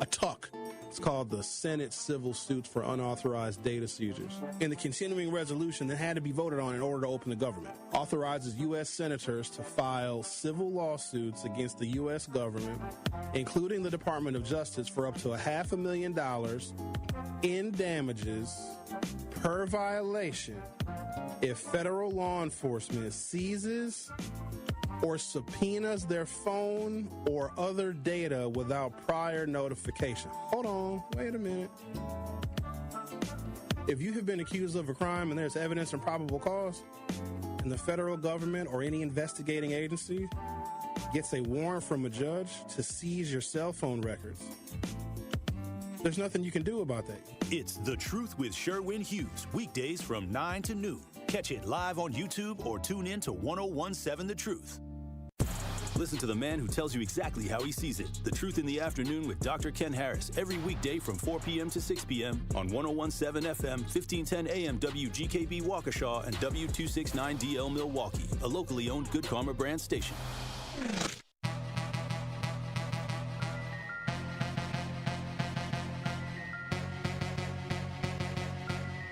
A TUC. It's called the Senate Civil Suits for Unauthorized Data Seizures. In the continuing resolution that had to be voted on in order to open the government, authorizes U.S. senators to file civil lawsuits against the U.S. government, including the Department of Justice, for up to $500,000 in damages per violation if federal law enforcement seizes or subpoenas their phone or other data without prior notification. Hold on, wait a minute. If you have been accused of a crime and there's evidence and probable cause, and the federal government or any investigating agency gets a warrant from a judge to seize your cell phone records, there's nothing you can do about that. It's The Truth with Sherwin Hughes, weekdays from 9 to noon. Catch it live on YouTube or tune in to 1017 The Truth. Listen to the man who tells you exactly how he sees it. The Truth in the Afternoon with Dr. Ken Harris, every weekday from 4 p.m. to 6 p.m. on 1017 FM, 1510 AM WGKB Waukesha and W269DL Milwaukee, a locally owned Good Karma brand station.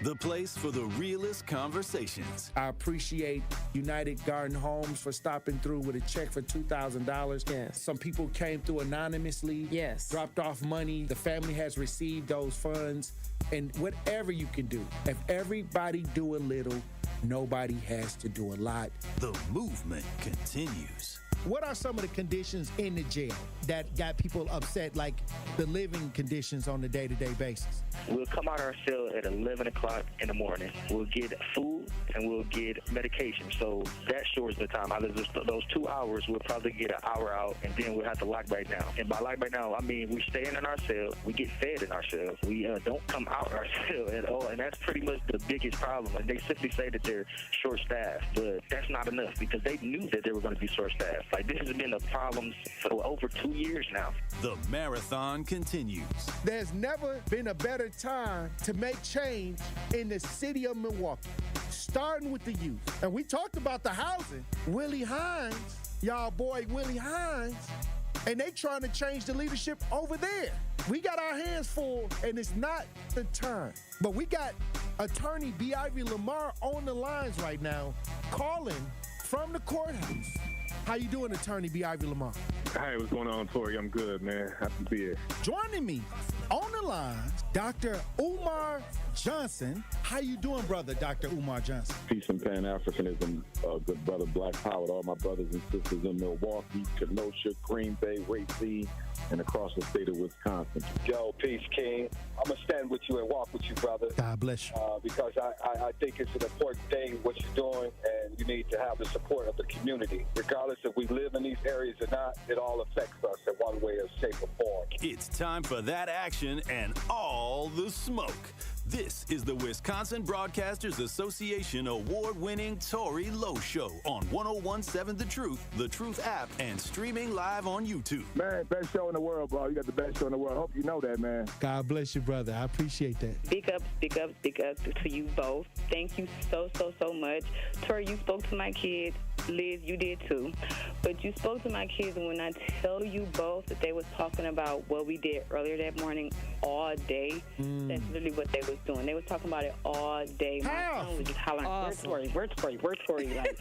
The place for the realest conversations. I appreciate United Garden Homes for stopping through with a check for $2,000. Yes. Some people came through anonymously. Yes. Dropped off money. The family has received those funds. And whatever you can do, if everybody do a little, nobody has to do a lot. The movement continues. What are some of the conditions in the jail that got people upset, like the living conditions on a day-to-day basis? We'll come out of our cell at 11 o'clock in the morning. We'll get food and we'll get medication. So that shortens the time. Out of those 2 hours, we'll probably get an hour out, and then we'll have to lock back down. And by lock back down, I mean we staying in our cell. We get fed in our cell. We don't come out of our cell at all, and that's pretty much the biggest problem. And they simply say that they're short-staffed, but that's not enough because they knew that they were going to be short-staffed. Like, this has been a problem for over 2 years now. The marathon continues. There's never been a better time to make change in the city of Milwaukee, starting with the youth. And we talked about the housing. Willie Hines, y'all boy Willie Hines, and they trying to change the leadership over there. We got our hands full, and it's not the time. But we got attorney B. Ivy Lamar on the lines right now, calling from the courthouse. How you doing, attorney B. Ivy Lamar? Hey, what's going on, Tory? I'm good, man. Happy to be here. Joining me on the line, Dr. Umar Johnson. How you doing, brother, Dr. Umar Johnson? Peace and Pan-Africanism, good brother, Black Power, to all my brothers and sisters in Milwaukee, Kenosha, Green Bay, Racine, and across the state of Wisconsin. Yo, peace, King. I'm going to stand with you and walk with you, brother. God bless you. Because I think it's an important thing, what you're doing, and you need to have the support of the community. Regardless if we live in these areas or not, it all affects us in one way or shape or form. It's time for that action and all the smoke. This is the Wisconsin Broadcasters Association award-winning Tory Lowe Show on 1017 The Truth app, and streaming live on YouTube. Man, best show in the world, bro. You got the best show in the world. Hope you know that, man. God bless you, brother. I appreciate that. Big up to you both. Thank you so much. Tory, you spoke to my kids. Liz, you did too. But you spoke to my kids, and when I tell you both that they was talking about what we did earlier that morning all day, that's literally what they was doing. They was talking about it all day. My son was just hollering, awesome. Where's Tory? Like,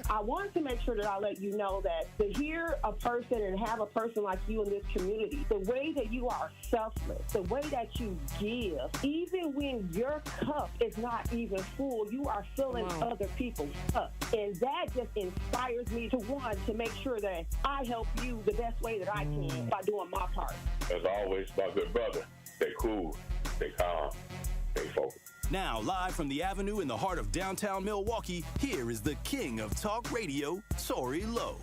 I wanted to make sure that I let you know that to hear a person and have a person like you in this community, the way that you are selfless, the way that you give, even when your cup is not even full, you are filling other people's cup. And that just inspires me to make sure that I help you the best way that I can by doing my part. As always, my good brother, stay cool, stay calm, stay focused. Now, live from the Avenue in the heart of downtown Milwaukee, here is the king of talk radio, Tory Lowe.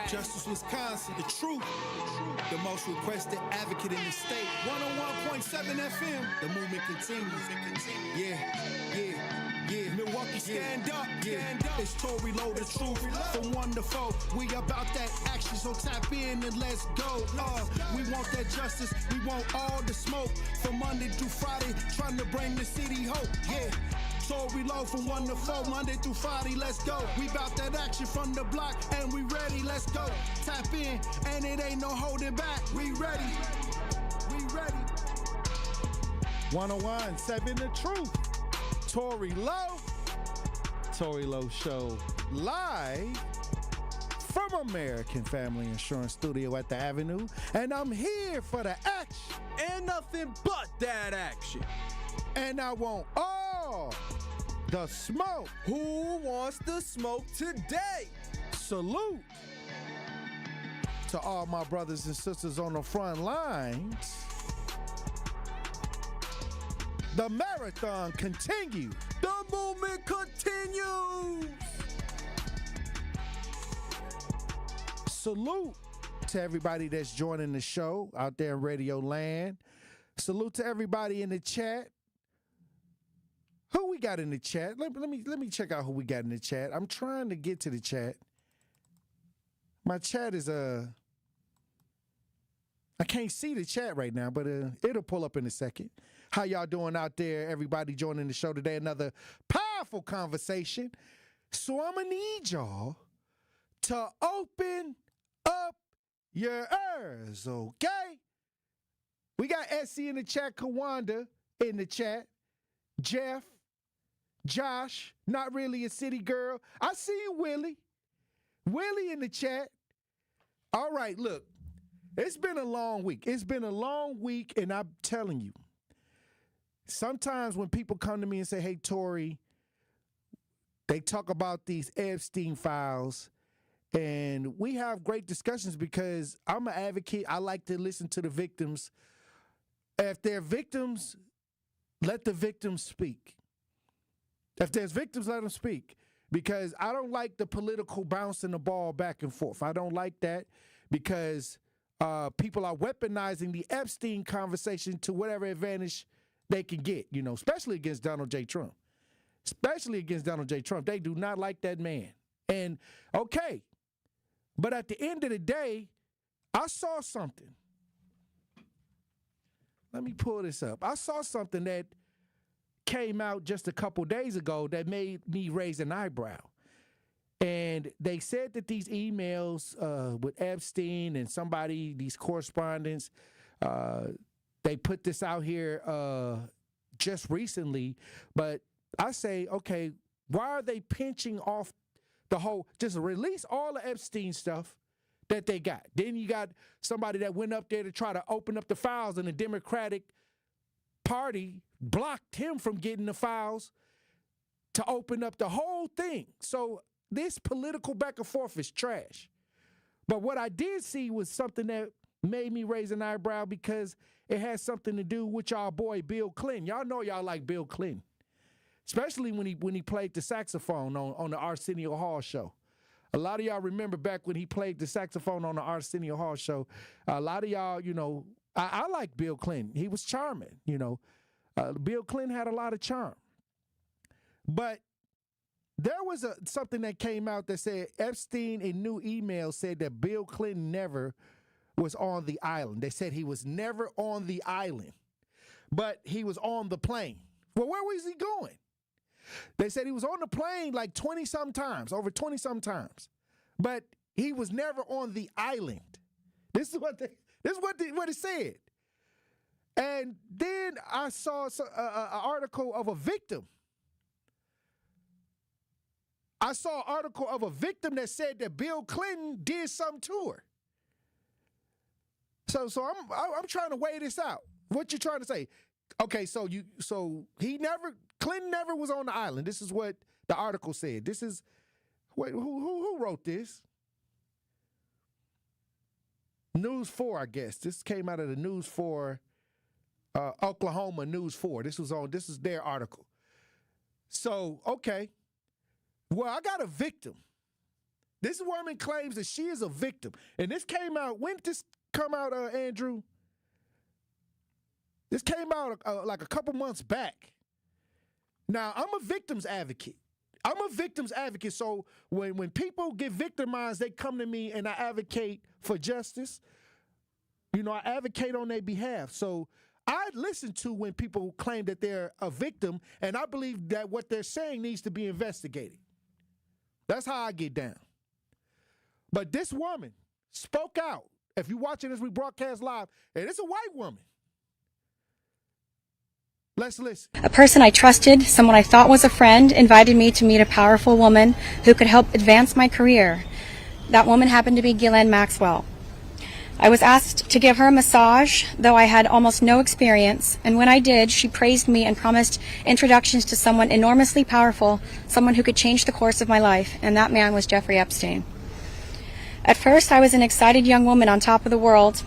Justice Wisconsin, the truth, the most requested advocate in the state. 101.7 FM, the movement continues. Yeah. Milwaukee, stand up. It's Tory Lowe, the truth. From 1 to 4, we about that action, so tap in and let's go. We want that justice, we want all the smoke. From Monday through Friday, trying to bring the city hope. Yeah. Tory Lowe from 1 to 4, Monday through Friday, let's go. We bout that action from the block, and we ready, let's go. Tap in, and it ain't no holding back. We ready. We ready. 101.7 The Truth. Tory Lowe. Tory Lowe Show live from American Family Insurance Studio at the Avenue. And I'm here for the action. And nothing but that action. And I want all the smoke. Who wants the smoke today? Salute to all my brothers and sisters on the front lines. The marathon continues. The movement continues. Salute to everybody that's joining the show out there in Radio Land. Salute to everybody in the chat. Who we got in the chat? Let me check out who we got in the chat. I'm trying to get to the chat. My chat is I can't see the chat right now, but it'll pull up in a second. How y'all doing out there? Everybody joining the show today. Another powerful conversation. So I'm gonna need y'all to open up your ears, okay? We got Essie in the chat, Kawanda in the chat, Jeff, Josh, not really a city girl. I see you, Willie. Willie in the chat. All right, look, it's been a long week. It's been a long week, and I'm telling you, sometimes when people come to me and say, hey, Tory, they talk about these Epstein files, and we have great discussions because I'm an advocate. I like to listen to the victims. If they're victims, let the victims speak. If there's victims, let them speak. Because I don't like the political bouncing the ball back and forth. I don't like that because people are weaponizing the Epstein conversation to whatever advantage they can get, you know, especially against Donald J. Trump. Especially against Donald J. Trump. They do not like that man. And, okay, but at the end of the day, I saw something. Let me pull this up. I saw something that came out just a couple days ago that made me raise an eyebrow. And they said that these emails with Epstein and somebody, these correspondents, they put this out here just recently. But I say, okay, why are they pinching off the whole, just release all the Epstein stuff that they got. Then you got somebody that went up there to try to open up the files, and the Democratic Party blocked him from getting the files to open up the whole thing. So this political back and forth is trash. But what I did see was something that made me raise an eyebrow because it has something to do with y'all boy Bill Clinton. Y'all know y'all like Bill Clinton, especially when he played the saxophone on the Arsenio Hall show. A lot of y'all remember back when he played the saxophone on the Arsenio Hall show. A lot of y'all, you know, I like Bill Clinton. He was charming, you know. Bill Clinton had a lot of charm. But there was something that came out that said Epstein in new emails said that Bill Clinton never was on the island. They said he was never on the island, but he was on the plane. Well, where was he going? They said he was on the plane like 20-some times, over 20-some times, but he was never on the island. This is what it said. And then I saw an article of a victim. I saw an article of a victim that said that Bill Clinton did something to her. So I'm trying to weigh this out. What you trying to say? Okay, Clinton never was on the island. This is what the article said. This is who wrote this? News 4, I guess. This came out of the News 4, Oklahoma News 4. This is their article. So, okay. Well, I got a victim. This woman claims that she is a victim. And this came out, when did this come out, Andrew? This came out like a couple months back. Now, I'm a victim's advocate. So when people get victimized, they come to me and I advocate for justice. You know, I advocate on their behalf. So I listen to when people claim that they're a victim, and I believe that what they're saying needs to be investigated. That's how I get down. But this woman spoke out. If you're watching this, we broadcast live, and it's a white woman. Let's listen. A person I trusted, someone I thought was a friend, invited me to meet a powerful woman who could help advance my career. That woman happened to be Ghislaine Maxwell. I was asked to give her a massage, though I had almost no experience, and when I did, she praised me and promised introductions to someone enormously powerful, someone who could change the course of my life, and that man was Jeffrey Epstein. At first, I was an excited young woman on top of the world.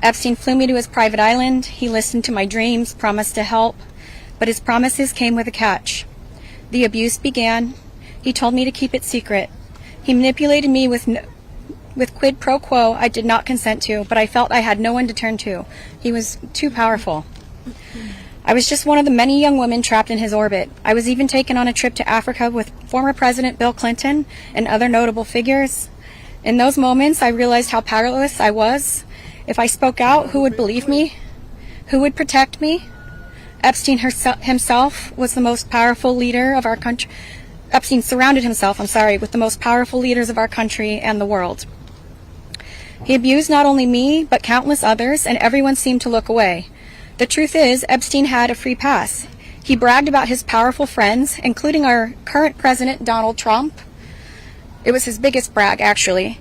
Epstein flew me to his private island. He listened to my dreams, promised to help, but his promises came with a catch. The abuse began. He told me to keep it secret. He manipulated me with quid pro quo I did not consent to, but I felt I had no one to turn to. He was too powerful. I was just one of the many young women trapped in his orbit. I was even taken on a trip to Africa with former President Bill Clinton and other notable figures. In those moments, I realized how powerless I was. If I spoke out, who would believe me? Who would protect me? Epstein himself was the most powerful leader of our country. Epstein surrounded himself, with the most powerful leaders of our country and the world. He abused not only me, but countless others, and everyone seemed to look away. The truth is, Epstein had a free pass. He bragged about his powerful friends, including our current president, Donald Trump. It was his biggest brag, actually.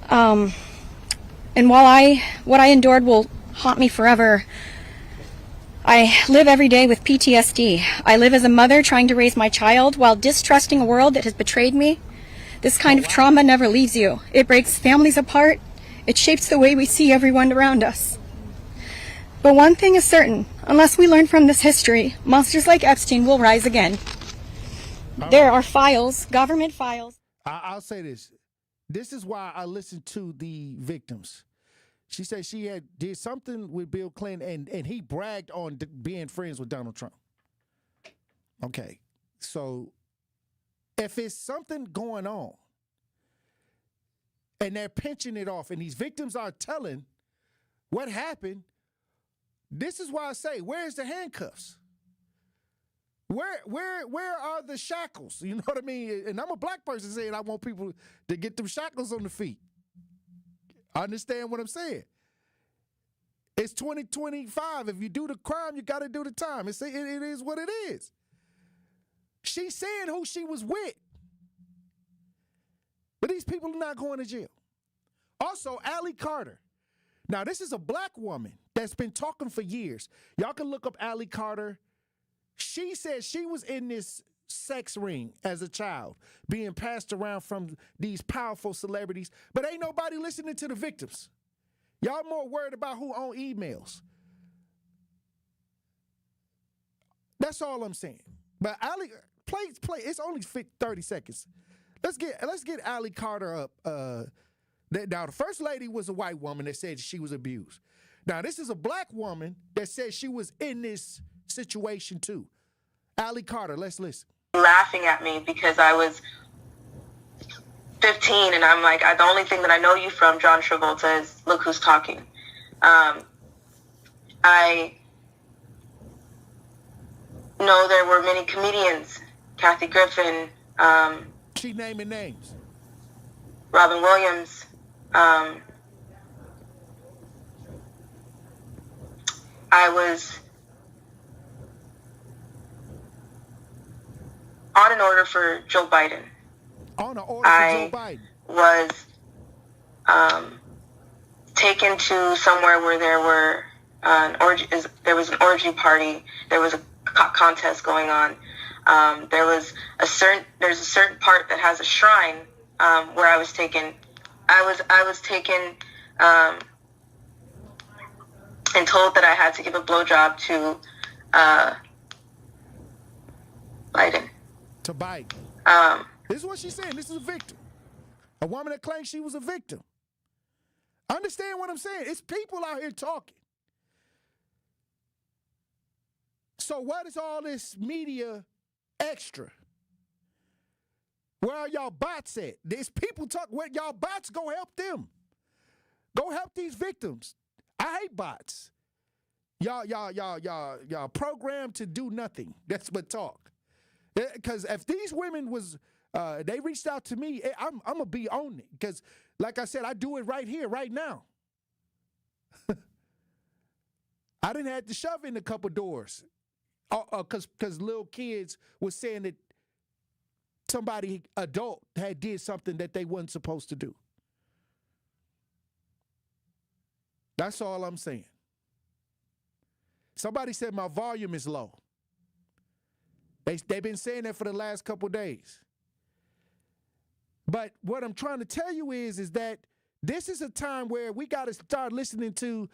And while what I endured will haunt me forever, I live every day with PTSD. I live as a mother trying to raise my child while distrusting a world that has betrayed me. This kind of trauma never leaves you. It breaks families apart. It shapes the way we see everyone around us. But one thing is certain, unless we learn from this history, monsters like Epstein will rise again. There are files, government files. I'll say this. This is why I listen to the victims. She said she did something with Bill Clinton, and he bragged on being friends with Donald Trump. Okay, so if it's something going on, and they're pinching it off, and these victims are telling what happened, this is why I say, where's the handcuffs? Where are the shackles? You know what I mean? And I'm a black person saying I want people to get them shackles on the feet. I understand what I'm saying. It's 2025. If you do the crime, you got to do the time. It is what it is. She's saying who she was with. But these people are not going to jail. Also, Allie Carter. Now, this is a black woman that's been talking for years. Y'all can look up Allie Carter. She said she was in this sex ring as a child, being passed around from these powerful celebrities, but ain't nobody listening to the victims. Y'all more worried about who own emails. That's all I'm saying. But Allie, play. It's only 30 seconds. Let's get Allie Carter up. Now, the first lady was a white woman that said she was abused. Now, this is a black woman that said she was in this situation too. Allie Carter, let's listen. Laughing at me because I was 15 and I'm like, the only thing that I know you from, John Travolta, is Look Who's Talking. I know there were many comedians, Kathy Griffin. She naming names. Robin Williams. I was on an order for Joe Biden. On an order for Joe Biden. Was taken to somewhere where there were there was an orgy party. There was a contest going on. There's a certain part that has a shrine where I was taken. I was taken and told that I had to give a blowjob to Biden. To Biden. This is what she's saying. This is a victim. A woman that claims she was a victim. Understand what I'm saying? It's people out here talking. So what is all this media extra? Where are y'all bots at? There's people talking. Where y'all bots, go help them. Go help these victims. I hate bots. Y'all programmed to do nothing. That's but talk. Because if these women was, they reached out to me, I'm going to be on it. Because, like I said, I do it right here, right now. I didn't have to shove in a couple doors. Because little kids was saying that somebody adult had did something that they wasn't supposed to do. That's all I'm saying. Somebody said my volume is low. They've been saying that for the last couple days. But what I'm trying to tell you is that this is a time where we got to start listening to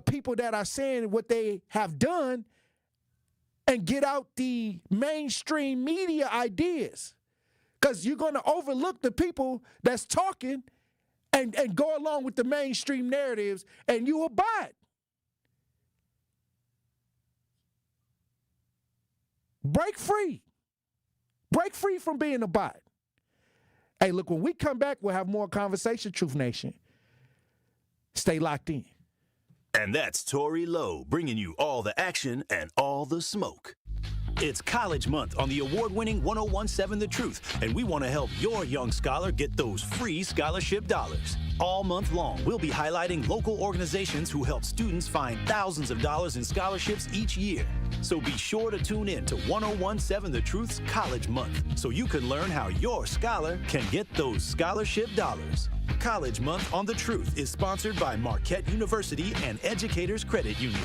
people that are saying what they have done and get out the mainstream media ideas. Because you're going to overlook the people that's talking and go along with the mainstream narratives, and you abide. Break free. Break free from being a bot. Hey, look, when we come back, we'll have more conversation, Truth Nation. Stay locked in. And that's Tory Lowe, bringing you all the action and all the smoke. It's College Month on the award-winning 1017 The Truth, and we want to help your young scholar get those free scholarship dollars. All month long, we'll be highlighting local organizations who help students find thousands of dollars in scholarships each year. So be sure to tune in to 1017 The Truth's College Month so you can learn how your scholar can get those scholarship dollars. College Month on The Truth is sponsored by Marquette University and Educators Credit Union.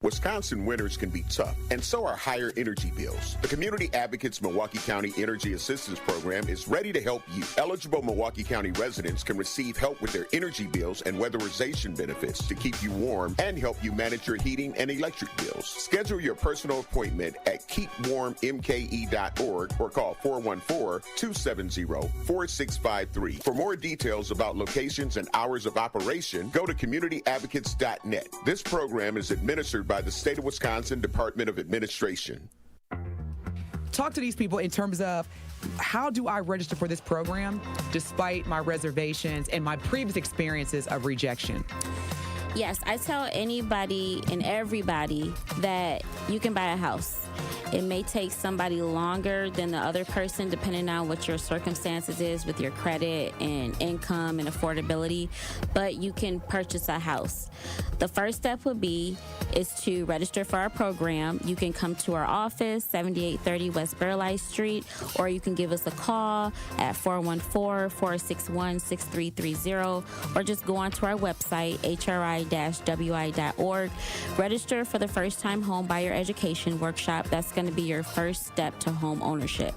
Wisconsin winters can be tough, and so are higher energy bills. The Community Advocates Milwaukee County Energy Assistance Program is ready to help you. Eligible Milwaukee County residents can receive help with their energy bills and weatherization benefits to keep you warm and help you manage your heating and electric bills. Schedule your personal appointment at keepwarmmke.org or call 414-270-4653. For more details about locations and hours of operation, go to communityadvocates.net. This program is administered by the State of Wisconsin Department of Administration. Talk to these people in terms of how do I register for this program despite my reservations and my previous experiences of rejection? Yes, I tell anybody and everybody that you can buy a house. It may take somebody longer than the other person depending on what your circumstances is with your credit and income and affordability, but you can purchase a house. The first step would be is to register for our program. You can come to our office, 7830 West Burleigh Street, or you can give us a call at 414-461-6330, or just go onto our website, hri-wi.org. Register for the First Time Home Buyer Education Workshop. That's going to be your first step to home ownership.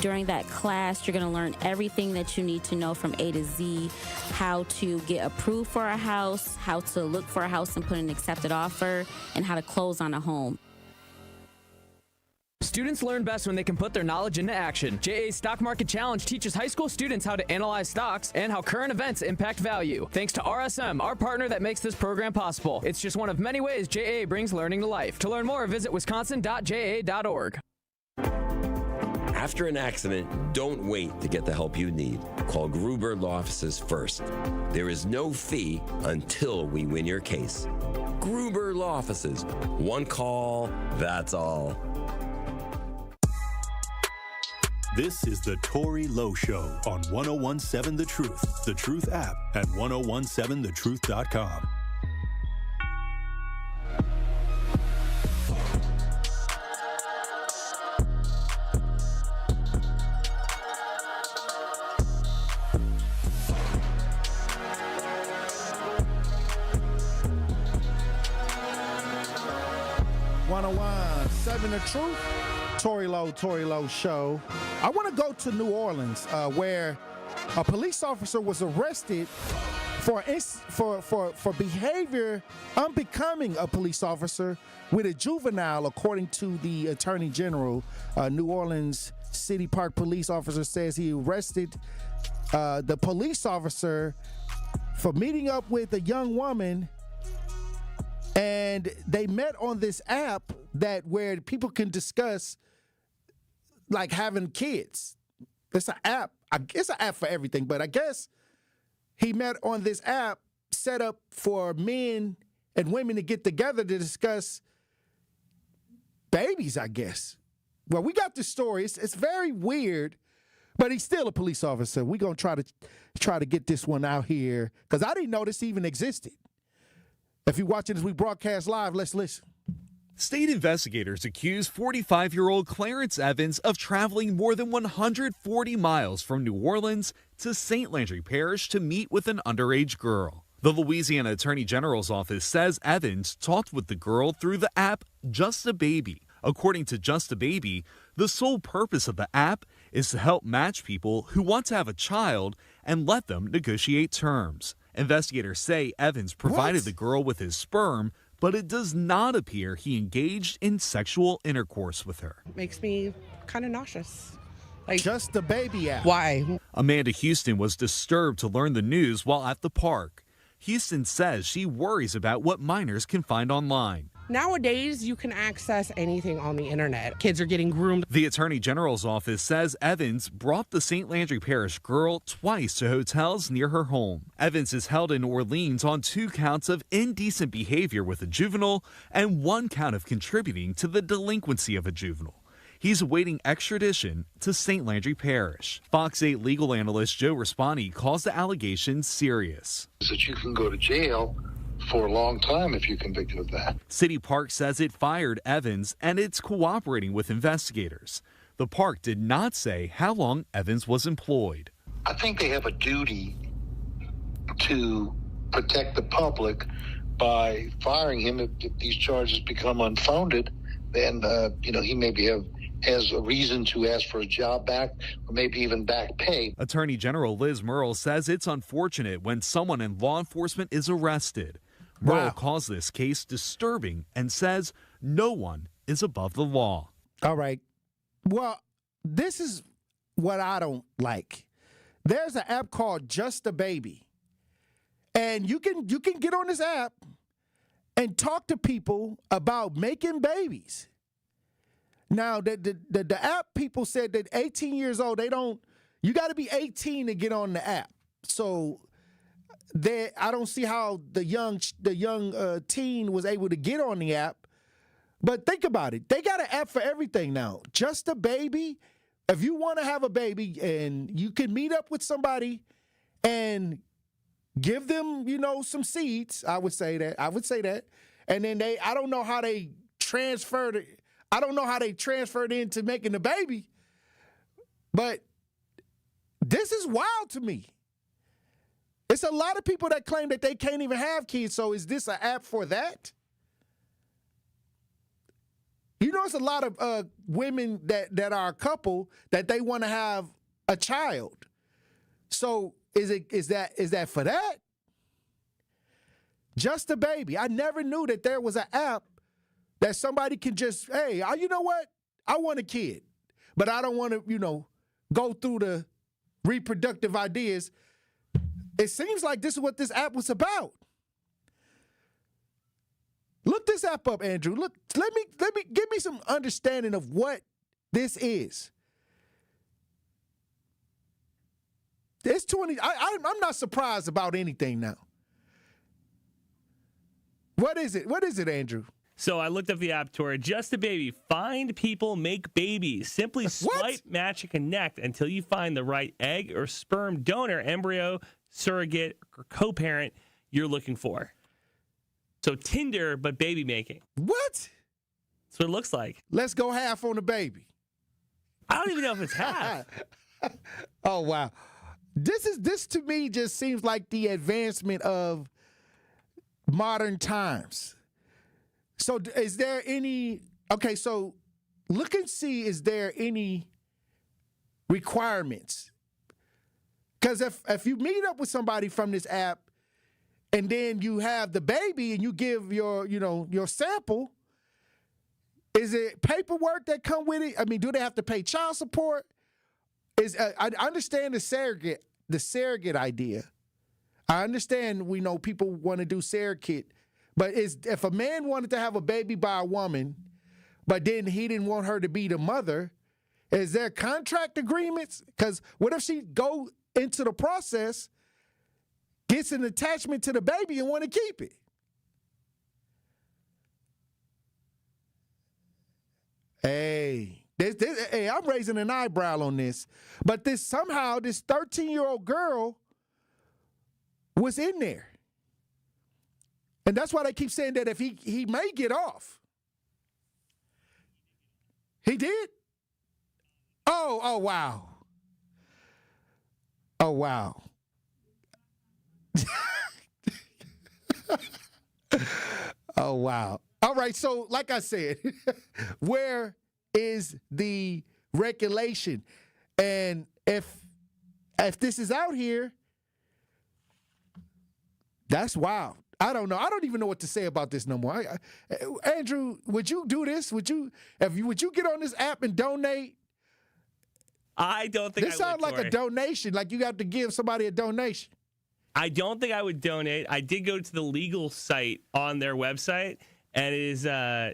During that class, you're going to learn everything that you need to know from A to Z, how to get approved for a house, how to look for a house and put an accepted offer, and how to close on a home. Students learn best when they can put their knowledge into action. JA's Stock Market Challenge teaches high school students how to analyze stocks and how current events impact value. Thanks to RSM, our partner that makes this program possible. It's just one of many ways JA brings learning to life. To learn more, visit wisconsin.ja.org. After an accident, don't wait to get the help you need. Call Gruber Law Offices first. There is no fee until we win your case. Gruber Law Offices. One call, that's all. This is the Tory Lowe Show on 1017 The Truth, The Truth app at 1017thetruth.com. The Truth, Tory Lowe Show. I want to go to New Orleans, where a police officer was arrested for behavior unbecoming a police officer with a juvenile, according to the Attorney General. New Orleans City Park police officer says he arrested the police officer for meeting up with a young woman, and they met on this app where people can discuss like having kids. It's an app. It's an app for everything, but I guess he met on this app set up for men and women to get together to discuss babies, I guess. Well, we got this story. It's very weird, but he's still a police officer. We're going to try to get this one out here because I didn't know this even existed. If you're watching this, we broadcast live. Let's listen. State investigators accuse 45-year-old Clarence Evans of traveling more than 140 miles from New Orleans to St. Landry Parish to meet with an underage girl. The Louisiana Attorney General's office says Evans talked with the girl through the app Just a Baby. According to Just a Baby, the sole purpose of the app is to help match people who want to have a child and let them negotiate terms. Investigators say Evans provided the girl with his sperm, but it does not appear he engaged in sexual intercourse with her. Makes me kind of nauseous. Just a Baby app. Why? Amanda Houston was disturbed to learn the news while at the park. Houston says she worries about what minors can find online. Nowadays, you can access anything on the internet. Kids are getting groomed. The Attorney General's office says Evans brought the St. Landry Parish girl twice to hotels near her home. Evans is held in Orleans on 2 counts of indecent behavior with a juvenile and 1 count of contributing to the delinquency of a juvenile. He's awaiting extradition to St. Landry Parish. Fox 8 legal analyst Joe Raspani calls the allegations serious. That you can go to jail for a long time if you're convicted of that. City Park says it fired Evans and it's cooperating with investigators. The park did not say how long Evans was employed. I think they have a duty to protect the public by firing him. If these charges become unfounded, then he maybe has a reason to ask for a job back or maybe even back pay. Attorney General Liz Murrill says it's unfortunate when someone in law enforcement is arrested. Murrill calls this case disturbing and says no one is above the law. All right. Well, this is what I don't like. There's an app called Just a Baby. And you can get on this app and talk to people about making babies. Now, the app people said that 18 years old, you got to be 18 to get on the app. So I don't see how the young teen was able to get on the app. But think about it. They got an app for everything now. Just a Baby. If you want to have a baby and you can meet up with somebody and give them, some seeds, I would say that. And then I don't know how they transferred it. I don't know how they transferred into making the baby, but this is wild to me. It's a lot of people that claim that they can't even have kids, so is this an app for that? It's a lot of women that are a couple that they want to have a child. So is that for that? Just a Baby. I never knew that there was an app that somebody can just, hey, you know what? I want a kid, but I don't want to, go through the reproductive ideas. It seems like this is what this app was about. Look this app up, Andrew. Look, let me give me some understanding of what this is. It's 20. I'm not surprised about anything now. What is it? What is it, Andrew? So I looked up the app, Tory. Just a Baby. Find people, make babies. Simply swipe, match, and connect until you find the right egg or sperm donor, embryo, surrogate, or co-parent you're looking for. So Tinder, but baby making. What? That's what it looks like. Let's go half on the baby. I don't even know if it's half. Oh, wow. This to me just seems like the advancement of modern times. So is there any, so look and see, is there any requirements? Because if you meet up with somebody from this app and then you have the baby and you give your sample, is it paperwork that come with it? I mean, do they have to pay child support? I understand the surrogate idea. I understand we know people want to do surrogate. But if a man wanted to have a baby by a woman, but then he didn't want her to be the mother, is there contract agreements? Because what if she go into the process gets an attachment to the baby and want to keep it. Hey, I'm raising an eyebrow on this. But this 13-year-old girl was in there. And that's why they keep saying that if he may get off. He did? Oh, wow. Oh, wow. Oh, wow. All right, so like I said, where is the regulation? And if this is out here, that's wild. I don't know. I don't even know what to say about this no more. Andrew, would you do this? Would you get on this app and donate? I don't think this sounds like a donation, like you have to give somebody a donation. I don't think I would donate. I did go to the legal site on their website, and it is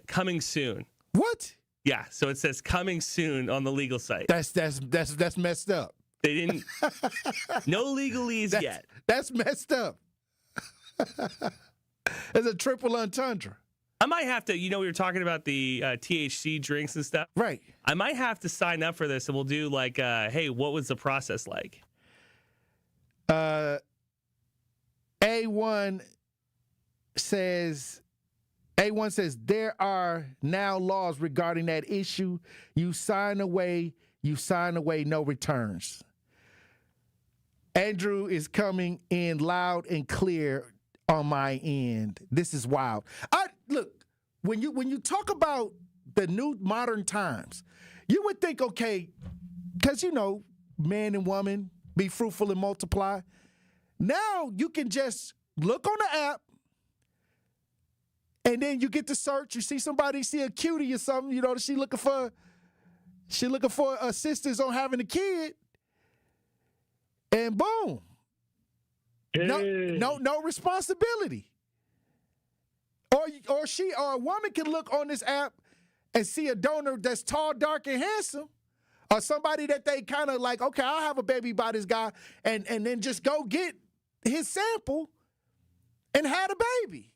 coming soon. What? Yeah, so it says coming soon on the legal site. That's messed up. They didn't. No legalese yet. That's messed up. It's a triple entendre. I might have to, we were talking about the THC drinks and stuff. Right. I might have to sign up for this, and we'll do like, hey, what was the process like? A1 says there are now laws regarding that issue. You sign away, no returns. Andrew is coming in loud and clear on my end. This is wild. Look, when you talk about the new modern times, you would think, okay, because man and woman, be fruitful and multiply. Now you can just look on the app, and then you get to search. You see somebody, see a cutie or something, she looking for assistance on having a kid, and boom, no responsibility. Or a woman can look on this app and see a donor that's tall, dark, and handsome, or somebody that they kind of like, okay, I'll have a baby by this guy, and then just go get his sample and have a baby.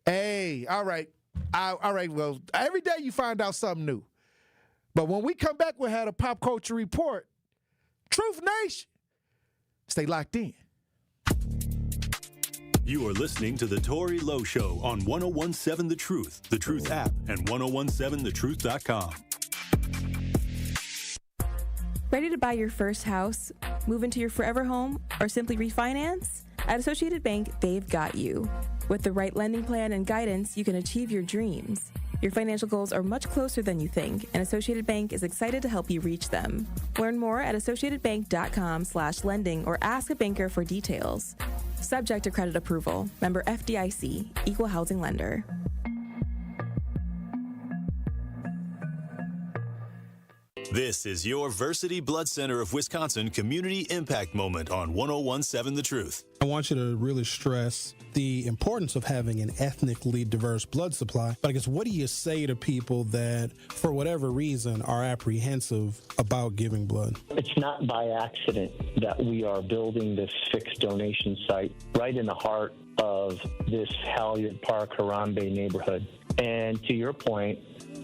Hey, all right. Well, every day you find out something new. But when we come back, we'll have a pop culture report. Truth Nation. Stay locked in. You are listening to the Tory Lowe Show on 1017 The Truth app, and 1017thetruth.com. Ready to buy your first house, move into your forever home, or simply refinance? At Associated Bank, they've got you. With the right lending plan and guidance, you can achieve your dreams. Your financial goals are much closer than you think, and Associated Bank is excited to help you reach them. Learn more at associatedbank.com/lending or ask a banker for details. Subject to credit approval. Member FDIC. Equal housing lender. This is your Versity Blood Center of Wisconsin Community Impact Moment on 1017 The Truth. I want you to really stress the importance of having an ethnically diverse blood supply. But I guess, what do you say to people that, for whatever reason, are apprehensive about giving blood? It's not by accident that we are building this fixed donation site right in the heart of this Halyard Park, Harambe neighborhood. And to your point,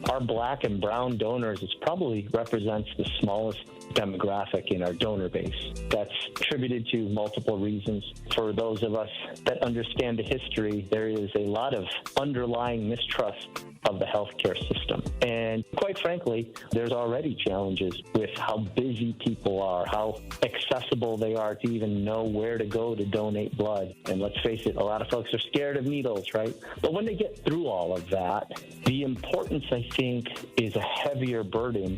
our black and brown donors probably represents the smallest demographic in our donor base. That's attributed to multiple reasons. For those of us that understand the history, there is a lot of underlying mistrust of the healthcare system. And quite frankly, there's already challenges with how busy people are, how accessible they are to even know where to go to donate blood. And let's face it, a lot of folks are scared of needles, right? But when they get through all of that, the importance, I think, is a heavier burden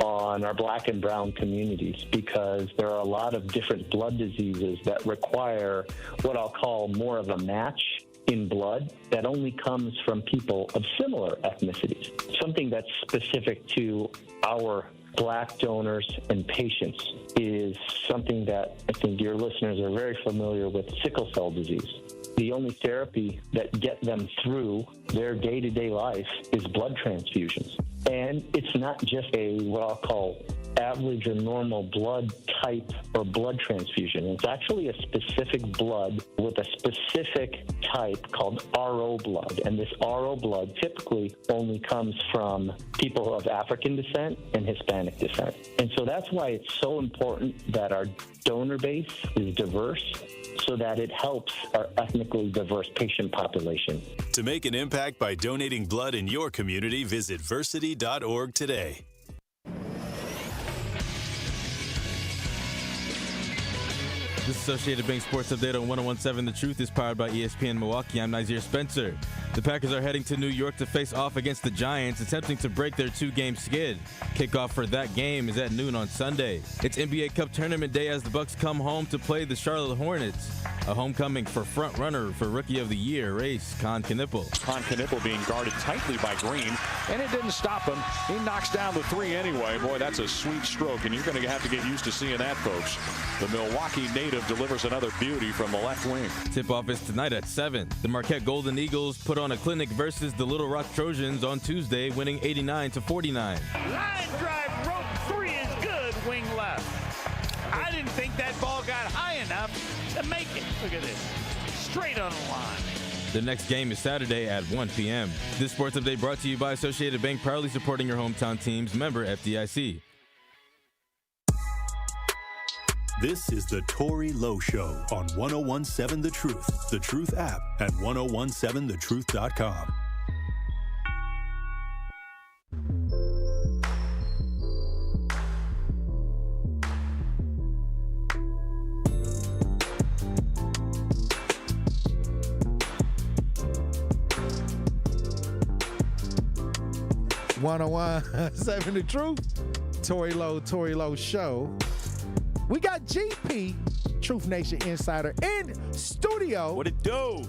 on our black and brown communities, because there are a lot of different blood diseases that require what I'll call more of a match in blood that only comes from people of similar ethnicities. Something that's specific to our black donors and patients is something that I think your listeners are very familiar with: sickle cell disease. The only therapy that get them through their day-to-day life is blood transfusions. And it's not just what I'll call average or normal blood type or blood transfusion. It's actually a specific blood with a specific type called RO blood. And this RO blood typically only comes from people of African descent and Hispanic descent. And so that's why it's so important that our donor base is diverse, so that it helps our ethnically diverse patient population. To make an impact by donating blood in your community, visit versity.org today. This Associated Bank Sports Update on 101.7 The Truth is powered by ESPN Milwaukee. I'm Nazir Spencer. The Packers are heading to New York to face off against the Giants, attempting to break their 2-game skid. Kickoff for that game is at noon on Sunday. It's NBA Cup Tournament Day as the Bucks come home to play the Charlotte Hornets. A homecoming for front-runner for Rookie of the Year race, Con Knippel. Con Knippel being guarded tightly by Green, and it didn't stop him. He knocks down the three anyway. Boy, that's a sweet stroke, and you're going to have to get used to seeing that, folks. The Milwaukee native delivers another beauty from the left wing. Tip-off is tonight at 7. The Marquette Golden Eagles put on a clinic versus the Little Rock Trojans on Tuesday, winning 89-49. Line drive, rope three is good, wing left. I didn't think that ball got high enough to make it. Look at this. Straight on the line. The next game is Saturday at 1 p.m. This sports update brought to you by Associated Bank, proudly supporting your hometown teams. Member FDIC. This is the Tory Lowe Show on 101.7 The Truth, The Truth app, at 1017thetruth.com. Seven The Truth, Tory Lowe Show. We got GP, Truth Nation Insider, in studio. What it do?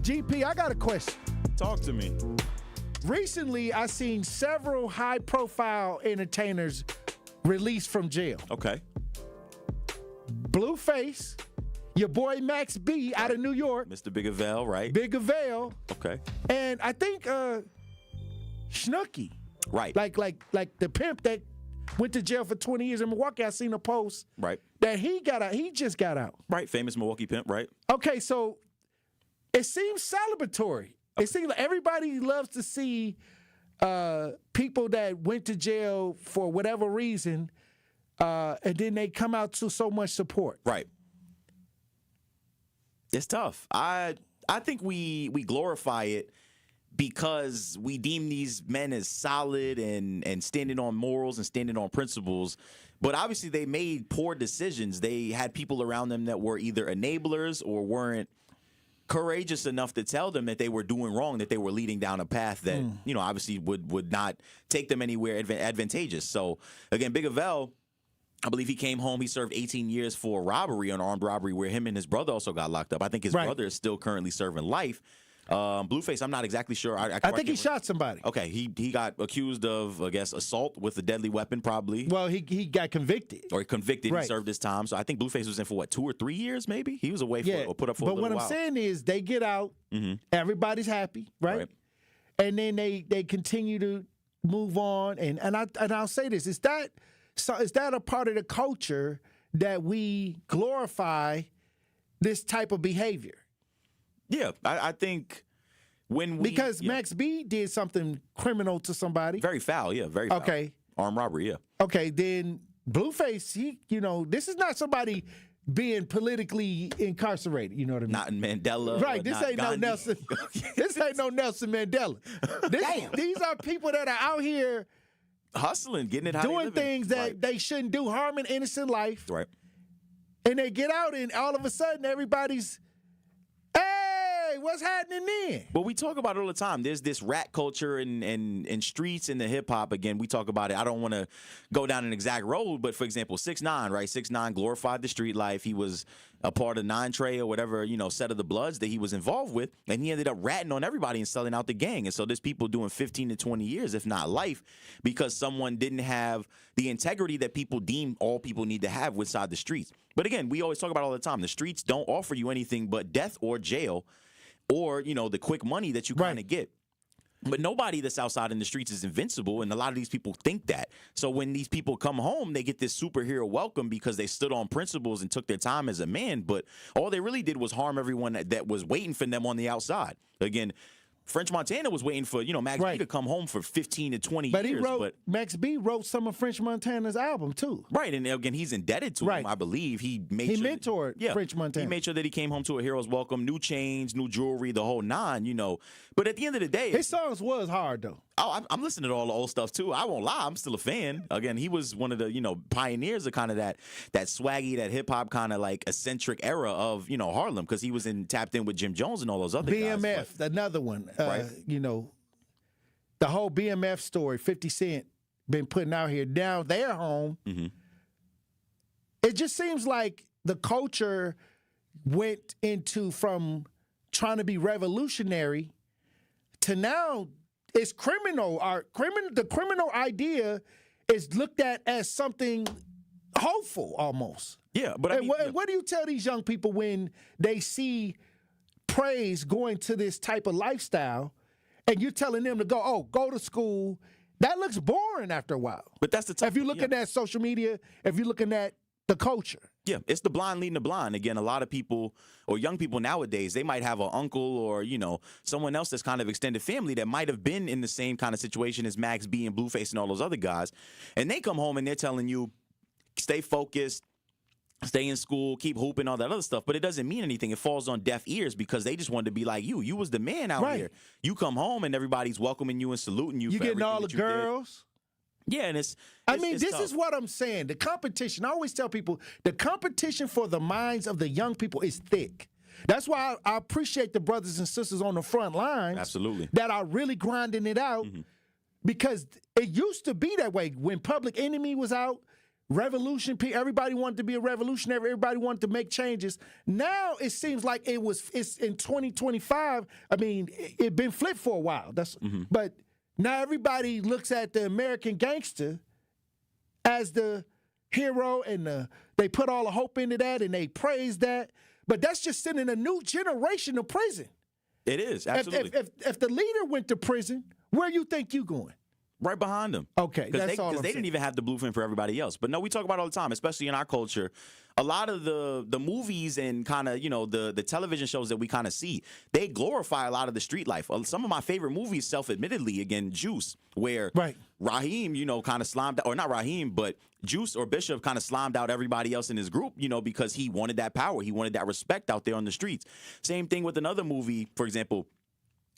GP, I got a question. Talk to me. Recently, I seen several high-profile entertainers released from jail. Okay. Blueface, your boy Max B out of New York. Mr. Big Avail, right? Big Avail. Okay. And I think Snooki. Right. Like the pimp that went to jail for 20 years in Milwaukee. I seen a post right that he just got out. Right, famous Milwaukee pimp, right? Okay, so it seems celebratory. It seems like everybody loves to see people that went to jail for whatever reason, and then they come out to so much support. Right. It's tough. I think we glorify it because we deem these men as solid and standing on morals and standing on principles. But obviously they made poor decisions. They had people around them that were either enablers or weren't courageous enough to tell them that they were doing wrong, that they were leading down a path that, obviously would not take them anywhere advantageous. So, again, Big Avail, I believe he came home. He served 18 years for robbery, an armed robbery, where him and his brother also got locked up. I think his brother is still currently serving life. Blueface, I'm not exactly sure. I think he shot somebody. Okay, he got accused of, I guess, assault with a deadly weapon, probably. Well, he got convicted. Or convicted. Right. He served his time. So I think Blueface was in for, 2 or 3 years, maybe? He was away for, or put up for a little while. But what I'm saying is they get out, everybody's happy, right? And then they continue to move on. And I'll say this, is that a part of the culture that we glorify this type of behavior? Yeah, I think because Max B did something criminal to somebody. Very foul, yeah, very foul. Okay. Armed robbery, yeah. Okay, then Blueface, this is not somebody being politically incarcerated, you know what I mean? Not Mandela. Right, this ain't no Nelson. This ain't no Nelson Mandela. These are people that are out here hustling, getting it how doing things that they shouldn't do, harming innocent life. Right. And they get out and all of a sudden everybody's, hey, what's happening then? Well, we talk about it all the time. There's this rat culture in streets and the hip hop. Again, we talk about it. I don't want to go down an exact road, but for example, 6ix9ine, right? 6ix9ine glorified the street life. He was a part of 9 Trey or whatever, set of the Bloods that he was involved with, and he ended up ratting on everybody and selling out the gang. And so there's people doing 15 to 20 years, if not life, because someone didn't have the integrity that people deem all people need to have inside the streets. But again, we always talk about it all the time. The streets don't offer you anything but death or jail, or, the quick money that you kind of get. But nobody that's outside in the streets is invincible, and a lot of these people think that. So when these people come home, they get this superhero welcome because they stood on principles and took their time as a man. But all they really did was harm everyone that was waiting for them on the outside. Again, French Montana was waiting for, Max B to come home for 15 to 20 years. But Max B wrote some of French Montana's album, too. Right, and again, he's indebted to him, I believe. He mentored French Montana. He made sure that he came home to a hero's welcome, new chains, new jewelry, the whole nine, But at the end of the day... His songs was hard, though. Oh, I'm listening to all the old stuff, too. I won't lie. I'm still a fan. Again, he was one of the, pioneers of kind of that swaggy, that hip-hop kind of like eccentric era of, Harlem, because he was tapped in with Jim Jones and all those other guys. BMF, another one. Right. The whole BMF story, 50 Cent been putting out here down their home. Mm-hmm. It just seems like the culture went into from trying to be revolutionary to now it's criminal. The criminal idea is looked at as something hopeful almost. Yeah, but what do you tell these young people when they see praise going to this type of lifestyle and you're telling them to go to school? That looks boring after a while. But that's the time. If you're looking at social media, if you're looking at the culture. Yeah, it's the blind leading the blind. Again, a lot of people or young people nowadays, they might have an uncle or, someone else that's kind of extended family that might have been in the same kind of situation as Max B and Blueface and all those other guys. And they come home and they're telling you, stay focused, stay in school, keep hooping, all that other stuff. But it doesn't mean anything. It falls on deaf ears because they just wanted to be like you. You was the man out here. You come home and everybody's welcoming you and saluting you. You getting all the girls. Yeah, and it's this tough. is what I'm saying. The competition, I always tell people, the competition for the minds of the young people is thick. That's why I appreciate the brothers and sisters on the front lines. Absolutely. That are really grinding it out because it used to be that way. When Public Enemy was out, revolution, everybody wanted to be a revolutionary. Everybody wanted to make changes. Now it seems like it's in 2025. I mean, it been flipped for a while. But now everybody looks at the American gangster as the hero, and they put all the hope into that, and they praise that. But that's just sending a new generation to prison. It is, absolutely. If the leader went to prison, where you think you going? Right behind them. Okay, that's all I'm because they didn't even have the blueprint for everybody else. But no, we talk about it all the time, especially in our culture. A lot of the movies and kind of, the television shows that we kind of see, they glorify a lot of the street life. Some of my favorite movies, self-admittedly, again, Juice, where Raheem, kind of slimed, or not Raheem, but Juice or Bishop kind of slimed out everybody else in his group, because he wanted that power. He wanted that respect out there on the streets. Same thing with another movie, for example,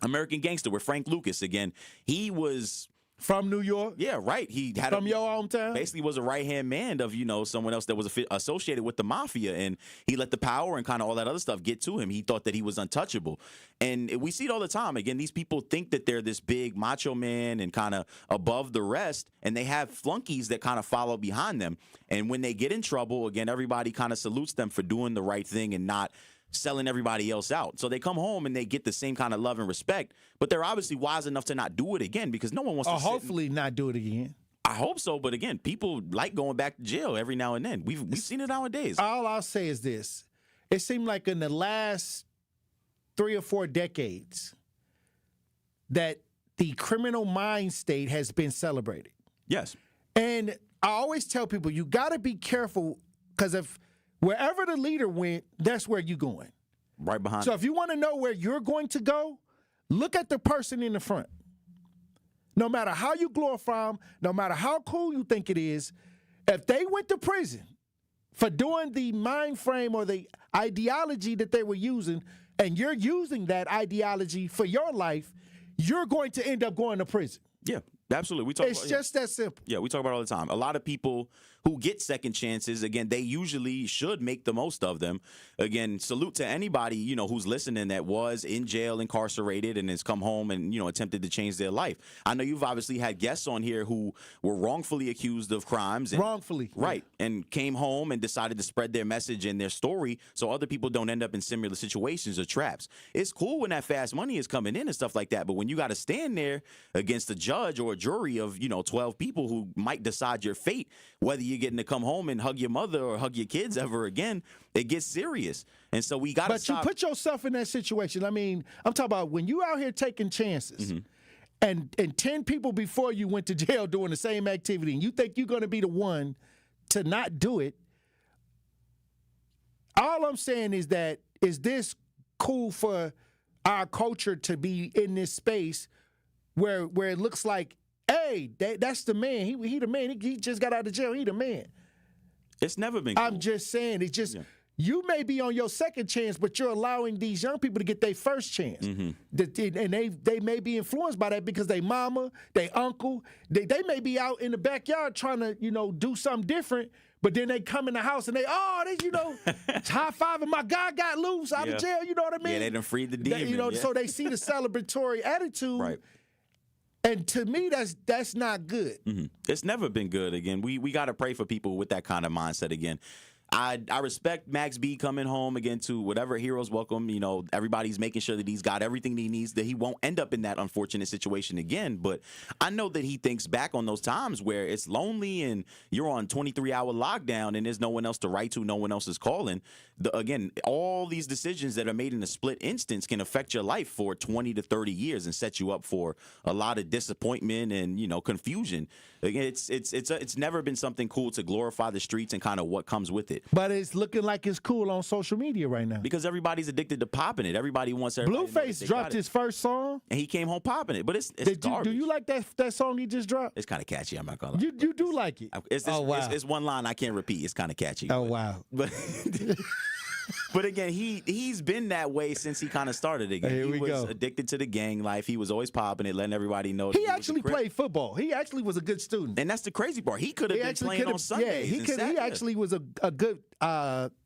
American Gangster, with Frank Lucas. Again, he was... From New York? Yeah, right. He had from your hometown? Basically was a right-hand man of, someone else that was associated with the mafia, and he let the power and kind of all that other stuff get to him. He thought that he was untouchable. And we see it all the time. Again, these people think that they're this big macho man and kind of above the rest, and they have flunkies that kind of follow behind them. And when they get in trouble, again, everybody kind of salutes them for doing the right thing and not selling everybody else out. So they come home and they get the same kind of love and respect, but they're obviously wise enough to not do it again because no one wants to hopefully not do it again. I hope so, but again, people like going back to jail every now and then. We've seen it nowadays. All I'll say is this. It seemed like in the last 3 or 4 decades that the criminal mind state has been celebrated. Yes. And I always tell people, you got to be careful because if wherever the leader went, that's where you're going. Right behind. So if you want to know where you're going to go, look at the person in the front. No matter how you glorify them, no matter how cool you think it is, if they went to prison for doing the mind frame or the ideology that they were using, and you're using that ideology for your life, you're going to end up going to prison. Yeah, absolutely. It's just that simple. Yeah, we talk about it all the time. A lot of people who get second chances, again, they usually should make the most of them. Again, salute to anybody, who's listening that was in jail, incarcerated, and has come home and, attempted to change their life. I know you've obviously had guests on here who were wrongfully accused of crimes. Wrongfully. Right. And came home and decided to spread their message and their story so other people don't end up in similar situations or traps. It's cool when that fast money is coming in and stuff like that, but when you got to stand there against a judge or a jury of, 12 people who might decide your fate, whether you're getting to come home and hug your mother or hug your kids ever again, it gets serious. And so we got to stop. But you put yourself in that situation. I mean, I'm talking about when you out here taking chances and 10 people before you went to jail doing the same activity, and you think you're going to be the one to not do it, all I'm saying is that, is this cool for our culture to be in this space where it looks like, hey, that's the man. He the man. He just got out of jail. He the man. It's never been cool. I'm just saying, it's just, you may be on your second chance, but you're allowing these young people to get their first chance. And they may be influenced by that because they mama, they uncle, they may be out in the backyard trying to, do something different, but then they come in the house and they high-fiving, my guy got loose out of jail, you know what I mean? Yeah, they done freed the demon. So they see the celebratory attitude. Right. And to me, that's not good. It's never been good. Again, we got to pray for people with that kind of mindset again. I respect Max B coming home again to whatever Heroes Welcome. Everybody's making sure that he's got everything he needs, that he won't end up in that unfortunate situation again. But I know that he thinks back on those times where it's lonely and you're on 23-hour lockdown and there's no one else to write to, no one else is calling. Again, all these decisions that are made in a split instance can affect your life for 20 to 30 years and set you up for a lot of disappointment and, confusion. Again, it's never been something cool to glorify the streets and kind of what comes with it. But it's looking like it's cool on social media right now. Because everybody's addicted to popping it. Everybody wants everybody Blueface dropped his first song. And he came home popping it. But it's garbage. Do you like that song he just dropped? It's kind of catchy, I'm not going to lie. You do like it? It's one line I can't repeat. It's kind of catchy. Oh, wow. But again, he's been that way since he kind of started again. He was addicted to the gang life. He was always popping it, letting everybody know. He actually played football. He actually was a good student. And that's the crazy part. He could have been playing on Sundays. Yeah, he actually was a good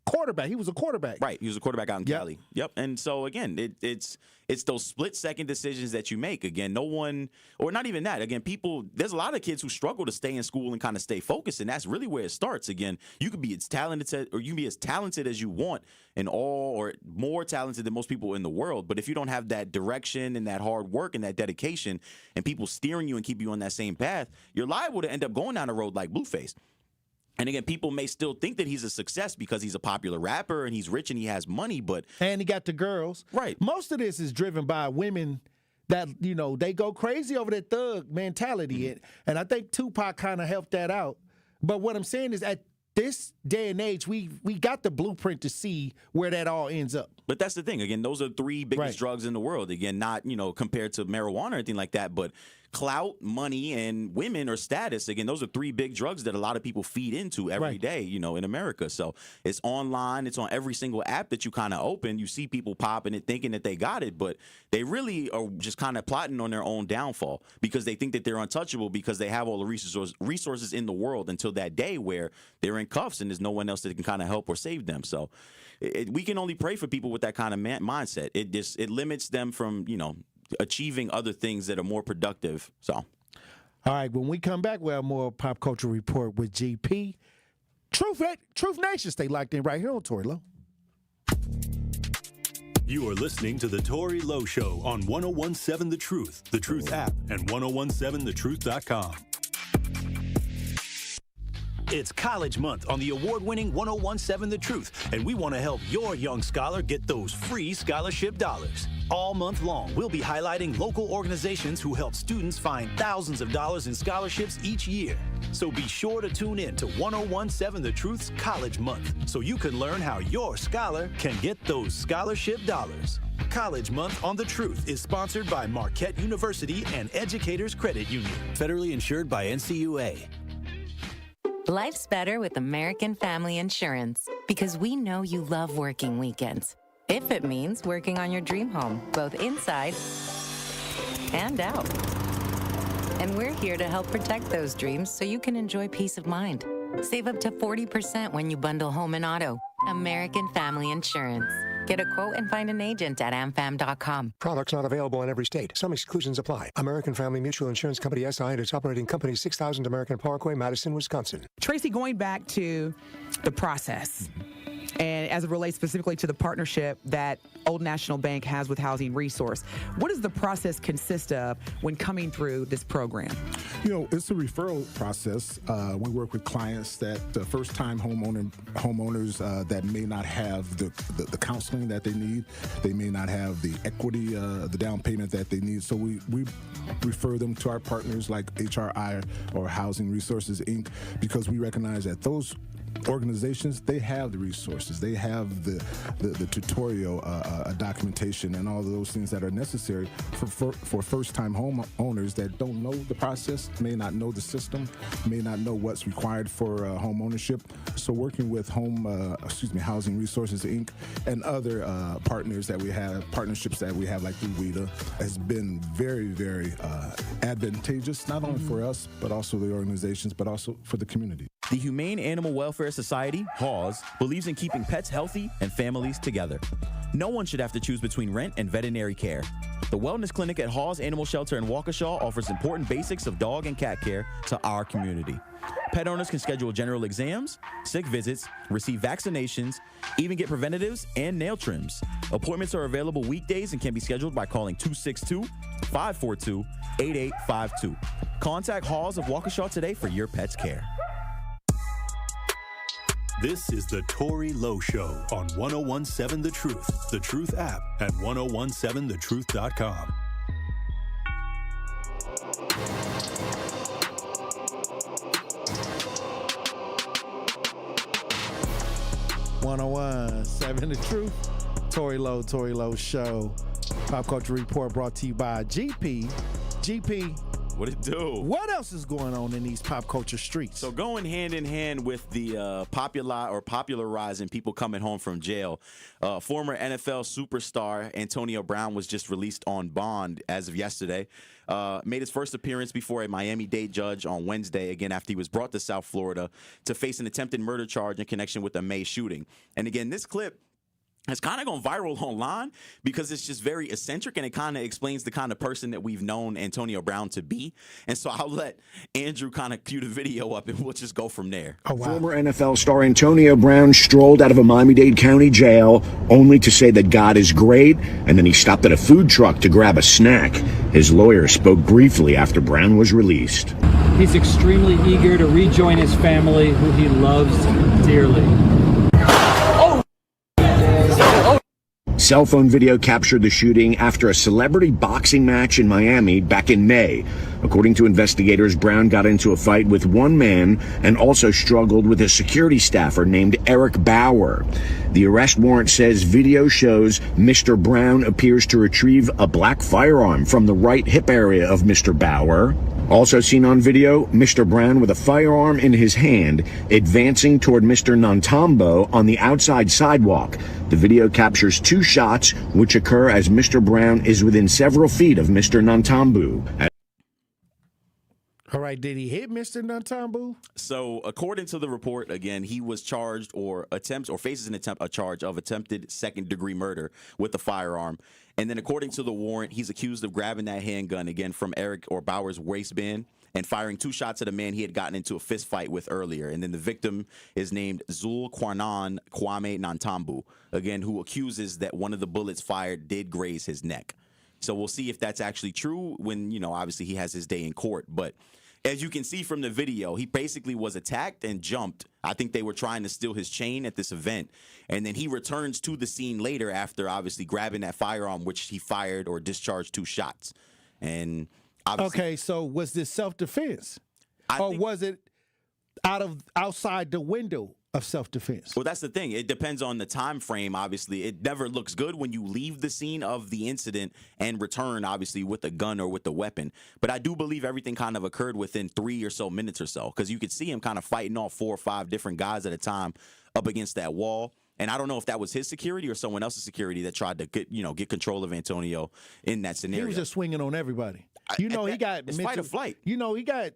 quarterback. He was a quarterback. Right. He was a quarterback out in Cali. Yep. And so, again, it's those split-second decisions that you make. Again, no one, or not even that. Again, there's a lot of kids who struggle to stay in school and kind of stay focused, and that's really where it starts. Again, you could be as talented as you want or more talented than most people in the world, but if you don't have that direction and that hard work and that dedication and people steering you and keep you on that same path, you're liable to end up going down a road like Blueface. And again, people may still think that he's a success because he's a popular rapper and he's rich and he has money, and he got the girls. Right. Most of this is driven by women that, they go crazy over that thug mentality. And I think Tupac kind of helped that out. But what I'm saying is at this day and age, we got the blueprint to see where that all ends up. But that's the thing. Again, those are three biggest drugs in the world. Again, not, compared to marijuana or anything like that, but clout, money, and women or status. Again, those are three big drugs that a lot of people feed into every day, in America. So it's online. It's on every single app that you kind of open. You see people popping it, thinking that they got it, but they really are just kind of plotting on their own downfall because they think that they're untouchable because they have all the resources in the world until that day where they're in cuffs and there's no one else that can kind of help or save them. So we can only pray for people with that kind of mindset. It limits them from, achieving other things that are more productive. So, all right, when we come back, we'll have more Pop Culture Report with GP. Truth Nation, stay locked in right here on Tory Lowe. You are listening to the Tory Lowe Show on 101.7 The Truth app, and 101.7thetruth.com. It's College Month on the award-winning 101.7 The Truth, and we want to help your young scholar get those free scholarship dollars. All month long, we'll be highlighting local organizations who help students find thousands of dollars in scholarships each year. So be sure to tune in to 101.7 The Truth's College Month so you can learn how your scholar can get those scholarship dollars. College Month on The Truth is sponsored by Marquette University and Educators Credit Union. Federally insured by NCUA. Life's better with American Family Insurance because we know you love working weekends. If it means working on your dream home, both inside and out. And we're here to help protect those dreams so you can enjoy peace of mind. Save up to 40% when you bundle home and auto. American Family Insurance. Get a quote and find an agent at amfam.com. Products not available in every state. Some exclusions apply. American Family Mutual Insurance Company, SI, and its operating company, 6000 American Parkway, Madison, Wisconsin. Tracy, going back to the process, And as it relates specifically to the partnership that Old National Bank has with Housing Resource, what does the process consist of when coming through this program? It's a referral process. We work with clients that first-time homeowners that may not have the counseling that they need. They may not have the equity, the down payment that they need. So we refer them to our partners like HRI or Housing Resources, Inc., because we recognize that those organizations, they have the resources, they have the tutorial documentation and all of those things that are necessary for first-time homeowners that don't know the process, may not know the system, may not know what's required for home ownership. So working with Housing Resources, Inc. and other partnerships that we have like through WIDA has been very, very advantageous, not only for us, but also the organizations, but also for the community. The Humane Animal Welfare Society, HAWS, believes in keeping pets healthy and families together. No one should have to choose between rent and veterinary care. The Wellness Clinic at Hawes Animal Shelter in Waukesha offers important basics of dog and cat care to our community. Pet owners can schedule general exams, sick visits, receive vaccinations, even get preventatives and nail trims. Appointments are available weekdays and can be scheduled by calling 262-542-8852. Contact Hawes of Waukesha today for your pet's care. This is the Tory Lowe Show on 1017 The Truth, The Truth app, and 1017thetruth.com. The Truth, Tory Lowe Show. Pop Culture Report brought to you by GP. GP, what it do? What else is going on in these pop culture streets? So going hand in hand with the popularizing people coming home from jail, former NFL superstar Antonio Brown was just released on bond as of yesterday. Made his first appearance before a Miami-Dade judge on Wednesday, again after he was brought to South Florida to face an attempted murder charge in connection with a May shooting. And again, this clip has kind of gone viral online because it's just very eccentric and it kind of explains the kind of person that we've known Antonio Brown to be. And so I'll let Andrew kind of cue the video up and we'll just go from there. Oh, wow. Former NFL star Antonio Brown strolled out of a Miami-Dade County jail only to say that God is great, and then he stopped at a food truck to grab a snack. His lawyer spoke briefly after Brown was released. He's extremely eager to rejoin his family, who he loves dearly. Cell phone video captured the shooting after a celebrity boxing match in Miami back in May. According to investigators, Brown got into a fight with one man and also struggled with a security staffer named Eric Bauer. The arrest warrant says video shows Mr. Brown appears to retrieve a black firearm from the right hip area of Mr. Bauer. Also seen on video, Mr. Brown with a firearm in his hand advancing toward Mr. Nantambo on the outside sidewalk. The video captures two shots which occur as Mr. Brown is within several feet of Mr. Nantambu. All right, did he hit Mr. Nantambu? So, according to the report, again, he was charged or faces a charge of attempted second-degree murder with a firearm. And then, according to the warrant, he's accused of grabbing that handgun again from Eric or Bauer's waistband and firing two shots at a man he had gotten into a fist fight with earlier. And then the victim is named Zul Kwanan Kwame Nantambu, again, who accuses that one of the bullets fired did graze his neck. So we'll see if that's actually true when, obviously he has his day in court. But as you can see from the video, he basically was attacked and jumped. I think they were trying to steal his chain at this event. And then he returns to the scene later after obviously grabbing that firearm, which he fired or discharged two shots. And okay, so was this self-defense? Or was it outside the window of self-defense? Well, that's the thing. It depends on the time frame, obviously. It never looks good when you leave the scene of the incident and return, obviously, with a gun or with a weapon. But I do believe everything kind of occurred within 3 or so minutes or so, because you could see him kind of fighting off 4 or 5 different guys at a time up against that wall. And I don't know if that was his security or someone else's security that tried to get control of Antonio in that scenario. He was just swinging on everybody. He got it's fight or flight. He got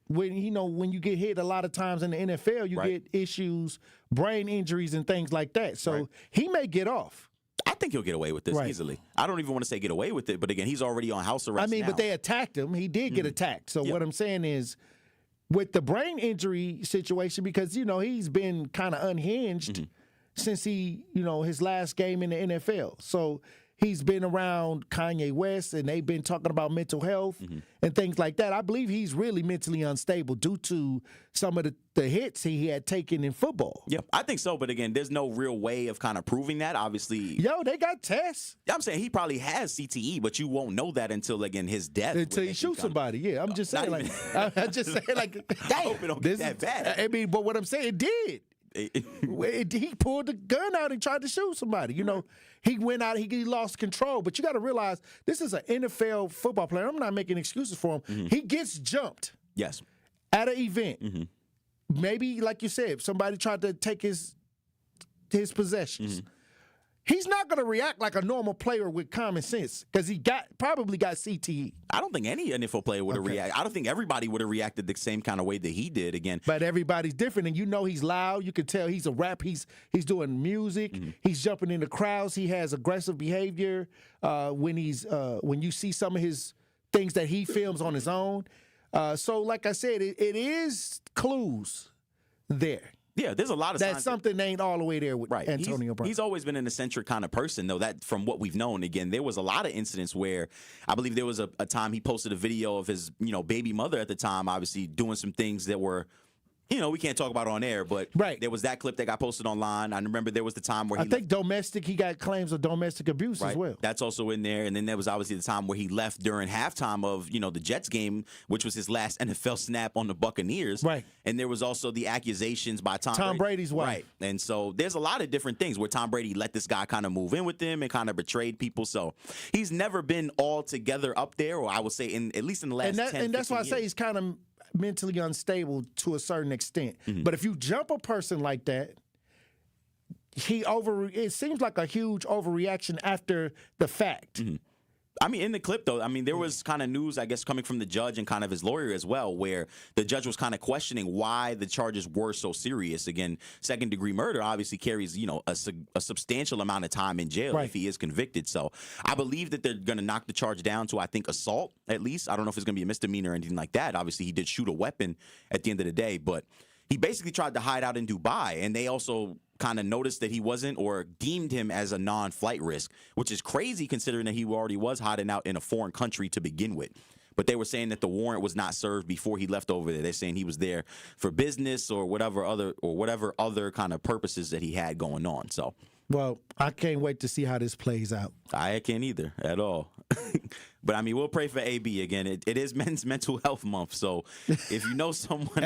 when you get hit a lot of times in the NFL, you get issues, brain injuries, and things like that. So he may get off. I think he'll get away with this easily. I don't even want to say get away with it, but again, he's already on house arrest. But they attacked him. He did get attacked. So what I'm saying is, with the brain injury situation, because he's been kind of unhinged since his last game in the NFL. So he's been around Kanye West, and they've been talking about mental health and things like that. I believe he's really mentally unstable due to some of the hits he had taken in football. Yep, I think so. But again, there's no real way of kind of proving that. Obviously, they got tests. I'm saying he probably has CTE, but you won't know that until again his death. Until he shoots somebody. Yeah, I'm just saying. I'm just saying, damn, I hope it don't get that bad. I mean, but what I'm saying, it did. He pulled the gun out and tried to shoot somebody. He went out, he lost control. But you got to realize this is an NFL football player. I'm not making excuses for him. He gets jumped. Yes. At an event. Maybe, like you said, somebody tried to take his possessions. He's not going to react like a normal player with common sense because he probably got CTE. I don't think any NFL player would have reacted. I don't think everybody would have reacted the same kind of way that he did again. But everybody's different, and he's loud. You can tell he's a rap. He's doing music. He's jumping in the crowds. He has aggressive behavior when you see some of his things that he films on his own. So, like I said, it is clues there. Yeah, there's a lot of that's something that ain't all the way there with Antonio Brown. He's always been an eccentric kind of person, though. That from what we've known, again, there was a lot of incidents where I believe there was a time he posted a video of his baby mother at the time, obviously doing some things that were. We can't talk about it on air, but there was that clip that got posted online. I remember there was the time where he got claims of domestic abuse as well. That's also in there. And then there was obviously the time where he left during halftime of, the Jets game, which was his last NFL snap on the Buccaneers. Right. And there was also the accusations by Tom Brady's wife. Right. And so there's a lot of different things where Tom Brady let this guy kind of move in with him and kind of betrayed people. So he's never been altogether up there, or I would say at least in the last 10 years. And that's why I say he's kind of mentally unstable to a certain extent. But if you jump a person like that, it seems like a huge overreaction after the fact. I mean, in the clip, though, there was kind of news, I guess, coming from the judge and kind of his lawyer as well, where the judge was kind of questioning why the charges were so serious. Again, second-degree murder obviously carries, a substantial amount of time in jail if he is convicted. So I believe that they're going to knock the charge down to, I think, assault, at least. I don't know if it's going to be a misdemeanor or anything like that. Obviously, he did shoot a weapon at the end of the day, but he basically tried to hide out in Dubai, and they also kind of noticed that he wasn't or deemed him as a non-flight risk, which is crazy considering that he already was hiding out in a foreign country to begin with. But they were saying that the warrant was not served before he left over there. They're saying he was there for business or whatever other kind of purposes that he had going on. So, well, I can't wait to see how this plays out. I can't either at all. But, we'll pray for AB again. It is Men's Mental Health Month. So if you know someone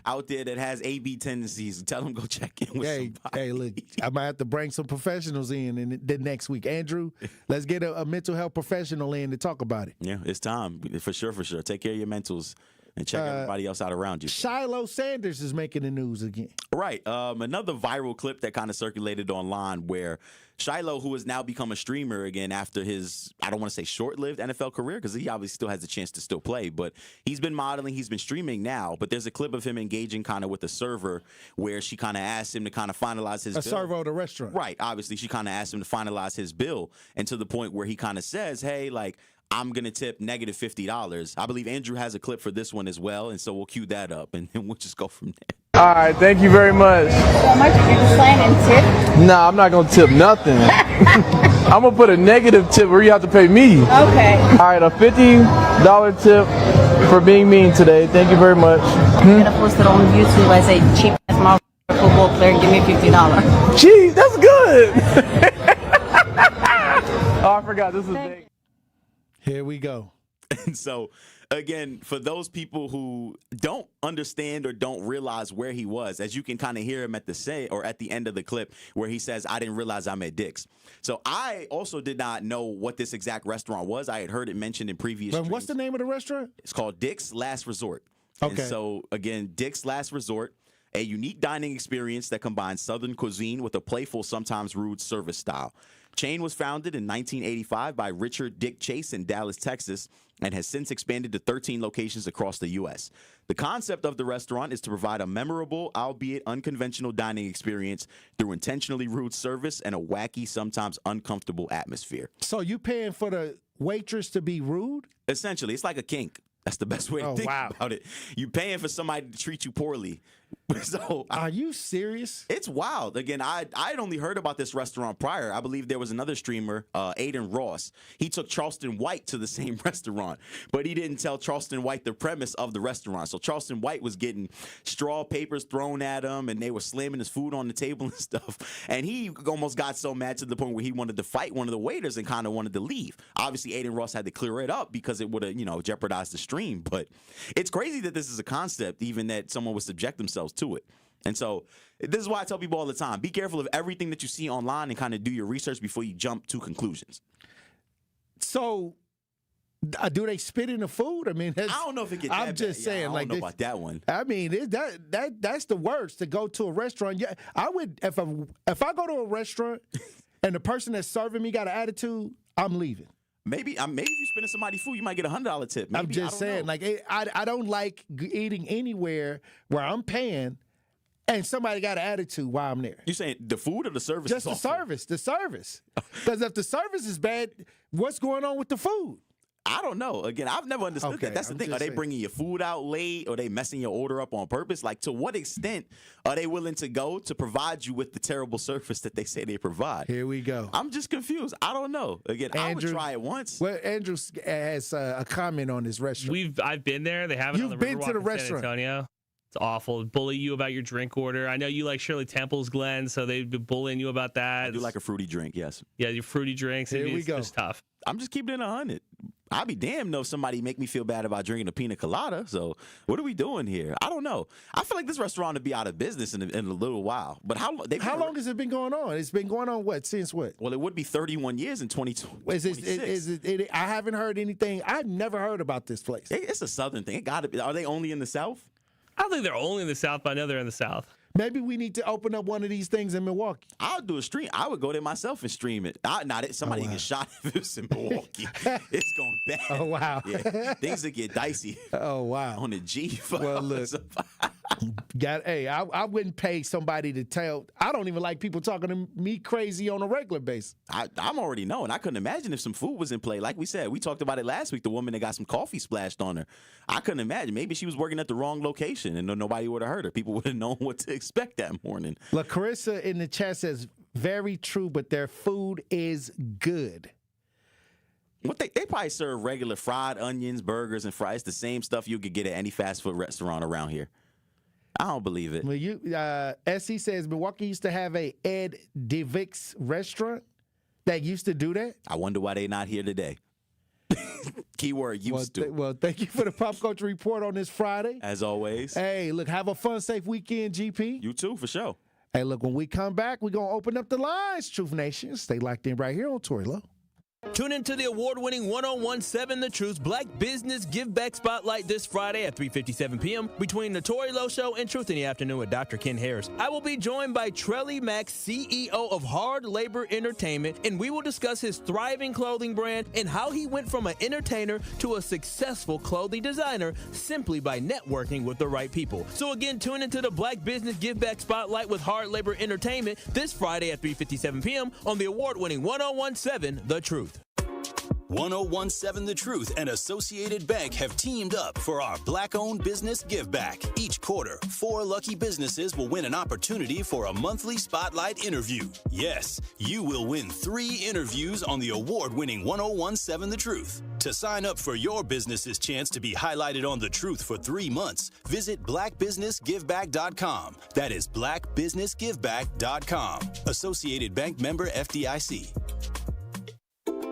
out there that has AB tendencies, tell them go check in with somebody. Look, I might have to bring some professionals in the next week. Andrew, let's get a mental health professional in to talk about it. Yeah, it's time. For sure. Take care of your mentals. And check everybody else out around you. Shiloh Sanders is making the news again. Right. Another viral clip that kind of circulated online where Shiloh, who has now become a streamer again after his, I don't want to say short-lived NFL career because he obviously still has a chance to still play, but he's been modeling, he's been streaming now, but there's a clip of him engaging kind of with a server where she kind of asked him to kind of finalize his bill. A server at a restaurant. Right. Obviously, she kind of asked him to finalize his bill, and to the point where he kind of says, hey, I'm going to tip negative $50. I believe Andrew has a clip for this one as well, and so we'll cue that up, and we'll just go from there. All right, thank you very much. How much are you just saying in tip? Nah, I'm not going to tip nothing. I'm going to put a negative tip where you have to pay me. Okay. All right, a $50 tip for being mean today. Thank you very much. I'm going to post it on YouTube as a cheap-ass football player. Give me $50. Gee, that's good. Oh, I forgot. This is big. Here we go. And so, again, for those people who don't understand or don't realize where he was, as you can kind of hear him at the end of the clip where he says, I didn't realize I'm at Dick's. So I also did not know what this exact restaurant was. I had heard it mentioned in previous streams. What's the name of the restaurant? It's called Dick's Last Resort. Okay. And so, again, Dick's Last Resort, a unique dining experience that combines Southern cuisine with a playful, sometimes rude service style. Chain was founded in 1985 by Richard Dick Chase in Dallas, Texas, and has since expanded to 13 locations across the U.S. The concept of the restaurant is to provide a memorable, albeit unconventional dining experience through intentionally rude service and a wacky, sometimes uncomfortable atmosphere. So you paying for the waitress to be rude? Essentially, it's like a kink. That's the best way to think about it. You're paying for somebody to treat you poorly. So are you serious? It's wild. Again, I had only heard about this restaurant prior. I believe there was another streamer, Aiden Ross. He took Charleston White to the same restaurant, but he didn't tell Charleston White the premise of the restaurant. So Charleston White was getting straw papers thrown at him, and they were slamming his food on the table and stuff. And he almost got so mad to the point where he wanted to fight one of the waiters and kind of wanted to leave. Obviously, Aiden Ross had to clear it up because it would have, jeopardized the stream. But it's crazy that this is a concept, even that someone would subject themselves to it. And so this is why I tell people all the time, be careful of everything that you see online and kind of do your research before you jump to conclusions. So do they spit in the food? I mean, I don't know if it gets that I'm just bad. saying, I don't know about that one. I mean, that's the worst, to go to a restaurant. Yeah, I would, if I go to a restaurant and the person that's serving me got an attitude, I'm leaving. Maybe if you're spending somebody's food, you might get $100 tip. Maybe, I'm just saying, I don't like eating anywhere where I'm paying and somebody got an attitude while I'm there. You saying the food or the service? Just the service. Because if the service is bad, what's going on with the food? I don't know. Again, I've never understood that. That's the thing. Are they bringing your food out late? Or are they messing your order up on purpose? Like, to what extent are they willing to go to provide you with the terrible service that they say they provide? Here we go. I'm just confused. I don't know. Again, Andrew, I would try it once. Well, Andrew has a comment on this restaurant. I've been there. They have it on the You've been to the Riverwalk in restaurant. San Antonio. It's awful. Bully you about your drink order. I know you like Shirley Temple's, Glenn, so they'd be bullying you about that. I do like a fruity drink, yes. Yeah, your fruity drinks. Here we go. It's tough. I'm just keeping it 100. I'd be damned if somebody make me feel bad about drinking a pina colada. So what are we doing here? I don't know. I feel like this restaurant will be out of business in a little while. But how long has it been going on? It's been going on since what? Well, it would be 31 years in 2026. I haven't heard anything. I've never heard about this place. It's a Southern thing. It got to be. Are they only in the South? I don't think they're only in the South, but I know they're in the South. Maybe we need to open up one of these things in Milwaukee. I'll do a stream. I would go there myself and stream it. Somebody get shot if it's in Milwaukee. It's going bad. Oh, wow. Yeah, things that get dicey. Oh, wow. On the G. Well, look. I wouldn't pay somebody to tell. I don't even like people talking to me crazy on a regular basis. I'm already knowing. I couldn't imagine if some food was in play. Like we said, we talked about it last week, the woman that got some coffee splashed on her. I couldn't imagine. Maybe she was working at the wrong location and nobody would have heard her. People would have known what to expect that morning. Look, Carissa in the chat says, very true, but their food is good. What they probably serve regular fried onions, burgers, and fries. The same stuff you could get at any fast food restaurant around here. I don't believe it. Well, SC says Milwaukee used to have a Ed DeVick's restaurant that used to do that. I wonder why they're not here today. Keyword used to. Well, thank you for the Pop Culture Report on this Friday. As always. Hey, look, have a fun, safe weekend, GP. You too, for sure. Hey, look, when we come back, we're going to open up the lines, Truth Nation. Stay locked in right here on Tory Lowe. Tune into the award-winning 1017 The Truth's Black Business Give Back Spotlight this Friday at 3:57 p.m. between the Tory Lowe Show and Truth in the Afternoon with Dr. Ken Harris. I will be joined by Trelly Mack, CEO of Hard Labor Entertainment, and we will discuss his thriving clothing brand and how he went from an entertainer to a successful clothing designer simply by networking with the right people. So again, tune into the Black Business Give Back Spotlight with Hard Labor Entertainment this Friday at 3:57 p.m. on the award-winning 1017 The Truth. 1017 The Truth and Associated Bank have teamed up for our Black-owned business give back. Each quarter, 4 lucky businesses will win an opportunity for a monthly spotlight interview. Yes, you will win 3 interviews on the award-winning 1017 The Truth. To sign up for your business's chance to be highlighted on The Truth for 3 months, visit blackbusinessgiveback.com. That is blackbusinessgiveback.com. Associated Bank member FDIC.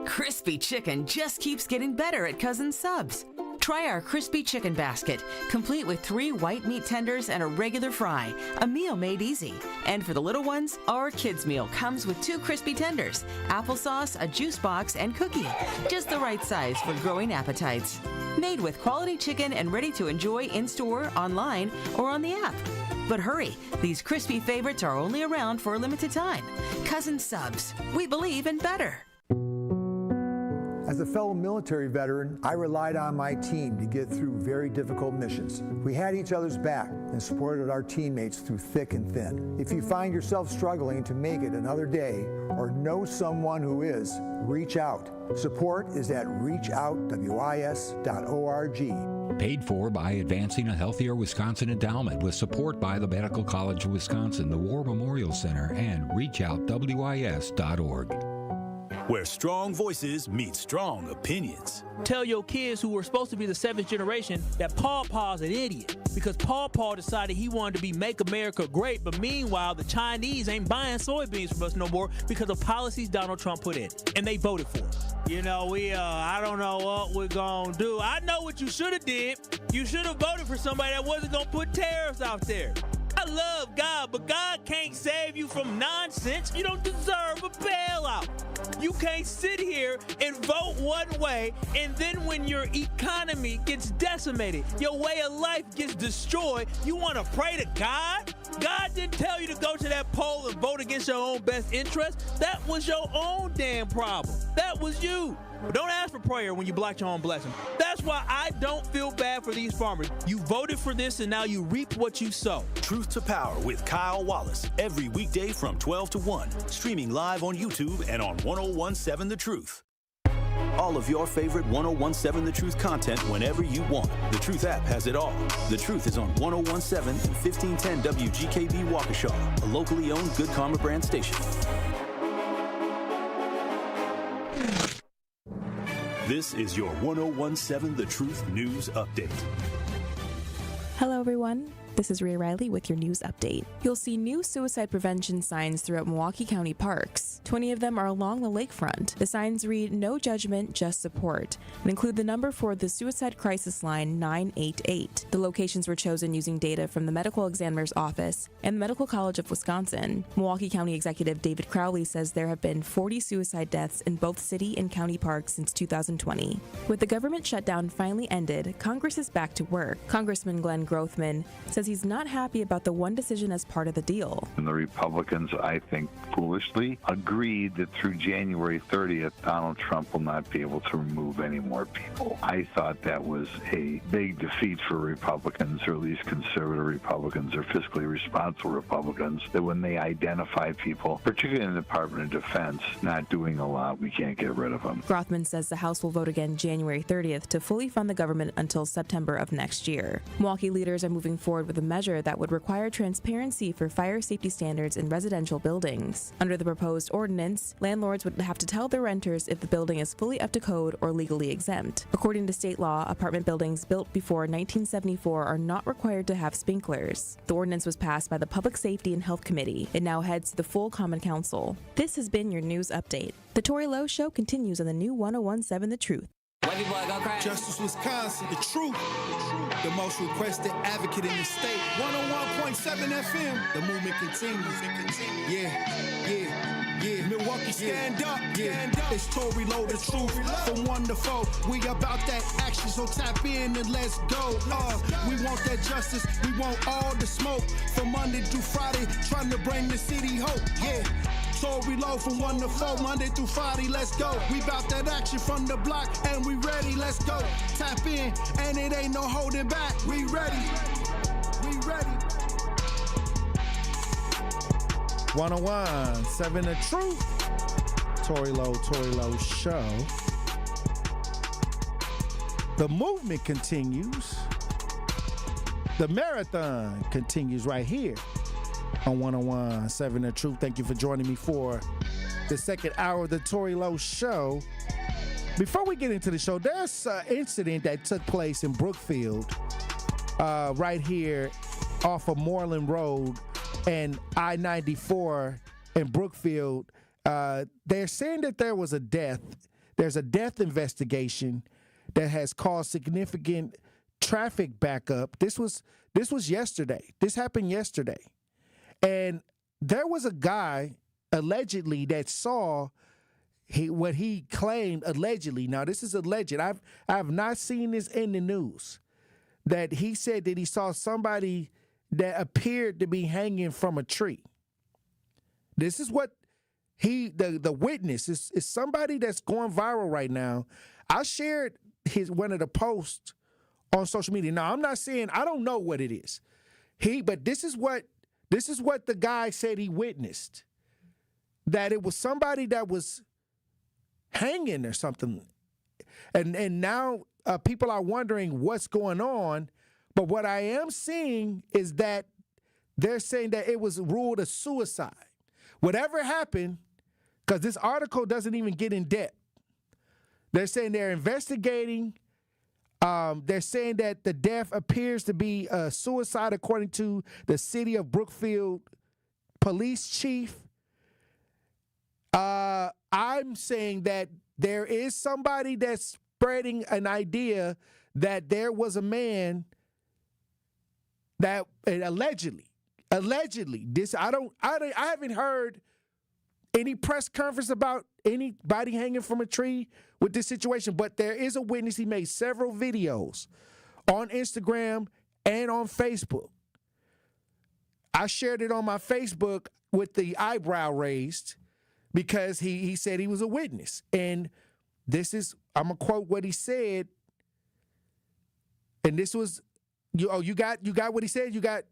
Crispy chicken just keeps getting better at Cousin Subs. Try our crispy chicken basket, complete with 3 white meat tenders and a regular fry, a meal made easy. And for the little ones, our kids meal comes with 2 crispy tenders, applesauce, a juice box, and cookie. Just the right size for growing appetites. Made with quality chicken and ready to enjoy in-store, online, or on the app. But hurry, these crispy favorites are only around for a limited time. Cousin Subs, we believe in better. As a fellow military veteran, I relied on my team to get through very difficult missions. We had each other's back and supported our teammates through thick and thin. If you find yourself struggling to make it another day or know someone who is, reach out. Support is at reachoutwis.org. Paid for by Advancing a Healthier Wisconsin Endowment with support by the Medical College of Wisconsin, the War Memorial Center, and reachoutwis.org. Where strong voices meet strong opinions. Tell your kids who were supposed to be the seventh generation that Paw Paw's an idiot because Paw Paw decided he wanted to be Make America Great, but meanwhile, the Chinese ain't buying soybeans from us no more because of policies Donald Trump put in, and they voted for us. You know, I don't know what we're gonna do. I know what you should have did. You should have voted for somebody that wasn't gonna put tariffs out there. I love God, but God can't save you from nonsense. You don't deserve a bailout. You can't sit here and vote one way, and then when your economy gets decimated, your way of life gets destroyed, you want to pray to God? God didn't tell you to go to that poll and vote against your own best interest. That was your own damn problem. That was you. But don't ask for prayer when you block your own blessing. That's why I don't feel bad for these farmers. You voted for this, and now you reap what you sow. Truth to Power with Kyle Wallace, every weekday from 12 to 1. Streaming live on YouTube and on 1017 The Truth. All of your favorite 1017 The Truth content whenever you want. The Truth app has it all. The Truth is on 1017 and 1510 WGKB Waukesha, a locally owned Good Karma brand station. This is your 1017 The Truth News Update. Hello, everyone. This is Rhea Riley with your news update. You'll see new suicide prevention signs throughout Milwaukee County parks. 20 of them are along the lakefront. The signs read, "No judgment, just support," and include the number for the Suicide Crisis Line 988. The locations were chosen using data from the Medical Examiner's Office and the Medical College of Wisconsin. Milwaukee County Executive David Crowley says there have been 40 suicide deaths in both city and county parks since 2020. With the government shutdown finally ended, Congress is back to work. Congressman Glenn Grothman says he's not happy about the one decision as part of the deal. And the Republicans, I think, foolishly agreed that through January 30th, Donald Trump will not be able to remove any more people. I thought that was a big defeat for Republicans, or at least conservative Republicans or fiscally responsible Republicans, that when they identify people, particularly in the Department of Defense, not doing a lot, we can't get rid of them. Grothman says the House will vote again January 30th to fully fund the government until September of next year. Milwaukee leaders are moving forward with a measure that would require transparency for fire safety standards in residential buildings. Under the proposed ordinance, landlords would have to tell their renters if the building is fully up to code or legally exempt. According to state law, apartment buildings built before 1974 are not required to have sprinklers. The ordinance was passed by the Public Safety and Health Committee. It now heads to the full Common Council. This has been your news update. The Tory Lowe Show continues on the new 1017 The Truth. Justice Wisconsin, the truth, the most requested advocate in the state. 101.7 FM, the movement continues. Yeah. Milwaukee, stand up, stand up. It's Tory Lowe, the truth, from 1 to 4. We about that action, so tap in and let's go. We want that justice, we want all the smoke. From Monday through Friday, trying to bring the city hope. Yeah. Tory Lowe from 1 to 4, Monday through Friday, let's go. We bout that action from the block, and we ready, let's go. Tap in, and it ain't no holding back. We ready. 101.7 The Truth. Tory Lowe Show. The movement continues. The marathon continues right here on 101.7 The Truth. Thank you for joining me for the second hour of the Tory Lowe Show. Before we get into the show, there's an incident that took place in Brookfield, right here off of Moreland Road and I-94 in Brookfield. They're saying that there was a death. There's a death investigation that has caused significant traffic backup. This was yesterday. This happened yesterday. And there was a guy, allegedly, that saw what he claimed, allegedly. Now, this is alleged. I have not seen this in the news. That he said that he saw somebody that appeared to be hanging from a tree. This is what the witness is somebody that's going viral right now. I shared one of the posts on social media. Now, I'm not saying, I don't know what it is. But this is what the guy said he witnessed, that it was somebody that was hanging or something. And now people are wondering what's going on. But what I am seeing is that they're saying that it was ruled a suicide. Whatever happened, because this article doesn't even get in depth. They're saying they're investigating. They're saying that the death appears to be a suicide, according to the city of Brookfield police chief. I'm saying that there is somebody that's spreading an idea that there was a man that allegedly this I haven't heard any press conference about anybody hanging from a tree with this situation, but there is a witness. He made several videos on Instagram and on Facebook. I shared it on my Facebook with the eyebrow raised because he said he was a witness. And this is, I'm going to quote what he said. And this was, you got what he said? You got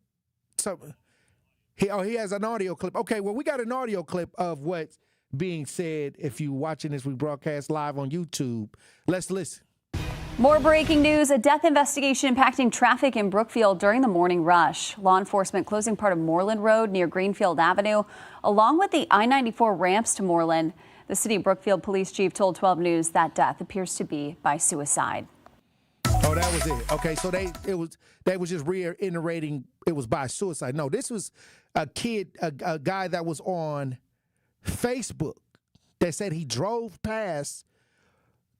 something? He has an audio clip. Okay, well, we got an audio clip of what's being said. If you're watching this, we broadcast live on YouTube. Let's listen. More breaking news, a death investigation impacting traffic in Brookfield during the morning rush. Law enforcement closing part of Moreland Road near Greenfield Avenue, along with the I-94 ramps to Moreland. The city of Brookfield police chief told 12 News that death appears to be by suicide. Oh, that was it. Okay, so they was just reiterating it was by suicide. No, this was a guy that was on Facebook that said he drove past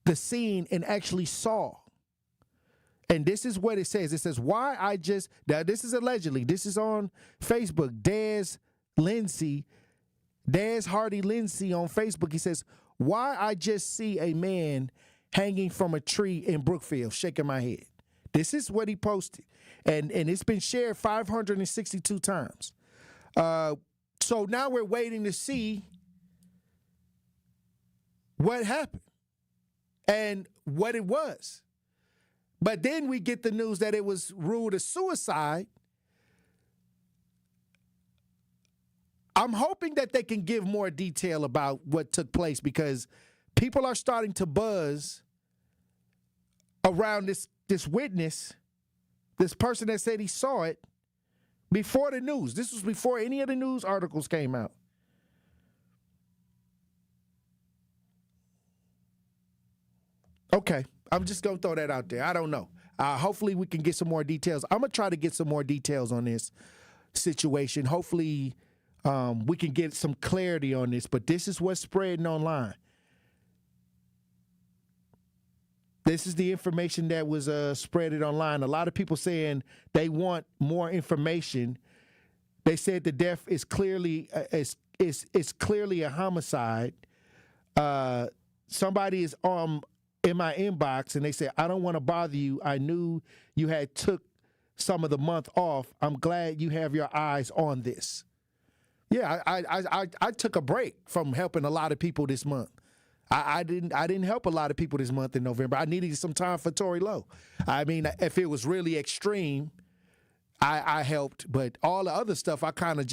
the scene and actually saw. And this is what it says. It says, now this is allegedly, this is on Facebook, Des Hardy Lindsay on Facebook. He says, why I just see a man hanging from a tree in Brookfield, shaking my head. This is what he posted. And it's been shared 562 times. So now we're waiting to see what happened and what it was. But then we get the news that it was ruled a suicide. I'm hoping that they can give more detail about what took place, because people are starting to buzz around this witness, this person that said he saw it before the news. This was before any of the news articles came out. Okay, I'm just going to throw that out there. I don't know. Hopefully we can get some more details. I'm going to try to get some more details on this situation. Hopefully we can get some clarity on this, but this is what's spreading online. This is the information that was spreaded online. A lot of people saying they want more information. They said the death is clearly is clearly a homicide. Somebody is in my inbox and they said, I don't want to bother you. I knew you had took some of the month off. I'm glad you have your eyes on this. Yeah, I took a break from helping a lot of people this month. I didn't help a lot of people this month in November. I needed some time for Tory Lowe. I mean, if it was really extreme, I helped, but all the other stuff I kind of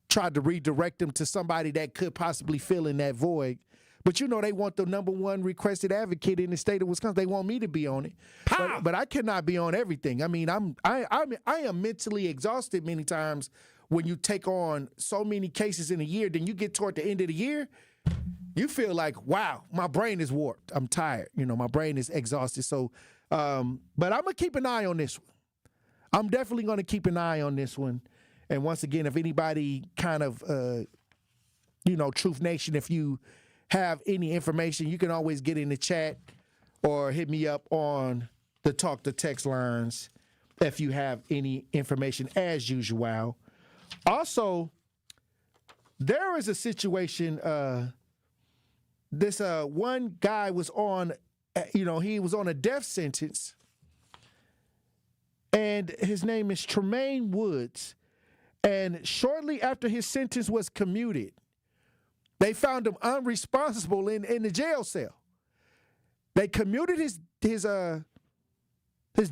tried to redirect them to somebody that could possibly fill in that void. But you know, they want the number one requested advocate in the state of Wisconsin. They want me to be on it, but I cannot be on everything. I mean, I am mentally exhausted many times when you take on so many cases in a year. Then you get toward the end of the year, you feel like, wow, my brain is warped. I'm tired. You know, my brain is exhausted. So, but I'm gonna keep an eye on this one. I'm definitely gonna keep an eye on this one. And once again, if anybody kind of, Truth Nation, if you have any information, you can always get in the chat or hit me up on the talk to text lines if you have any information, as usual. Also, there is a situation, this one guy was on, he was on a death sentence, and his name is Tremaine Woods. And shortly after his sentence was commuted, they found him unresponsible in the jail cell. They commuted his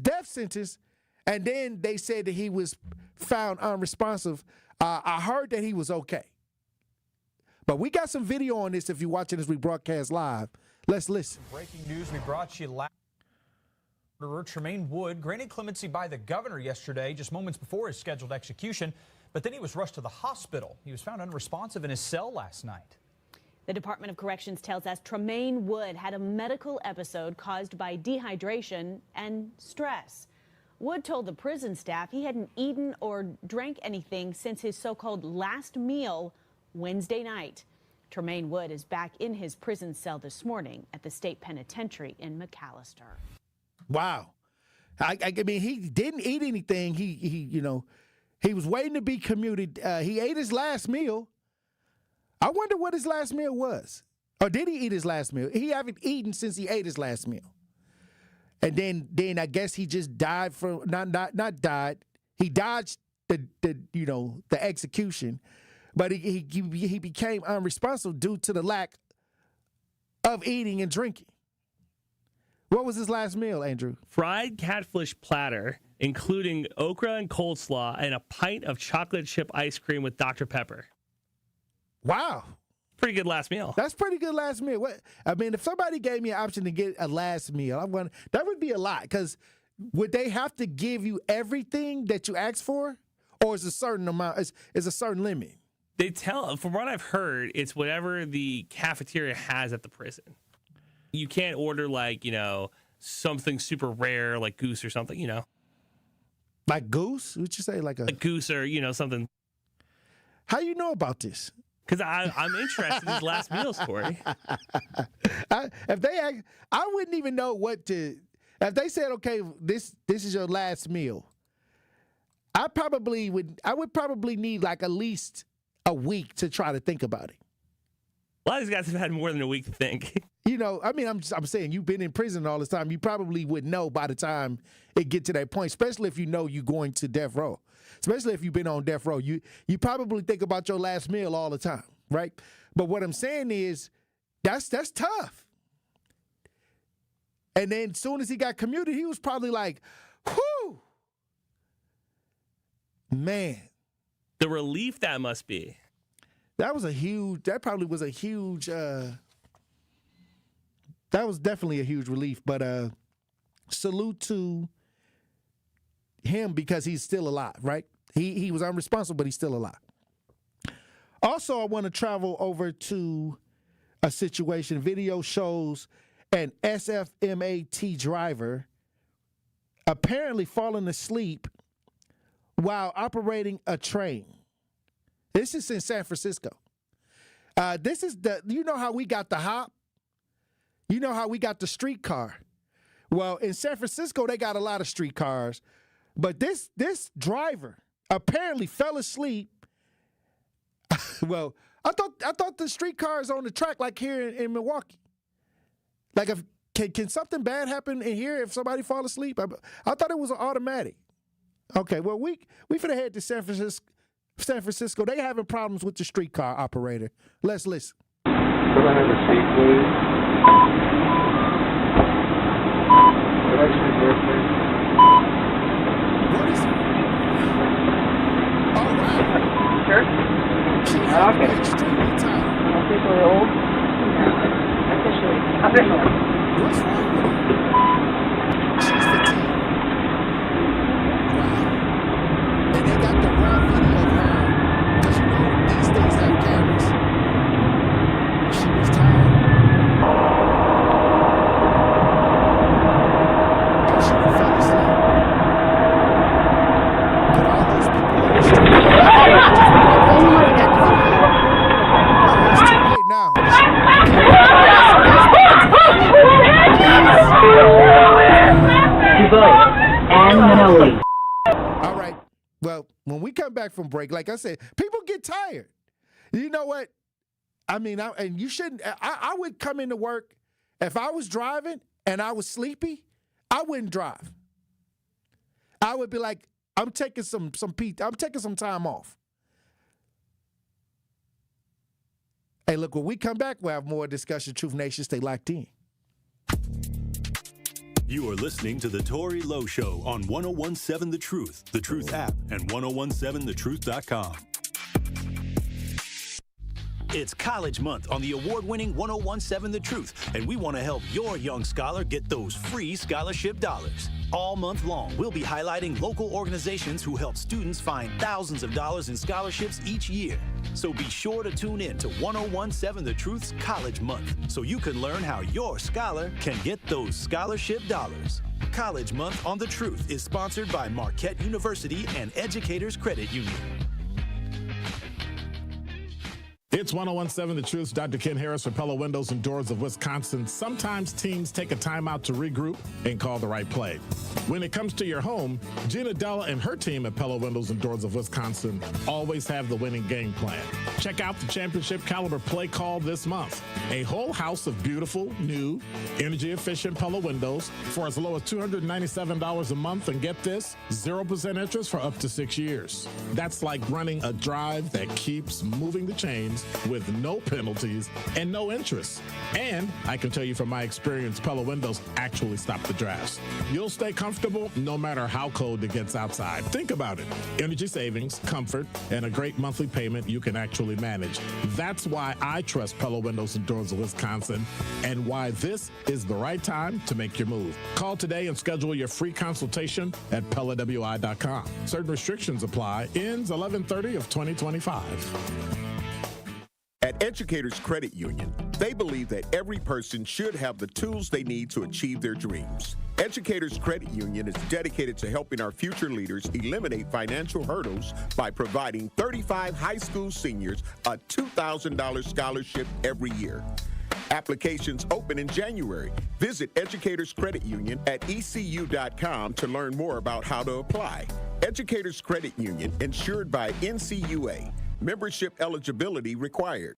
death sentence, and then they said that he was found unresponsive. I heard that he was okay. But we got some video on this if you're watching this, we broadcast live. Let's listen. Breaking news we brought you last. Murderer Tremaine Wood granted clemency by the governor yesterday, just moments before his scheduled execution, but then he was rushed to the hospital. He was found unresponsive in his cell last night. The Department of Corrections tells us Tremaine Wood had a medical episode caused by dehydration and stress. Wood told the prison staff he hadn't eaten or drank anything since his so-called last meal Wednesday night. Tremaine Wood is back in his prison cell this morning at the state penitentiary in McAllister. Wow. I mean, he didn't eat anything. He was waiting to be commuted. He ate his last meal. I wonder what his last meal was. Or did he eat his last meal? He haven't eaten since he ate his last meal. And then I guess he just died from not died. He dodged the execution, but he became unresponsive due to the lack of eating and drinking. What was his last meal, Andrew? Fried catfish platter, including okra and coleslaw, and a pint of chocolate chip ice cream with Dr. Pepper. Wow. Pretty good last meal. That's pretty good last meal. If somebody gave me an option to get a last meal, that would be a lot, because would they have to give you everything that you asked for, or is a certain amount, is a certain limit? They tell, from what I've heard, it's whatever the cafeteria has at the prison. You can't order something super rare like goose or something, Like goose? What'd you say? Like a goose or, something. How you know about this? Because I'm interested in these last meals, Tory. I wouldn't even know what to. If they said, okay, this is your last meal, I would probably need like at least a week to try to think about it. A lot of these guys have had more than a week to think. I'm saying you've been in prison all this time. You probably would know by the time it get to that point, especially if you know you're going to death row. Especially if you've been on death row. You probably think about your last meal all the time, right? But what I'm saying is that's tough. And then as soon as he got commuted, he was probably like, whew. Man. The relief that must be. That was definitely a huge relief, but salute to him because he's still alive, right? He was unresponsible, but he's still alive. Also, I want to travel over to a situation. Video shows an SFMAT driver apparently falling asleep while operating a train. This is in San Francisco. This is how we got the hop? You know how we got the streetcar? Well, in San Francisco, they got a lot of streetcars, but this driver apparently fell asleep. Well, I thought the streetcar is on the track like here in Milwaukee. Like, can something bad happen in here if somebody fall asleep? I thought it was an automatic. Okay, well, we finna head to San Francisco. They having problems with the streetcar operator. Let's listen. What is it? Oh, wow. Sure. She's okay. Extremely tired. Officially old? Yeah. Officially. What's wrong with her? She's fatigued. Wow. And they got the raw video of her, because these things have cameras. She was tired. And she fell asleep. But all those people on the street, it's too late now. And Manoli. All right. Well, when we come back from break, like I said, people get tired. You know what? I mean, and you shouldn't. I would come into work if I was driving and I was sleepy. I wouldn't drive. I would be like, I'm taking some time off. Hey, look, when we come back, we'll have more discussion. Truth Nation, stay locked in. You are listening to the Tory Lowe Show on 101.7 The Truth app, and 1017thetruth.com. It's College Month on the award-winning 1017 The Truth, and we want to help your young scholar get those free scholarship dollars. All month long, we'll be highlighting local organizations who help students find thousands of dollars in scholarships each year. So be sure to tune in to 1017 The Truth's College Month so you can learn how your scholar can get those scholarship dollars. College Month on The Truth is sponsored by Marquette University and Educators Credit Union. It's 1017 The Truth. Dr. Ken Harris for Pella Windows and Doors of Wisconsin. Sometimes teams take a timeout to regroup and call the right play. When it comes to your home, Gina Della and her team at Pella Windows and Doors of Wisconsin always have the winning game plan. Check out the championship caliber play call this month. A whole house of beautiful, new, energy-efficient Pella windows for as low as $297 a month, and get this, 0% interest for up to 6 years. That's like running a drive that keeps moving the chains with no penalties and no interest. And I can tell you from my experience, Pella windows actually stop the drafts. You'll stay comfortable no matter how cold it gets outside. Think about it. Energy savings, comfort, and a great monthly payment you can actually manage. That's why I trust Pella Windows and Doors of Wisconsin, and why this is the right time to make your move. Call today and schedule your free consultation at PellaWI.com. Certain restrictions apply. Ends 11/30 of 2025. At Educators Credit Union, they believe that every person should have the tools they need to achieve their dreams. Educators Credit Union is dedicated to helping our future leaders eliminate financial hurdles by providing 35 high school seniors a $2,000 scholarship every year. Applications open in January. Visit Educators Credit Union at ECU.com to learn more about how to apply. Educators Credit Union, insured by NCUA. Membership eligibility required.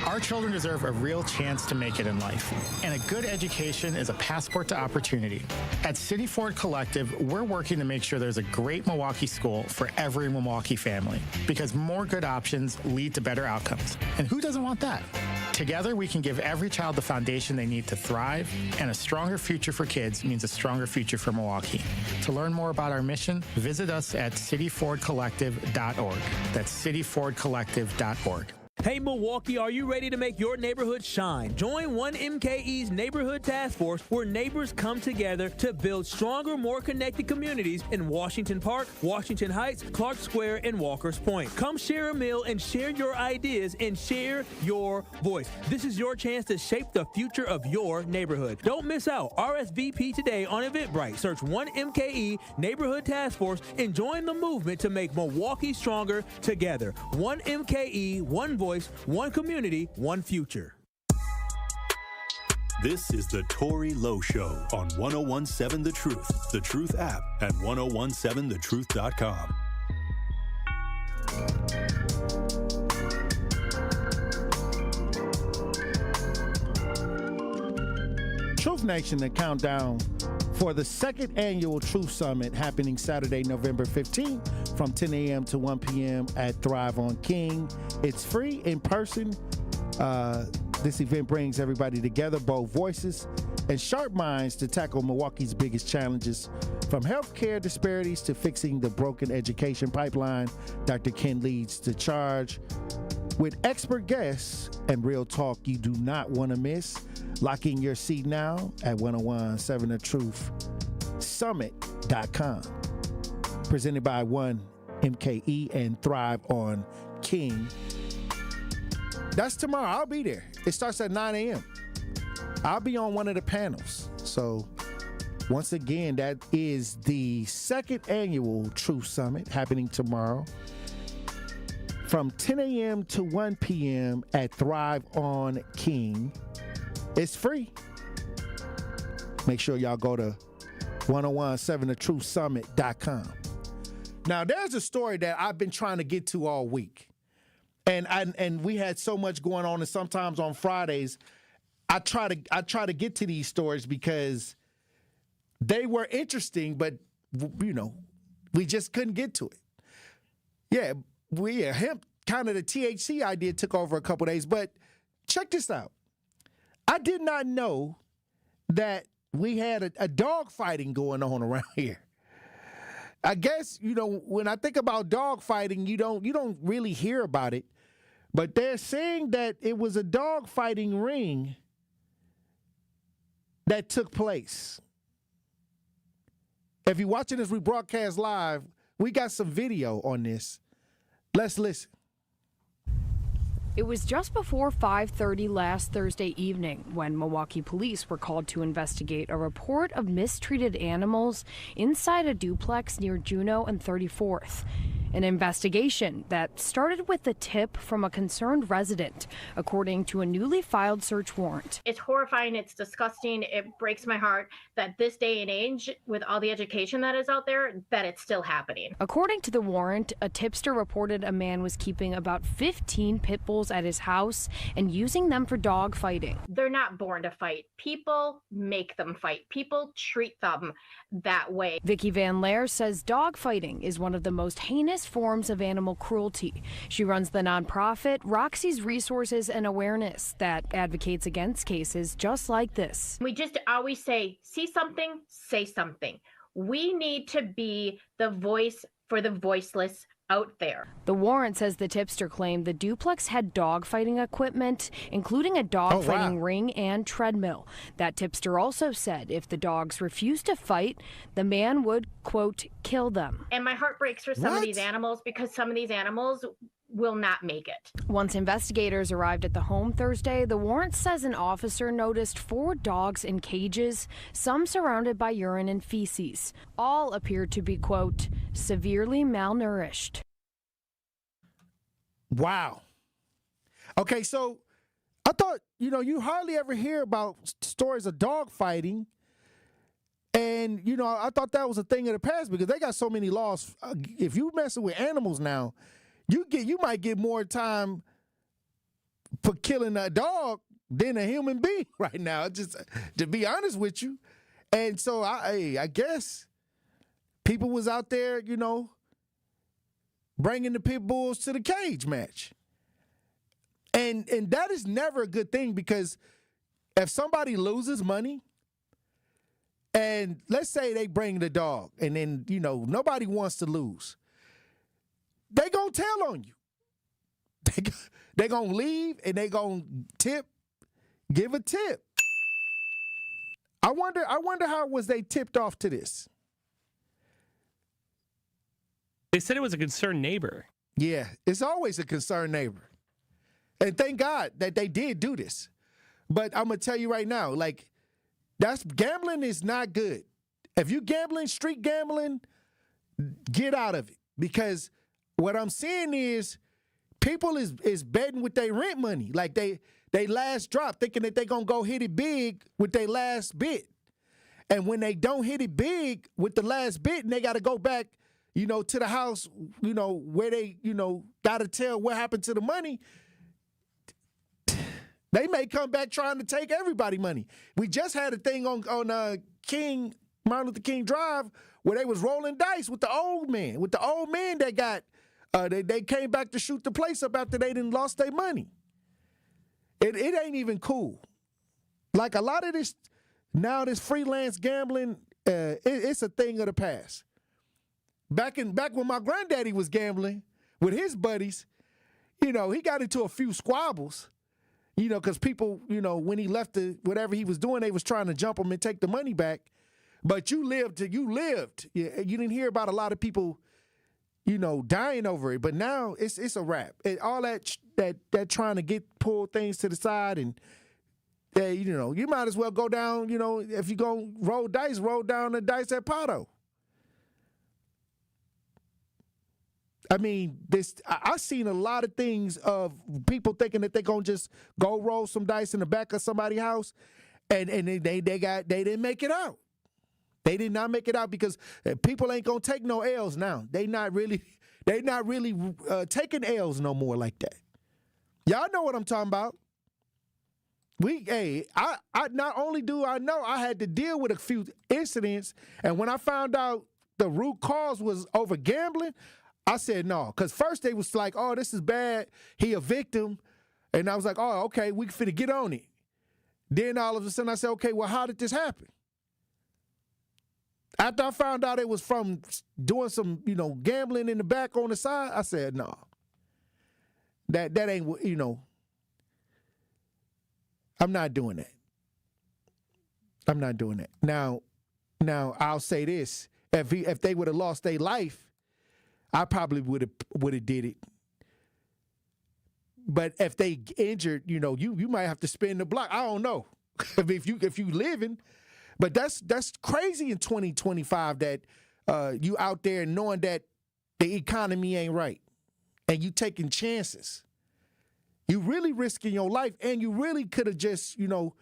Our children deserve a real chance to make it in life, and a good education is a passport to opportunity. At City Ford Collective, we're working to make sure there's a great Milwaukee school for every Milwaukee family, because more good options lead to better outcomes. And who doesn't want that? Together, we can give every child the foundation they need to thrive, and a stronger future for kids means a stronger future for Milwaukee. To learn more about our mission, visit us at cityfordcollective.org. That's cityfordcollective.org. Hey Milwaukee, are you ready to make your neighborhood shine? Join 1MKE's Neighborhood Task Force, where neighbors come together to build stronger, more connected communities in Washington Park, Washington Heights, Clark Square, and Walker's Point. Come share a meal and share your ideas and share your voice. This is your chance to shape the future of your neighborhood. Don't miss out. RSVP today on Eventbrite. Search 1MKE Neighborhood Task Force and join the movement to make Milwaukee stronger together. 1MKE, one voice, one community, one future. This is the Tory Lowe Show on 1017 The Truth, the Truth app at 1017thetruth.com. Truth Nation, the countdown for the second annual Truth Summit happening Saturday, November 15th from 10 a.m. to 1 p.m. at Thrive on King. It's free in person. This event brings everybody together, bold voices and sharp minds to tackle Milwaukee's biggest challenges, from healthcare disparities to fixing the broken education pipeline. Dr. Ken leads the charge with expert guests and real talk you do not want to miss. Lock in your seat now at 1017 The Truth Summit.com. Presented by 1MKE and Thrive on King. That's tomorrow. I'll be there. It starts at 9 a.m. I'll be on one of the panels. So once again, that is the second annual Truth Summit happening tomorrow from 10 a.m. to 1 p.m. at Thrive on King. It's free. Make sure y'all go to 1017thetruthsummit.com. Now, there's a story that I've been trying to get to all week. And we had so much going on, and sometimes on Fridays, I try to get to these stories because they were interesting, but you know, we just couldn't get to it. Yeah, hemp, kind of the THC idea took over a couple days, but check this out. I did not know that we had a dog fighting going on around here. I guess, you know, when I think about dog fighting, you don't really hear about it. But they're saying that it was a dog fighting ring that took place. If you're watching this rebroadcast live, we got some video on this. Let's listen. It was just before 5:30 last Thursday evening when Milwaukee police were called to investigate a report of mistreated animals inside a duplex near Juneau and 34th. An investigation that started with a tip from a concerned resident, according to a newly filed search warrant. It's horrifying. It's disgusting. It breaks my heart that this day and age, with all the education that is out there, that it's still happening. According to the warrant, a tipster reported a man was keeping about 15 pit bulls at his house and using them for dog fighting. They're not born to fight. People make them fight. People treat them that way. Vicki Van Laer says dog fighting is one of the most heinous forms of animal cruelty. She runs the nonprofit Roxy's Resources and Awareness that advocates against cases just like this. We just always say, see something, say something. We need to be the voice for the voiceless out there. The warrant says the tipster claimed the duplex had dog fighting equipment, including a dog fighting ring and treadmill. That tipster also said if the dogs refused to fight, the man would, quote, kill them. And my heart breaks for some of these animals, because some of these animals will not make it. Once investigators arrived at the home Thursday, the warrant says an officer noticed 4 dogs in cages, some surrounded by urine and feces. All appeared to be, quote, severely malnourished. Wow. Okay, so I thought, you hardly ever hear about stories of dog fighting. And, I thought that was a thing of the past because they got so many laws. If you messing with animals now, you might get more time for killing a dog than a human being right now, just to be honest with you. And so I guess people was out there, bringing the pit bulls to the cage match. And that is never a good thing, because if somebody loses money, and let's say they bring the dog and then, nobody wants to lose, they gonna tell on you. They gonna leave and they gonna give a tip. I wonder how was they tipped off to this? They said it was a concerned neighbor. Yeah, it's always a concerned neighbor. And thank God that they did do this. But I'm gonna tell you right now, gambling is not good. If you gambling, street gambling, get out of it, because what I'm seeing is people is betting with their rent money. Like they last drop, thinking that they going to go hit it big with their last bit. And when they don't hit it big with the last bit and they got to go back, to the house, where they, got to tell what happened to the money, they may come back trying to take everybody money. We just had a thing on Martin Luther King Drive where they was rolling dice with the old man that got, they came back to shoot the place up after they done lost their money. It ain't even cool. Like a lot of this, now this freelance gambling, it's a thing of the past. Back when my granddaddy was gambling with his buddies, he got into a few squabbles, because people, when he left whatever he was doing, they was trying to jump him and take the money back. But you lived. You didn't hear about a lot of people, dying over it. But now it's a wrap. And all that trying to pull things to the side, and you might as well go down. If you go roll dice, roll down the dice at Pato. I mean, I've seen a lot of things of people thinking that they're gonna just go roll some dice in the back of somebody's house, and they didn't make it out. They did not make it out because people ain't gonna take no L's now. They not really taking L's no more like that. Y'all know what I'm talking about. I not only do I know, I had to deal with a few incidents, and when I found out the root cause was over gambling, I said no. Because first they was like, oh, this is bad. He a victim. And I was like, oh, okay, we finna get on it. Then all of a sudden I said, okay, well, how did this happen? After I found out it was from doing some, gambling in the back on the side, I said, no. That ain't, you know, I'm not doing that. I'm not doing that. Now I'll say this. If they would have lost their life, I probably would have did it. But if they injured, you know, you might have to spin the block. I don't know. if you living, but that's crazy in 2025 that you out there knowing that the economy ain't right and you taking chances. You really risking your life, and you really could have just, you know,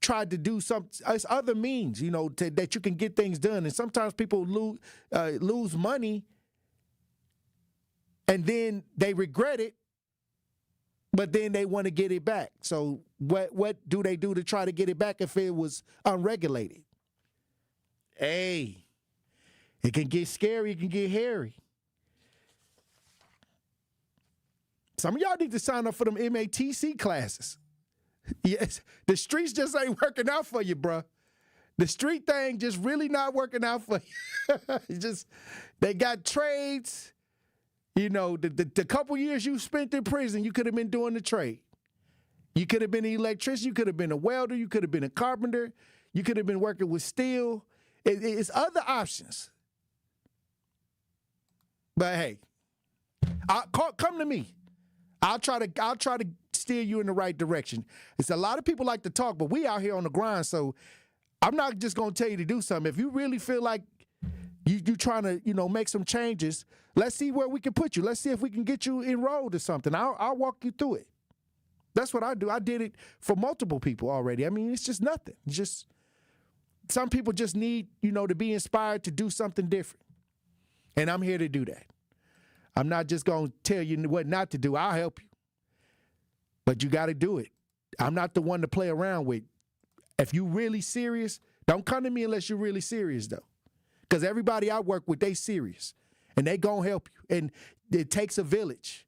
tried to do some other means, you know, that you can get things done. And sometimes people lose money and then they regret it, but then they want to get it back. So what do they do to try to get it back if it was unregulated? Hey, it can get scary, it can get hairy. Some of y'all need to sign up for them MATC classes. Yes, the streets just ain't working out for you, bruh. The street thing just really not working out for you. It's just, they got trades. You know, the couple years you spent in prison, you could have been doing the trade. You could have been an electrician. You could have been a welder. You could have been a carpenter. You could have been working with steel. It's other options. But hey, come to me. I'll try to steer you in the right direction. It's a lot of people like to talk, but we out here on the grind, so I'm not just gonna tell you to do something. If you really feel like you trying to, you know, make some changes, let's see where we can put you. Let's see if we can get you enrolled or something. I'll walk you through it. That's what I do. I did it for multiple people already. I mean, it's just nothing. It's just some people just need, you know, to be inspired to do something different. And I'm here to do that. I'm not just going to tell you what not to do. I'll help you. But you got to do it. I'm not the one to play around with. If you really serious, don't come to me unless you're really serious, though. Because everybody I work with, they serious. And they going to help you. And it takes a village.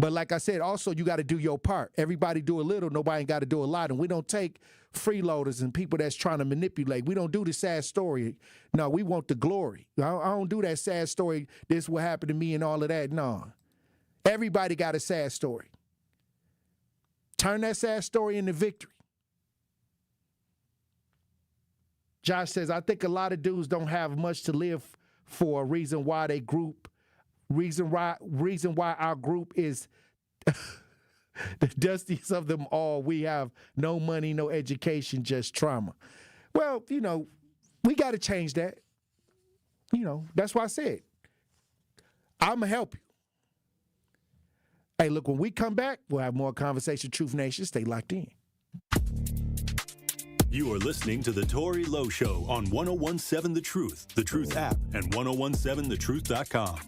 But like I said, also, you got to do your part. Everybody do a little. Nobody got to do a lot. And we don't take freeloaders and people that's trying to manipulate. We don't do the sad story. No, we want the glory. I don't do that sad story, this is what happened to me and all of that. No. Everybody got a sad story. Turn that sad story into victory. Josh says, I think a lot of dudes don't have much to live for. Reason why our group is the dustiest of them all. We have no money, no education, just trauma. Well, you know, we got to change that. You know, that's why I said, I'm going to help you. Hey, look, when we come back, we'll have more conversation. Truth Nation, stay locked in. You are listening to the Tory Lowe Show on 101.7 The Truth app, and 101.7thetruth.com.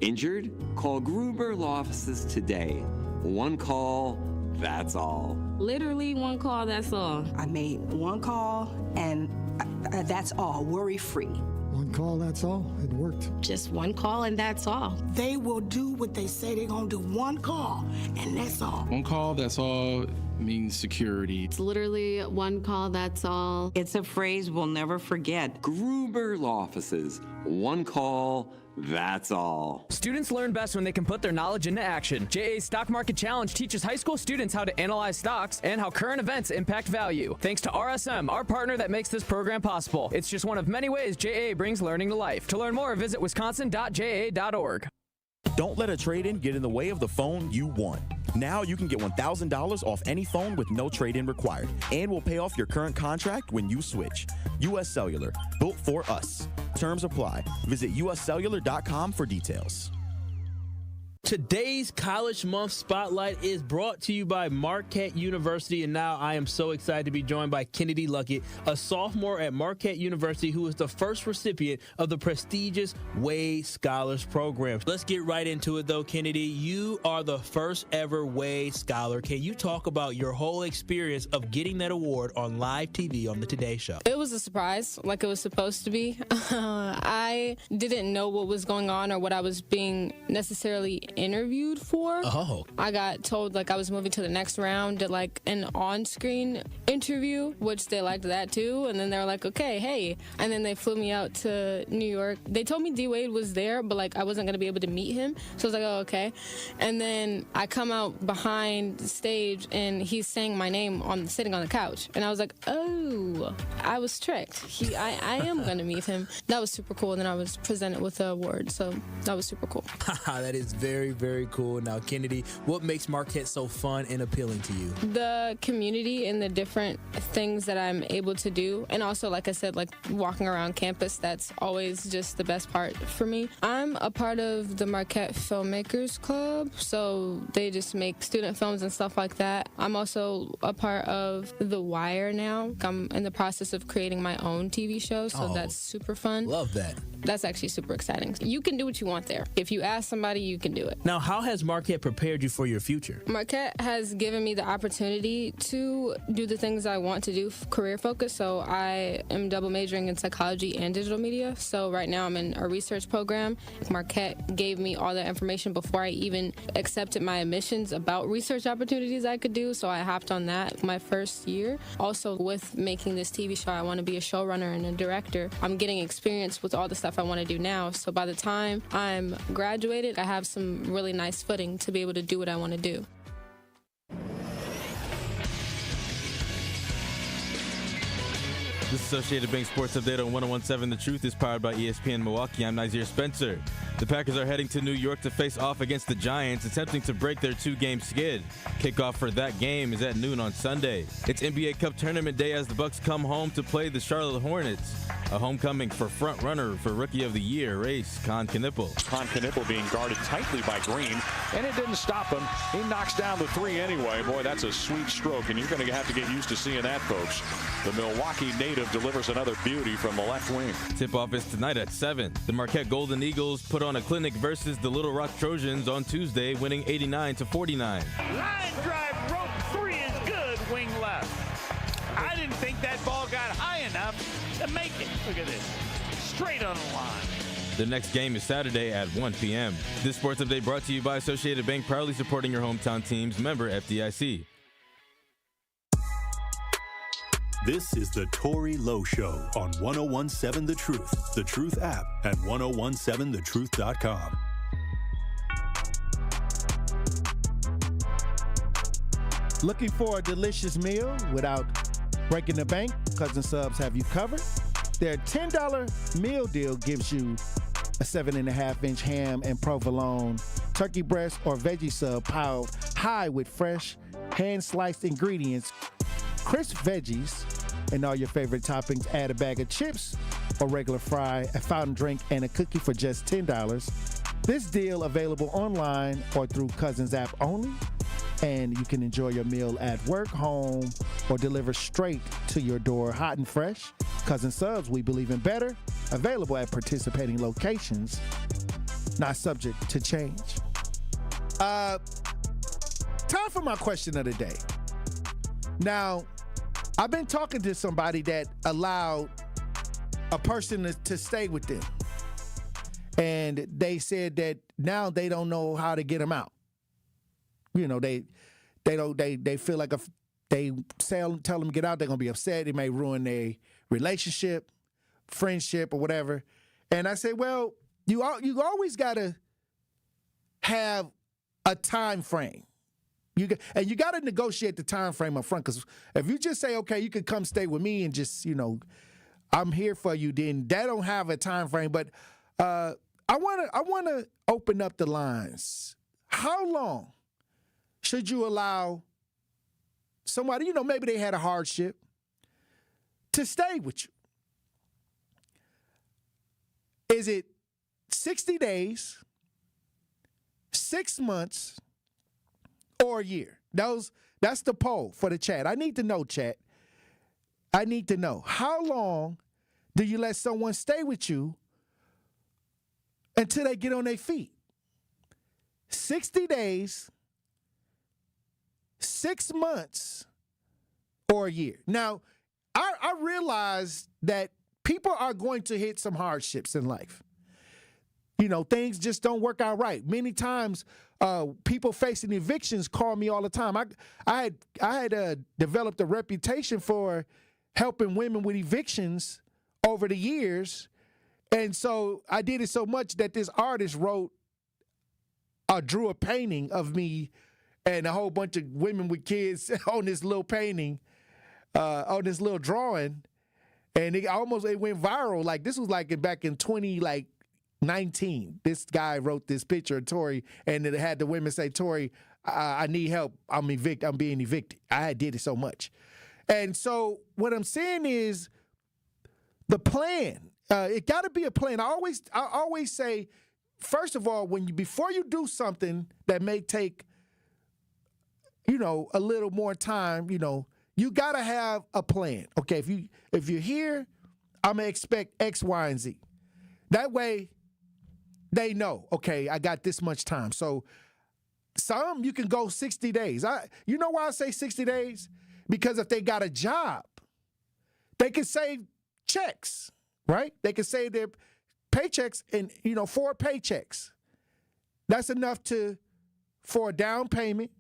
Injured? Call Gruber Law Offices today. One call, that's all. Literally one call, that's all. I made one call, and that's all, worry-free. One call, that's all. It worked. Just one call, and that's all. They will do what they say they're going to do. One call, and that's all. One call, that's all means security. It's literally one call, that's all. It's a phrase we'll never forget. Gruber Law Offices. One call, that's all. Students learn best when they can put their knowledge into action. JA's Stock Market Challenge teaches high school students how to analyze stocks and how current events impact value. Thanks to RSM, our partner that makes this program possible. It's just one of many ways JA brings learning to life. To learn more, visit wisconsin.jaa.org. Don't let a trade-in get in the way of the phone you want. Now you can get $1,000 off any phone with no trade-in required. And we'll pay off your current contract when you switch. U.S. Cellular, built for us. Terms apply. Visit uscellular.com for details. Today's College Month Spotlight is brought to you by Marquette University, and now I am so excited to be joined by Kennedy Luckett, a sophomore at Marquette University who is the first recipient of the prestigious Way Scholars Program. Let's get right into it, though, Kennedy. You are the first ever Way Scholar. Can you talk about your whole experience of getting that award on live TV on the Today Show? It was a surprise, like it was supposed to be. I didn't know what was going on or what I was being necessarily interviewed for. Oh. I got told like I was moving to the next round at like an on-screen interview, which they liked that too. And then they were like, okay, hey. And then they flew me out to New York. They told me D-Wade was there, but like I wasn't going to be able to meet him. So I was like, oh, okay. And then I come out behind the stage and he's saying my name sitting on the couch. And I was like, oh, I was tricked. I am going to meet him. That was super cool. And then I was presented with an award. So that was super cool. That is very, very cool. Now, Kennedy, what makes Marquette so fun and appealing to you? The community and the different things that I'm able to do. And also, like I said, like walking around campus, that's always just the best part for me. I'm a part of the Marquette Filmmakers Club. So they just make student films and stuff like that. I'm also a part of The Wire now. I'm in the process of creating my own TV show. So that's super fun. Love that. That's actually super exciting. You can do what you want there. If you ask somebody, you can do it. Now, how has Marquette prepared you for your future? Marquette has given me the opportunity to do the things I want to do, career focus. So I am double majoring in psychology and digital media. So right now I'm in a research program. Marquette gave me all the information before I even accepted my admissions about research opportunities I could do. So I hopped on that my first year. Also, with making this TV show, I want to be a showrunner and a director. I'm getting experience with all the stuff I want to do now. So by the time I'm graduated, I have some really nice footing to be able to do what I want to do. This Associated Bank Sports Update on 101.7 The Truth is powered by ESPN Milwaukee. I'm Nazir Spencer. The Packers are heading to New York to face off against the Giants, attempting to break their two-game skid. Kickoff for that game is at noon on Sunday. It's NBA Cup Tournament Day as the Bucks come home to play the Charlotte Hornets. A homecoming for front-runner for Rookie of the Year race, Con Knippel. Con Knippel being guarded tightly by Green, and it didn't stop him. He knocks down the three anyway. Boy, that's a sweet stroke, and you're going to have to get used to seeing that, folks. The Milwaukee native delivers another beauty from the left wing. Tip-off is tonight at 7. The Marquette Golden Eagles put on a clinic versus the Little Rock Trojans on Tuesday, winning 89-49. Line drive, rope three is good, wing left. I didn't think that ball got high enough to make it. Look at this. Straight on the line. The next game is Saturday at 1 p.m. This sports update brought to you by Associated Bank, proudly supporting your hometown teams. Member FDIC. This is the Tory Lowe Show on 101.7 The Truth, The Truth app, and 1017thetruth.com. Looking for a delicious meal without breaking the bank? Cousin Subs have you covered. Their $10 meal deal gives you a 7.5-inch ham and provolone, turkey breast, or veggie sub piled high with fresh, hand-sliced ingredients, crisp veggies, and all your favorite toppings. Add a bag of chips or regular fry, a fountain drink, and a cookie for just $10. This deal available online or through Cousins app only, and you can enjoy your meal at work, home, or deliver straight to your door, hot and fresh. Cousin Subs, we believe in better. Available at participating locations, not subject to change. Time for my question of the day. Now, I've been talking to somebody that allowed a person to stay with them. And they said that now they don't know how to get them out. You know, they feel like if they tell them to get out, they're going to be upset. It may ruin their relationship, friendship, or whatever. And I said, well, you always got to have a time frame. You got to negotiate the time frame up front, because if you just say, okay, you can come stay with me and just, I'm here for you, then that don't have a time frame. But I want to open up the lines. How long should you allow somebody, maybe they had a hardship, to stay with you? Is it 60 days, 6 months, or a year? That's the poll for the chat. I need to know, chat. I need to know. How long do you let someone stay with you until they get on their feet? 60 days, 6 months, or a year. Now, I realize that people are going to hit some hardships in life. Things just don't work out right. Many times people facing evictions call me all the time. I had developed a reputation for helping women with evictions over the years, and so I did it so much that this artist drew a painting of me and a whole bunch of women with kids on this little painting, on this little drawing, and it went viral. Like this was like back in 2019. This guy wrote this picture of Tory, and it had the women say, "Tory, I need help. I'm being evicted." I did it so much, and so what I'm saying is the plan. It got to be a plan. I always say, first of all, before you do something that may take, a little more time, you got to have a plan. Okay, if you're here, I'm gonna expect X, Y, and Z. That way, they know. Okay, I got this much time. So, some you can go 60 days. You know why I say 60 days? Because if they got a job, they can save checks, right? They can save their paychecks and 4 paychecks. That's enough for a down payment.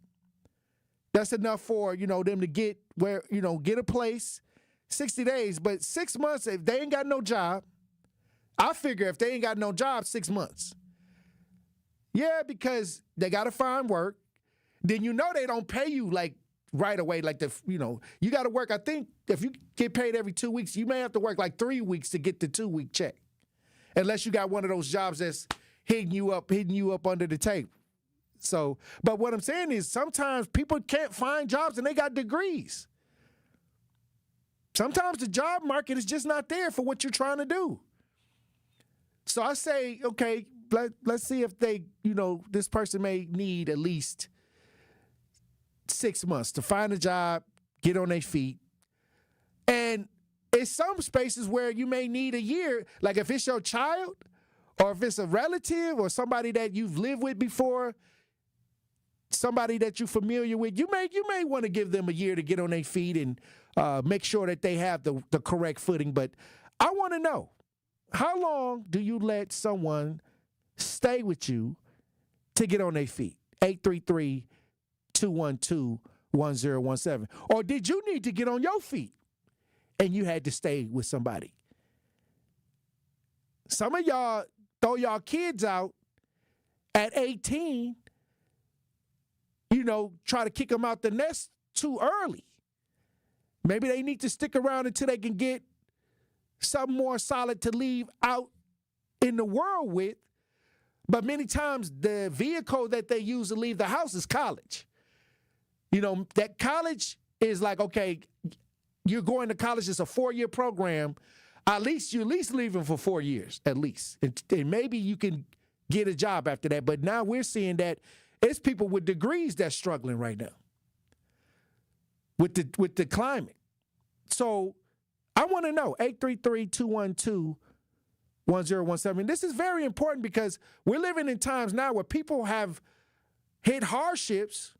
That's enough for them to get get a place. 60 days, but 6 months if they ain't got no job. I figure if they ain't got no job, 6 months. Yeah, because they got to find work. Then they don't pay you like right away. Like you got to work. I think if you get paid every 2 weeks, you may have to work like 3 weeks to get the 2-week check, unless you got one of those jobs that's hitting you up under the table. So, but what I'm saying is sometimes people can't find jobs and they got degrees. Sometimes the job market is just not there for what you're trying to do. So I say, okay, let's see if this person may need at least 6 months to find a job, get on their feet. And in some spaces where you may need a year, like if it's your child or if it's a relative or somebody that you've lived with before, somebody that you're familiar with, you may want to give them a year to get on their feet and make sure that they have the correct footing. But I want to know, how long do you let someone stay with you to get on their feet? 833-212-1017. Or did you need to get on your feet and you had to stay with somebody? Some of y'all throw y'all kids out at 18, try to kick them out the nest too early. Maybe they need to stick around until they can get something more solid to leave out in the world with. But many times the vehicle that they use to leave the house is college. That college is like, okay, you're going to college, it's a 4-year program. You're at least leaving for 4 years, at least. And maybe you can get a job after that. But now we're seeing that it's people with degrees that's struggling right now with the climate. So I want to know, 833-212-1017. This is very important because we're living in times now where people have hit hardships.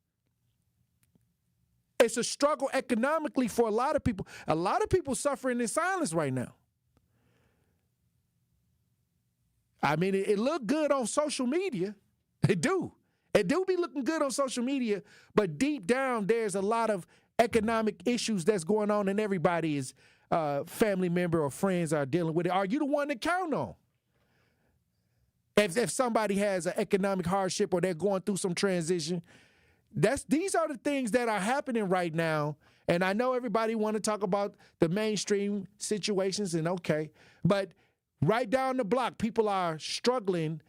It's a struggle economically for a lot of people. A lot of people suffering in silence right now. I mean, it look good on social media. It do be looking good on social media, but deep down, there's a lot of economic issues that's going on, and everybody is family member or friends are dealing with it. Are you the one to count on? If somebody has an economic hardship or they're going through some transition, these are the things that are happening right now. And I know everybody want to talk about the mainstream situations, and okay, but right down the block, people are struggling,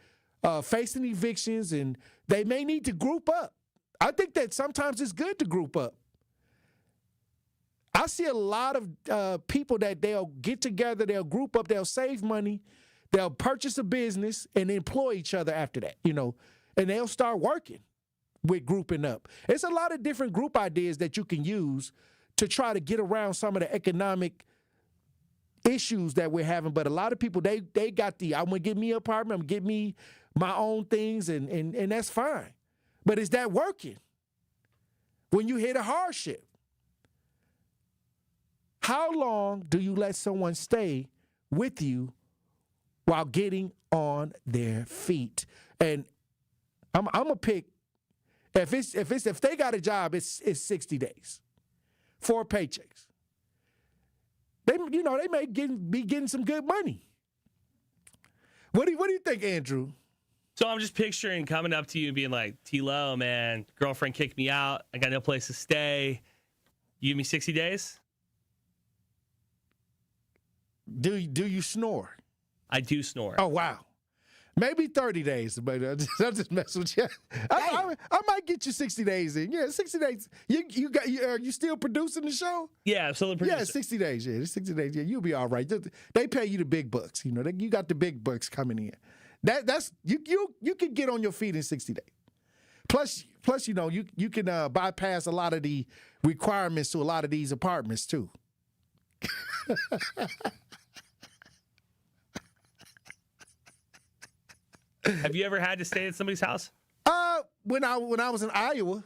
facing evictions, and they may need to group up. I think that sometimes it's good to group up. I see a lot of people that they'll get together, they'll group up, they'll save money, they'll purchase a business and employ each other after that, and they'll start working with grouping up. It's a lot of different group ideas that you can use to try to get around some of the economic issues that we're having. But a lot of people, they got I'm going to get me an apartment, I'm going to get me my own things, and that's fine. But is that working? When you hit a hardship, how long do you let someone stay with you while getting on their feet? And I'm going to pick If they got a job, it's 60 days, 4 paychecks. They may be getting some good money. What do you think, Andrew? So I'm just picturing coming up to you and being like, T-Lowe, man, girlfriend kicked me out. I got no place to stay. You give me 60 days? Do you snore? I do snore. Oh, wow. Maybe 30 days, but I'll just mess with you. I might get you 60 days in. Yeah, 60 days. You still producing the show? Yeah, still producing. Yeah, 60 days. Yeah, 60 days. Yeah, you'll be all right. They pay you the big bucks. You got the big bucks coming in. That's you can get on your feet in 60 days. Plus, you can bypass a lot of the requirements to a lot of these apartments too. Have you ever had to stay at somebody's house? When I was in Iowa.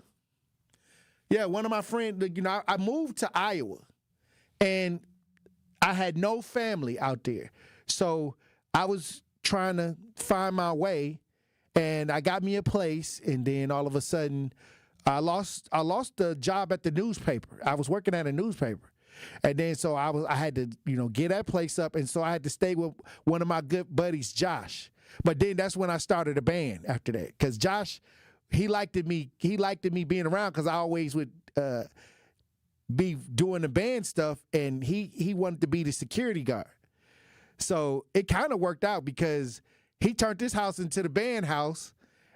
Yeah, one of my friends, I moved to Iowa and I had no family out there. So I was trying to find my way and I got me a place, and then all of a sudden I lost the job at the newspaper. I was working at a newspaper. And then so I had to, get that place up, and so I had to stay with one of my good buddies, Josh. But then that's when I started a band after that, because Josh, he liked me being around because I always would be doing the band stuff, and he wanted to be the security guard. So it kind of worked out because he turned this house into the band house,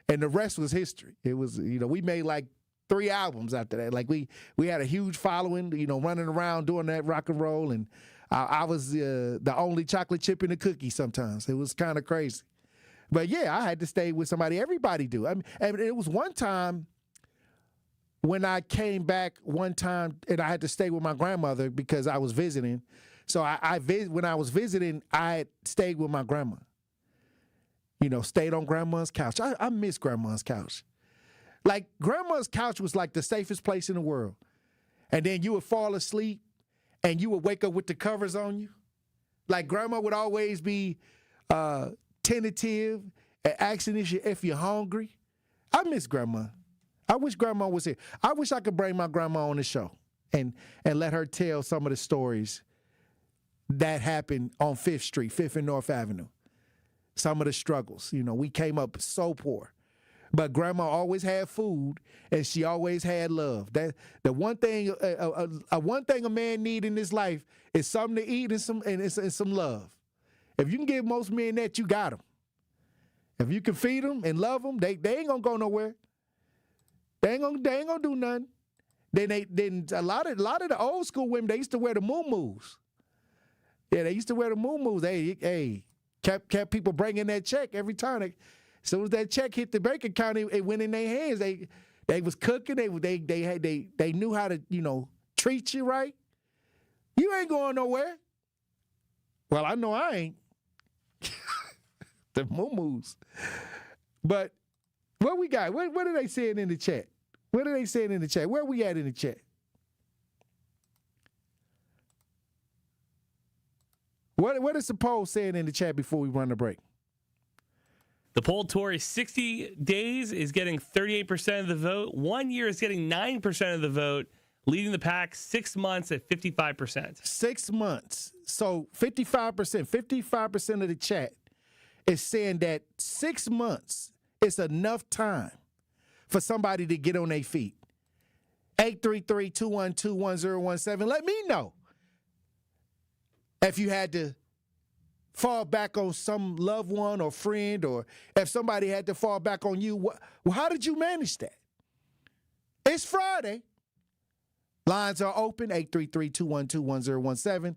and the rest was history. It was, we made like 3 albums after that. Like we had a huge following, running around doing that rock and roll, and I was the only chocolate chip in the cookie sometimes. It was kind of crazy. But yeah, I had to stay with somebody. Everybody do. And it was one time when I came back one time and I had to stay with my grandmother because I was visiting. So when I was visiting, I stayed with my grandma. Stayed on grandma's couch. I miss grandma's couch. Like, grandma's couch was like the safest place in the world. And then you would fall asleep and you would wake up with the covers on you. Like, grandma would always be tentative and asking if you're hungry. I miss grandma. I wish grandma was here. I wish I could bring my grandma on the show and let her tell some of the stories that happened on 5th Street, 5th and North Avenue. Some of the struggles. We came up so poor. But grandma always had food, and she always had love. That the one thing a man need in this life is something to eat and some love. If you can give most men that, you got them. If you can feed them and love them, they ain't gonna go nowhere. They ain't gonna do nothing. Then a lot of the old school women, they used to wear the muumuus. Yeah, they used to wear the muumuus. Hey, kept people bringing that check every time. As soon as that check hit the bank account, it went in their hands. They was cooking. They knew how to treat you right. You ain't going nowhere. Well, I know I ain't. The muumuus. But what we got? What are they saying in the chat? What are they saying in the chat? Where we at in the chat? What is the poll saying in the chat before we run the break? The poll, Tory, 60 days is getting 38% of the vote. 1 year is getting 9% of the vote, leading the pack 6 months at 55%. 6 months. So 55% of the chat is saying that 6 months is enough time for somebody to get on their feet. 833-212-1017. Let me know if you had to fall back on some loved one or friend, or if somebody had to fall back on you. How did you manage that? It's Friday. Lines are open, 833-212-1017.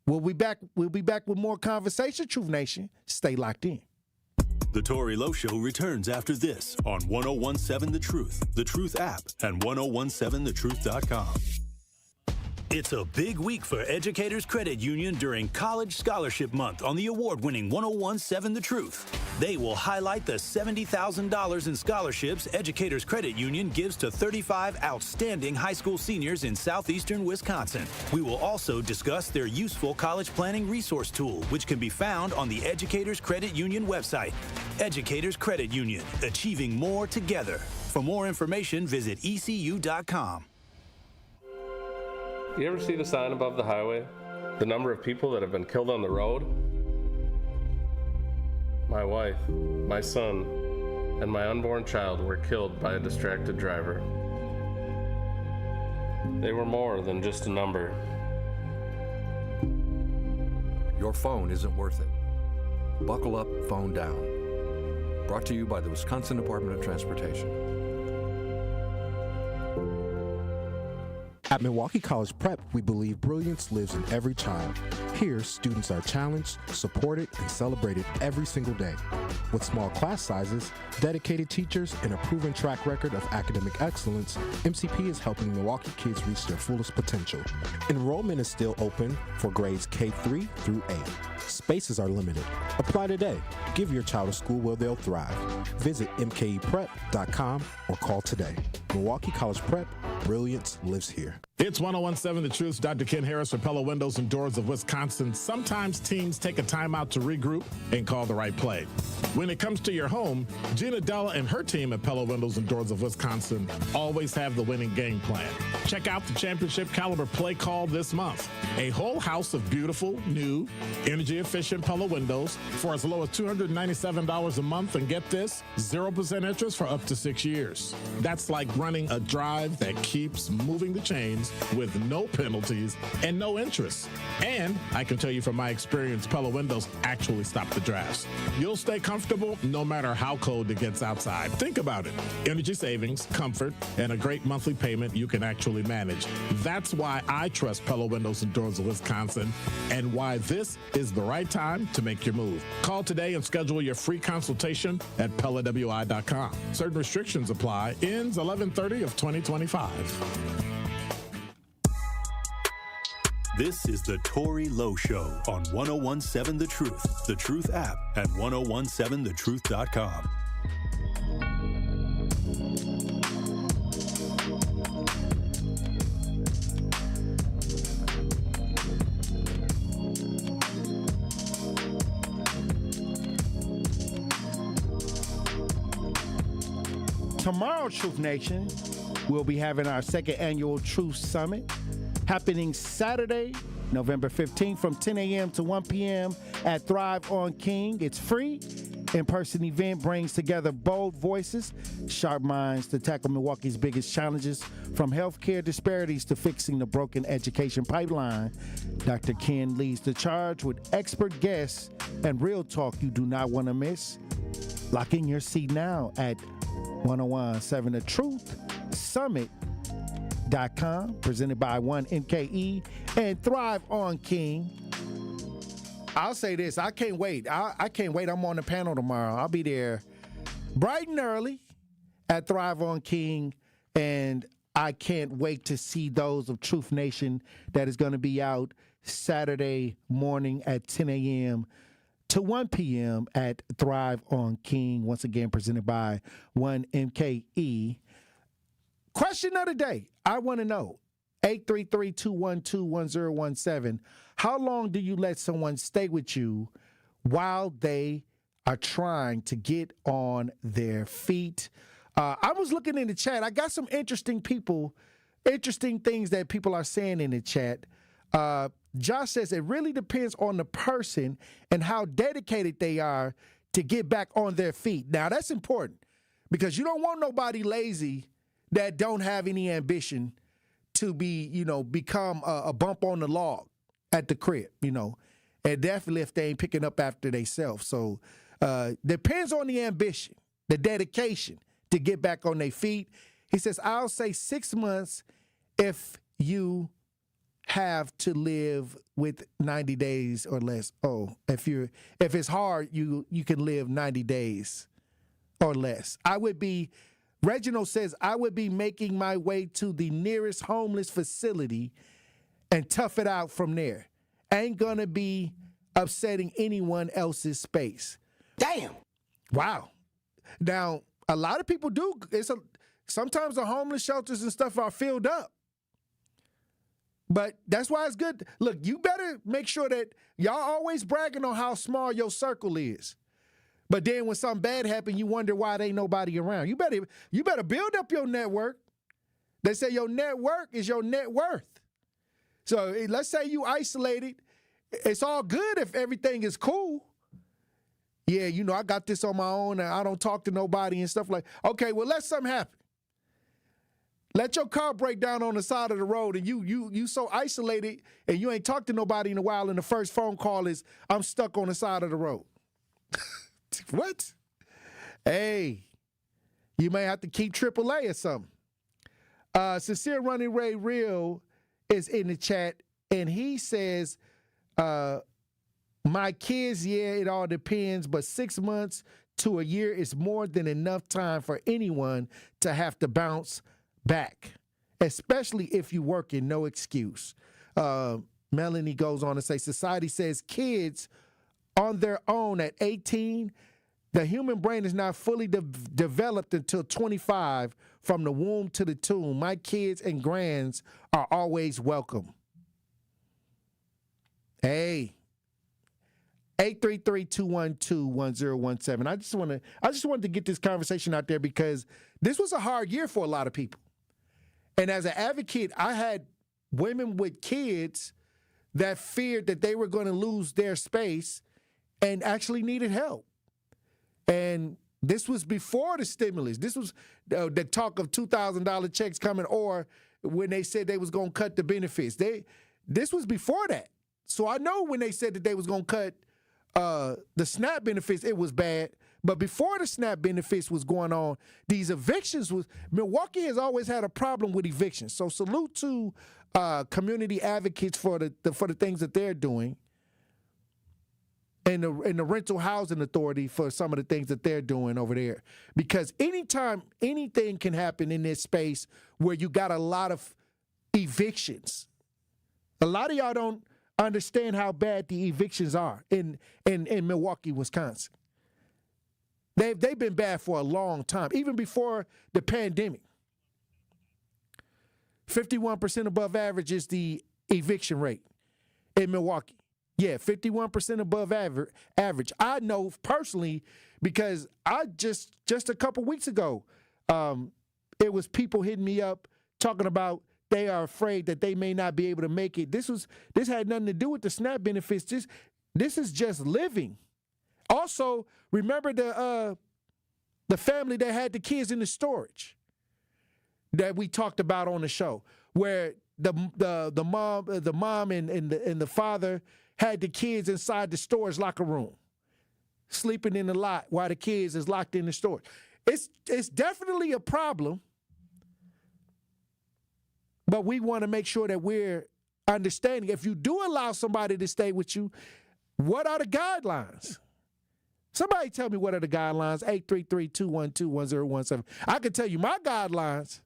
We'll be back with more conversation. Truth Nation, stay locked in. The Tory Lowe Show returns after this on 1017 The Truth app, and 1017thetruth.com. It's a big week for Educators Credit Union during College Scholarship Month on the award-winning 101.7 The Truth. They will highlight the $70,000 in scholarships Educators Credit Union gives to 35 outstanding high school seniors in southeastern Wisconsin. We will also discuss their useful college planning resource tool, which can be found on the Educators Credit Union website. Educators Credit Union, achieving more together. For more information, visit ecu.com. You ever see the sign above the highway? The number of people that have been killed on the road? My wife, my son, and my unborn child were killed by a distracted driver. They were more than just a number. Your phone isn't worth it. Buckle up, phone down. Brought to you by the Wisconsin Department of Transportation. At Milwaukee College Prep, we believe brilliance lives in every child. Here, students are challenged, supported, and celebrated every single day. With small class sizes, dedicated teachers, and a proven track record of academic excellence, MCP is helping Milwaukee kids reach their fullest potential. Enrollment is still open for grades K-3 through 8. Spaces are limited. Apply today. Give your child a school where they'll thrive. Visit mkeprep.com or call today. Milwaukee College Prep, brilliance lives here. It's 101.7 The Truth's Dr. Ken Harris for Pella Windows and Doors of Wisconsin. Sometimes teams take a timeout to regroup and call the right play. When it comes to your home, Gina Della and her team at Pella Windows and Doors of Wisconsin always have the winning game plan. Check out the championship caliber play call this month. A whole house of beautiful, new, energy-efficient Pella windows for as low as $297 a month, and get this, 0% interest for up to 6 years. That's like running a drive that keeps moving the chains with no penalties and no interest. And I can tell you from my experience, Pella windows actually stop the drafts. You'll stay comfortable no matter how cold it gets outside. Think about it. Energy savings, comfort, and a great monthly payment you can actually manage. That's why I trust Pella Windows and Doors of Wisconsin, and why this is the right time to make your move. Call today and schedule your free consultation at PellaWI.com. Certain restrictions apply. Ends 11/30 of 2025. This is the Tory Lowe Show on 101.7 The Truth, The Truth app, and 101.7thetruth.com. Tomorrow, Truth Nation, we'll be having our second annual Truth Summit happening Saturday, November 15th from 10 a.m. to 1 p.m. at Thrive on King. It's free. In-person event brings together bold voices, sharp minds to tackle Milwaukee's biggest challenges, from healthcare disparities to fixing the broken education pipeline. Dr. Ken leads the charge with expert guests and real talk you do not want to miss. Lock in your seat now at 101.7 The Truth Summit.com, presented by 1MKE and Thrive on King. I'll say this, I can't wait. I can't wait. I'm on the panel tomorrow. I'll be there bright and early at Thrive on King, and I can't wait to see those of Truth Nation that is going to be out Saturday morning at 10 a.m. to 1 p.m. at Thrive on King, once again presented by 1MKE. Question of the day, I want to know, 833-212-1017, how long do you let someone stay with you while they are trying to get on their feet? I was looking in the chat. I got some interesting things that people are saying in the chat. Josh says it really depends on the person and how dedicated they are to get back on their feet. Now, that's important because you don't want nobody lazy that don't have any ambition to be, become a bump on the log at the crib, and definitely if they ain't picking up after themselves. So depends on the ambition, the dedication to get back on their feet. He says, I'll say 6 months if you have to live with 90 days or less. Oh, if it's hard, you can live 90 days or less. Reginald says, I would be making my way to the nearest homeless facility and tough it out from there. Ain't going to be upsetting anyone else's space. Damn. Wow. Now, a lot of people do. Sometimes the homeless shelters and stuff are filled up. But that's why it's good. Look, you better make sure that y'all always bragging on how small your circle is. But then when something bad happens, you wonder why there ain't nobody around. You better build up your network. They say your network is your net worth. So let's say you isolated. It's all good if everything is cool. Yeah, I got this on my own and I don't talk to nobody and stuff like, okay, well, let something happen. Let your car break down on the side of the road and you so isolated and you ain't talked to nobody in a while and the first phone call is, I'm stuck on the side of the road. What? Hey, you may have to keep AAA or something. Sincere Running Ray Real is in the chat and he says, my kids, yeah, it all depends, but 6 months to a year is more than enough time for anyone to have to bounce back, especially if you working, no excuse. Melanie goes on to say, society says kids on their own at 18, the human brain is not fully developed until 25 from the womb to the tomb. My kids and grands are always welcome. Hey, 833-212-1017. I just wanted to get this conversation out there because this was a hard year for a lot of people. And as an advocate, I had women with kids that feared that they were going to lose their space and actually needed help. And this was before the stimulus. This was the talk of $2,000 checks coming, or when they said they was going to cut the benefits. This was before that. So I know when they said that they was going to cut the SNAP benefits, it was bad. But before the SNAP benefits was going on, these evictions Milwaukee has always had a problem with evictions. So salute to community advocates for the things that they're doing, and the rental housing authority for some of the things that they're doing over there. Because anytime anything can happen in this space where you got a lot of evictions, a lot of y'all don't understand how bad the evictions are in Milwaukee, Wisconsin. They've been bad for a long time, even before the pandemic. 51% above average is the eviction rate in Milwaukee. Yeah, 51% above average. I know personally because I just a couple weeks ago, it was people hitting me up talking about they are afraid that they may not be able to make it. This had nothing to do with the SNAP benefits. This is just living. Also, remember the family that had the kids in the storage that we talked about on the show, where the mom and the father had the kids inside the storage locker room, sleeping in the lot while the kids is locked in the storage. It's definitely a problem, but we want to make sure that we're understanding. If you do allow somebody to stay with you, what are the guidelines? Somebody tell me what are the guidelines, 833-212-1017. I can tell you my guidelines.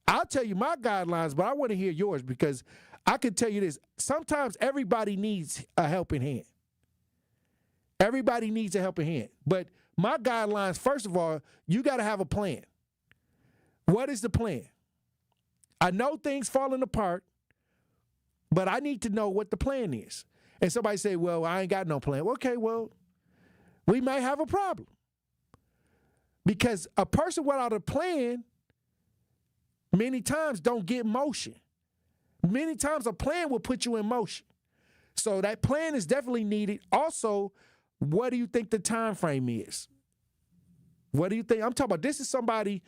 I'll tell you my guidelines, but I want to hear yours because I can tell you this. Sometimes everybody needs a helping hand. Everybody needs a helping hand. But my guidelines, first of all, you got to have a plan. What is the plan? I know things falling apart, but I need to know what the plan is. And somebody say, well, I ain't got no plan. Okay, well, we might have a problem. Because a person without a plan many times don't get motion. Many times a plan will put you in motion. So that plan is definitely needed. Also, what do you think the time frame is? What do you think? I'm talking about this is somebody,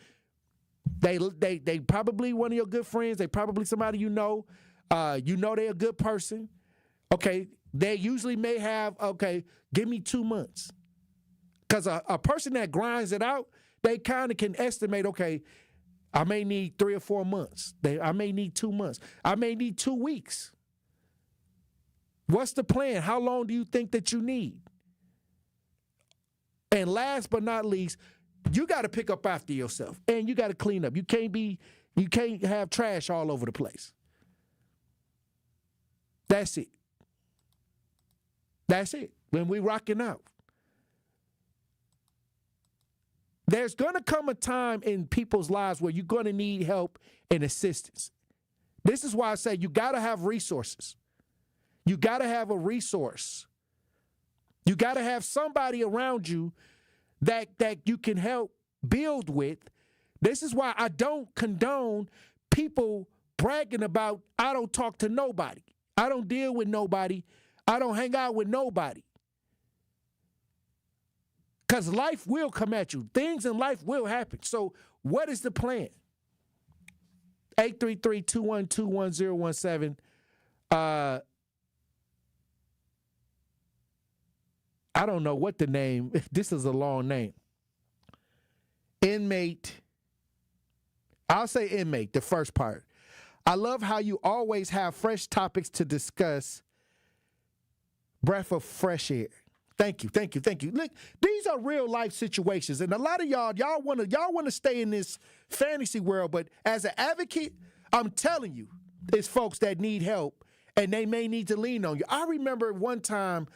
they probably one of your good friends. They probably somebody you know they're a good person. Okay, they usually may have, okay, give me 2 months. Because a person that grinds it out, they kind of can estimate, okay, I may need 3 or 4 months. I may need 2 months. I may need 2 weeks. What's the plan? How long do you think that you need? And last but not least, you got to pick up after yourself and you got to clean up. You can't have trash all over the place. That's it. That's it. When we rocking out. There's going to come a time in people's lives where you're going to need help and assistance. This is why I say you got to have resources. You got to have a resource. You got to have somebody around you that you can help build with. This is why I don't condone people bragging about, I don't talk to nobody. I don't deal with nobody. I don't hang out with nobody. Because life will come at you. Things in life will happen. So what is the plan? 833-212-1017. I don't know what the name. This is a long name. Inmate. I'll say inmate, the first part. I love how you always have fresh topics to discuss. Breath of fresh air. Thank you. Look, these are real life situations, and a lot of y'all want to stay in this fantasy world. But as an advocate, I'm telling you, it's folks that need help, and they may need to lean on you. I remember one time,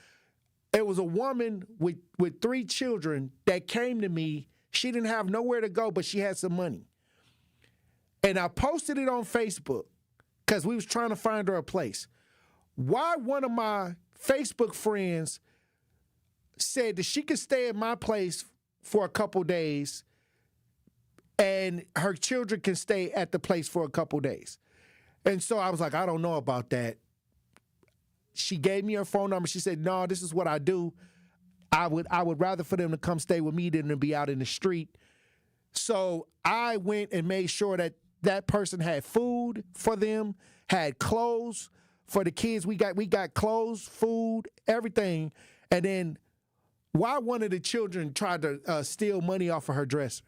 it was a woman with 3 children that came to me. She didn't have nowhere to go, but she had some money, and I posted it on Facebook because we was trying to find her a place. Why one of my Facebook friends said that she could stay at my place for a couple days and her children can stay at the place for a couple days. And so I was like, I don't know about that. She gave me her phone number. She said, no, this is what I do. I would rather for them to come stay with me than to be out in the street. So I went and made sure that that person had food for them, had clothes for the kids. We got clothes, food, everything. And then why one of the children tried to steal money off of her dresser.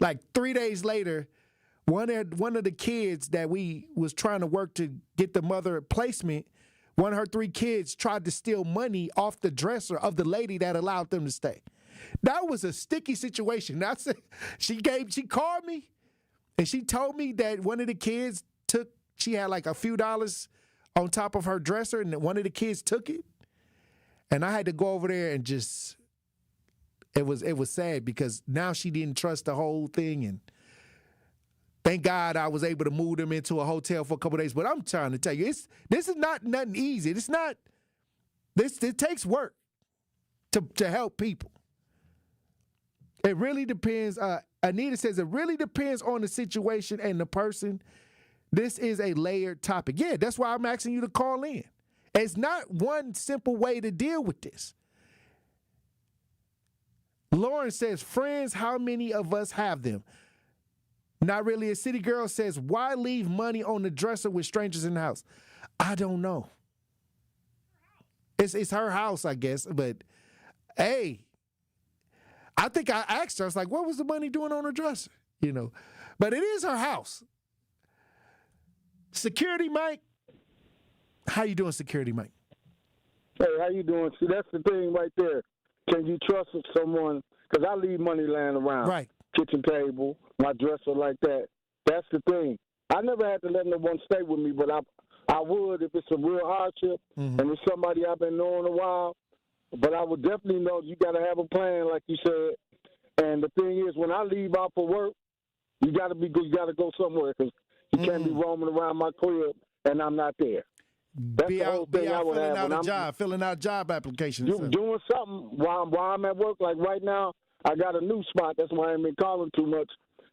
Like 3 days later, one of the kids that we was trying to work to get the mother placement, one of her 3 kids tried to steal money off the dresser of the lady that allowed them to stay. That was a sticky situation. She called me and she told me that one of the kids she had like a few dollars on top of her dresser and one of the kids took it. And I had to go over there and just, it was sad because now she didn't trust the whole thing. And thank God I was able to move them into a hotel for a couple of days. But I'm trying to tell you, this is not nothing easy. It takes work to help people. It really depends. Anita says it really depends on the situation and the person. This is a layered topic. Yeah, that's why I'm asking you to call in. It's not one simple way to deal with this. Lauren says, friends, how many of us have them? Not really. A city girl says, why leave money on the dresser with strangers in the house? I don't know. It's her house, I guess. But, hey, I think I asked her. I was like, what was the money doing on her dresser? But it is her house. Security Mike. How you doing, Security Mike? Hey, how you doing? See, that's the thing right there. Can you trust someone? Because I leave money laying around. Right. Kitchen table, my dresser like that. That's the thing. I never had to let no one stay with me, but I would if it's a real hardship and it's somebody I've been knowing a while. But I would definitely know you got to have a plan, like you said. And the thing is, when I leave out for work, you got to go somewhere because you can't be roaming around my crib and I'm not there. That's the whole thing I would have. Filling out job applications. Doing something while I'm at work. Like right now, I got a new spot. That's why I ain't been calling too much.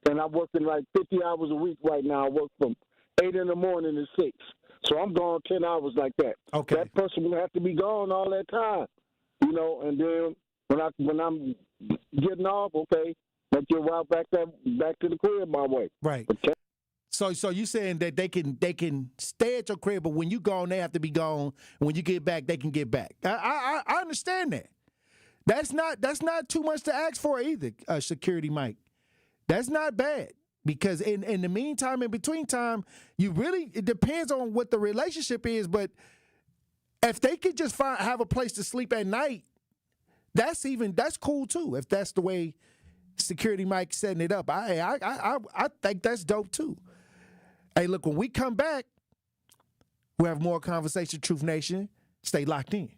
And I'm working like 50 hours a week right now. I work from 8 in the morning to 6. So I'm gone 10 hours like that. Okay. That person will have to be gone all that time. And then when I'm getting off, okay, make your route back to the crib my way. Right. Okay. So you saying that they can stay at your crib, but when you gone, they have to be gone. And when you get back, they can get back. I understand that. That's not too much to ask for either, Security Mike. That's not bad because in the meantime, in between time, it depends on what the relationship is. But if they could just have a place to sleep at night, that's cool too. If that's the way Security Mike's setting it up, I think that's dope too. Hey, look, when we come back, We'll have more conversation, Truth Nation. Stay locked in.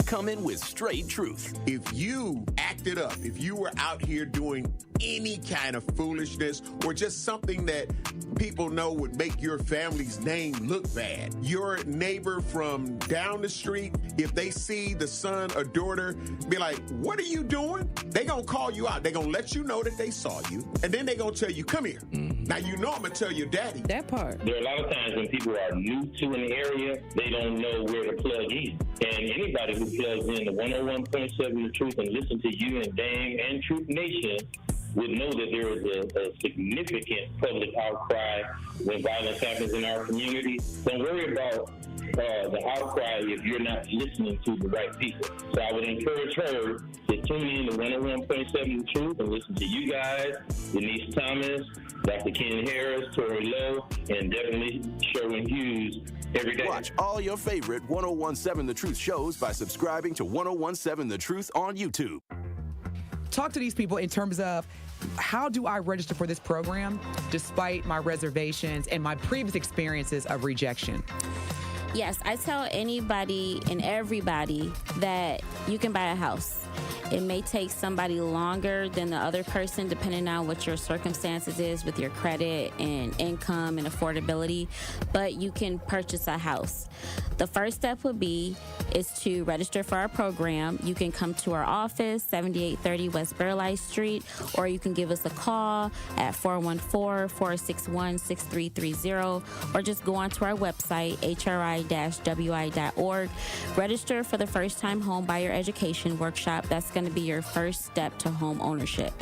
Come in with straight truth. If you acted up, if you were out here doing any kind of foolishness or just something that people know would make your family's name look bad, your neighbor from down the street, if they see the son or daughter, be like, what are you doing? They gonna call you out. They gonna let you know that they saw you, and then they gonna tell you, come here. Now you know I'm gonna tell your daddy. That part. There are a lot of times when people are new to an area, they don't know where to plug in. And anybody who plugs in the 101.7 The Truth and listen to you and Dame and Truth Nation would know that there is a significant public outcry when violence happens in our community. Don't worry about the outcry if you're not listening to the right people. So I would encourage her to tune in to 101.7 The Truth and listen to you guys, Denise Thomas, Dr. Ken Harris, Tory Lowe, and definitely Sherwin Hughes every day. Watch all your favorite 101.7 The Truth shows by subscribing to 101.7 The Truth on YouTube. Talk to these people in terms of how do I register for this program despite my reservations and my previous experiences of rejection? Yes, I tell anybody and everybody that you can buy a house. It may take somebody longer than the other person depending on what your circumstances is with your credit and income and affordability, but you can purchase a house. The first step would be is to register for our program. You can come to our office, 7830 West Burleigh Street, or you can give us a call at 414-461-6330, or just go onto our website, hri-wi.org. Register for the first-time home buyer education workshop. That's going to be your first step to home ownership.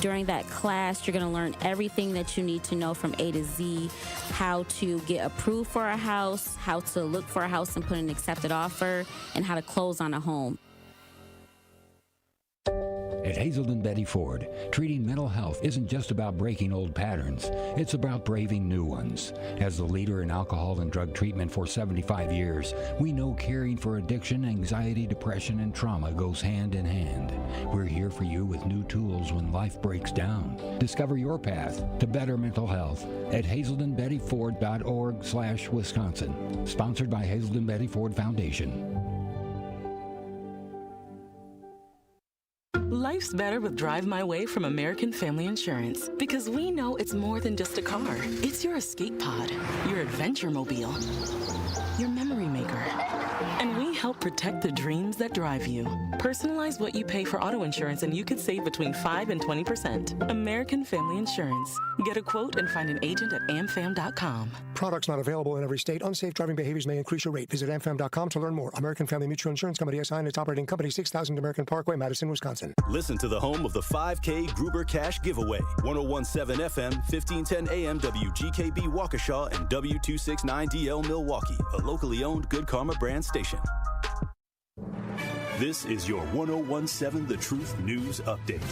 During that class, you're going to learn everything that you need to know from A to Z, how to get approved for a house, how to look for a house and put an accepted offer, and how to close on a home. At Hazelden Betty Ford, treating mental health isn't just about breaking old patterns. It's about braving new ones. As the leader in alcohol and drug treatment for 75 years, we know caring for addiction, anxiety, depression, and trauma goes hand in hand. We're here for you with new tools when life breaks down. Discover your path to better mental health at hazeldenbettyford.org/Wisconsin. Sponsored by Hazelden Betty Ford Foundation. Life's better with Drive My Way from American Family Insurance, because we know it's more than just a car. It's your escape pod, your adventure mobile, your memory maker. And we help protect the dreams that drive you. Personalize what you pay for auto insurance and you could save between 5 and 20%. American Family Insurance. Get a quote and find an agent at amfam.com. Products not available in every state. Unsafe driving behaviors may increase your rate. Visit amfam.com to learn more. American Family Mutual Insurance Company SI and its operating company, 6000 American Parkway, Madison, Wisconsin. Listen to the home of the 5K Gruber Cash Giveaway. 101.7 FM, 1510 AM, WGKB Waukesha, and W269DL Milwaukee, a locally owned Good Karma brand station. This is your 101.7 The Truth News Update.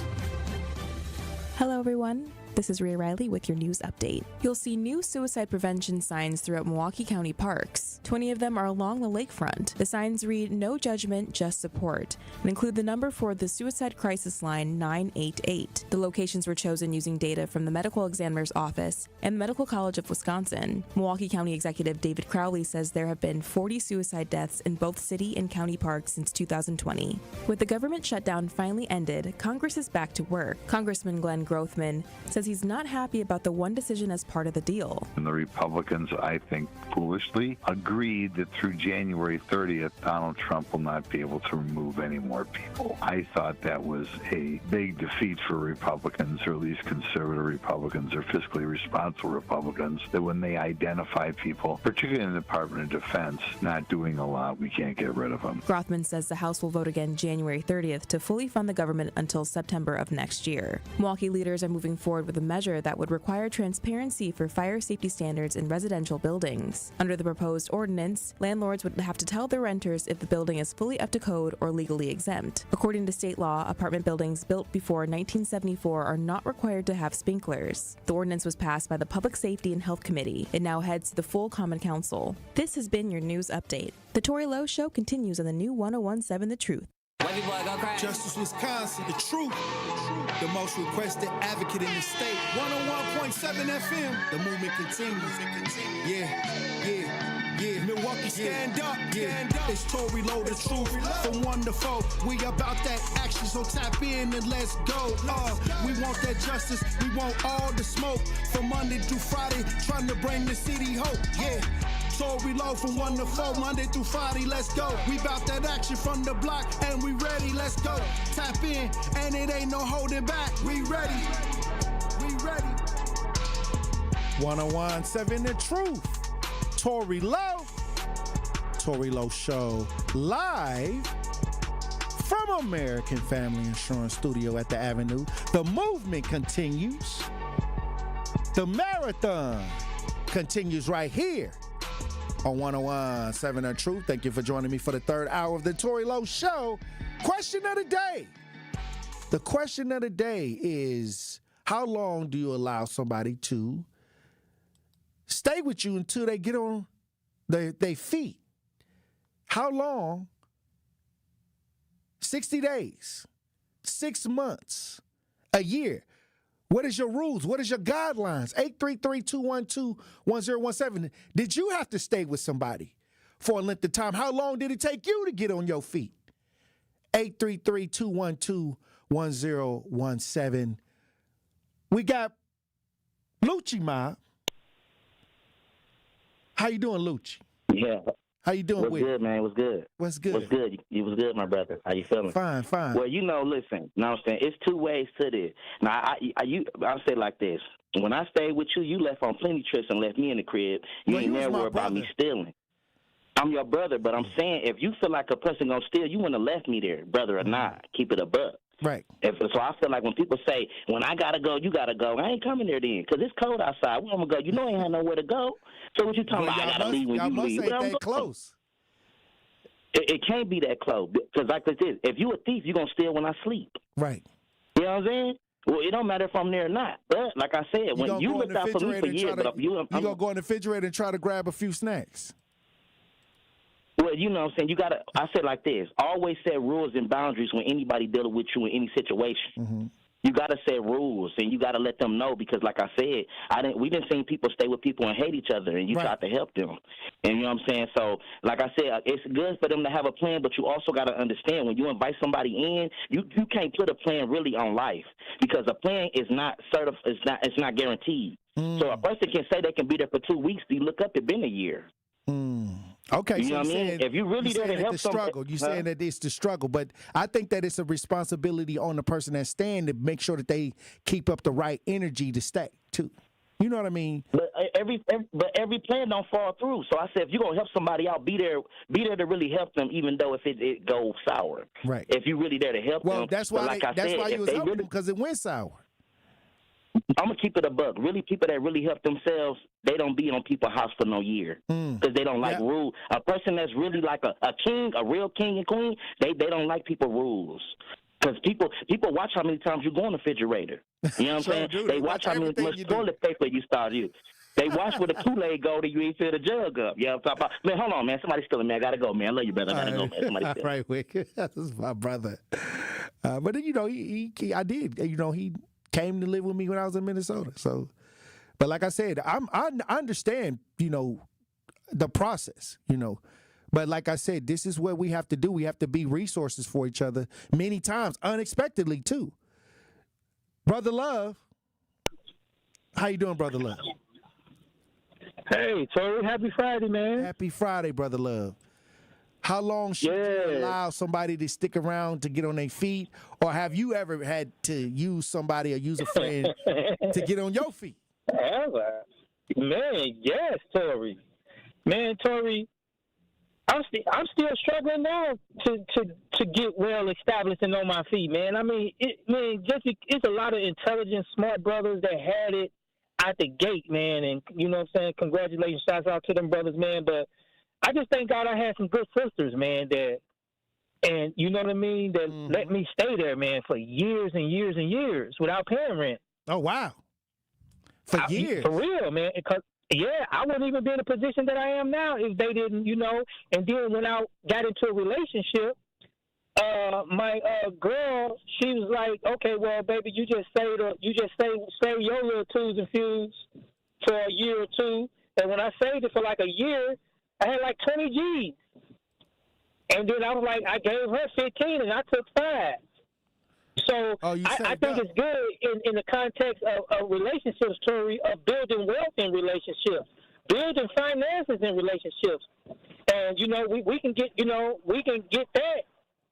Hello, everyone. This is Rhea Riley with your news update. You'll see new suicide prevention signs throughout Milwaukee County parks. 20 of them are along the lakefront. The signs read, "No judgment, just support," and include the number for the suicide crisis line 988. The locations were chosen using data from the Medical Examiner's Office and the Medical College of Wisconsin. Milwaukee County Executive David Crowley says there have been 40 suicide deaths in both city and county parks since 2020. With the government shutdown finally ended, Congress is back to work. Congressman Glenn Grothman says he's not happy about the one decision as part of the deal. And the Republicans, I think, foolishly agreed that through January 30th, Donald Trump will not be able to remove any more people. I thought that was a big defeat for Republicans, or at least conservative Republicans or fiscally responsible Republicans, that when they identify people, particularly in the Department of Defense, not doing a lot, we can't get rid of them. Grothman says the House will vote again January 30th to fully fund the government until September of next year. Milwaukee leaders are moving forward with a measure that would require transparency for fire safety standards in residential buildings. Under the proposed ordinance, landlords would have to tell their renters if the building is fully up to code or legally exempt. According to state law, apartment buildings built before 1974 are not required to have sprinklers. The ordinance was passed by the Public Safety and Health Committee. It now heads to the full Common Council. This has been your news update. The Tory Lowe Show continues on the new 101.7 The Truth. Justice Wisconsin, the truth, the most requested advocate in the state. 101.7 FM, the movement continues. Yeah. Yeah, Milwaukee, stand up. Stand up. It's Tory Lowe, the truth. From 1 to 4, we about that action, so tap in and let's go. We want that justice. We want all the smoke. From Monday through Friday, trying to bring the city hope. Yeah. Tory Lowe from 1 to 4, Monday through Friday, let's go. We bout that action from the block, and we ready, let's go. Tap in, and it ain't no holding back. We ready. We ready. 101.7 The Truth. Tory Lowe. Tory Lowe Show live from American Family Insurance Studio at the Avenue. The movement continues. The marathon continues right here on 101.7 The Truth. Thank you for joining me for the third hour of the Tory Lowe Show. Question of the day. The question of the day is, how long do you allow somebody to stay with you until they get on their feet? How long? 60 days, 6 months, a year. What is your rules? What is your guidelines? 833-212-1017. Did you have to stay with somebody for a length of time? How long did it take you to get on your feet? 833-212-1017. We got Lucci Mob. How you doing, Lucci? Yeah. How you doing? What's good, man? What's good? What's good? What's good? You was good, my brother. How you feeling? Fine. Well, listen. Now I'm saying it's two ways to this. Now I'll say it like this: when I stayed with you, you left on plenty trips and left me in the crib. You ain't never worried about me stealing. I'm your brother, but I'm saying if you feel like a person gonna steal, you wouldn't have left me there, brother or not. Keep it a buck. Right. So I feel like when people say, when I gotta go, you gotta go, I ain't coming there then, because it's cold outside. Where I'm gonna go? You know I ain't have nowhere to go. So what you talking about? I gotta leave when you leave. Y'all must ain't that close. It can't be that close, because like this, if you a thief, you gonna steal when I sleep. Right. You know what I'm saying? Well, it don't matter if I'm there or not. But like I said, when you looked out for me for years, I'm gonna go in the refrigerator and try to grab a few snacks. Well, you know what I'm saying? I said like this, always set rules and boundaries when anybody dealing with you in any situation. Mm-hmm. You got to set rules, and you got to let them know, because like I said, we didn't see people stay with people and hate each other, and you tried to help them. And you know what I'm saying? So like I said, it's good for them to have a plan, but you also got to understand when you invite somebody in, you can't put a plan really on life, because a plan is not it's not guaranteed. So a person can say they can be there for 2 weeks, you look up, it's been a year. Okay, you know what I mean? If you really there to help struggle, you're saying that it's the struggle, but I think that it's a responsibility on the person that's staying to make sure that they keep up the right energy to stay too. You know what I mean? But every plan don't fall through. So I said, if you're gonna help somebody out, be there to really help them, even though if it goes sour. Right. If you're really there to help them. Well, that's why you was helping them, because it went sour. I'm gonna keep it a buck. Really, people that really help themselves, they don't be on people's house for no year, because they don't like rules. A person that's really like a king, a real king and queen, they don't like people rules. Because people watch how many times you go in the refrigerator. You know what I'm saying? They watch how much toilet paper you start using. They watch where the Kool-Aid go that you ain't fill the jug up. Yeah, I'm talking about. Man, hold on, man. Somebody's stealing me. I gotta go, man. I love you, brother. I gotta go, man. Somebody's stealing. Right, Wick. That's my brother. But you know, I did. You know, he came to live with me when I was in Minnesota. So, but like I said, I understand, you know, the process, you know. But like I said, this is what we have to do. We have to be resources for each other many times, unexpectedly too. Brother Love, how you doing, Brother Love? Hey, Tory, happy Friday, man. Happy Friday, Brother Love. How long should you allow somebody to stick around to get on their feet? Or have you ever had to use somebody or use a friend to get on your feet? Man, yes, Tory. Man, Tory, I'm still struggling now to get well established and on my feet, man. I mean, it's a lot of intelligent, smart brothers that had it out the gate, man. And, you know what I'm saying, congratulations, shouts out to them brothers, man. But I just thank God I had some good sisters, man, and you know what I mean, that let me stay there, man, for years and years and years without paying rent. Oh, wow. For years. For real, man. Because, I wouldn't even be in the position that I am now if they didn't, you know. And then when I got into a relationship, my girl, she was like, okay, well, baby, you just stay your little twos and fews for a year or two. And when I saved it for like a year, I had like 20 G's. And then I was like, I gave her 15 and I took 5. So I think it's good in the context of relationships, Tory, of building wealth in relationships, building finances in relationships. And, we can get that.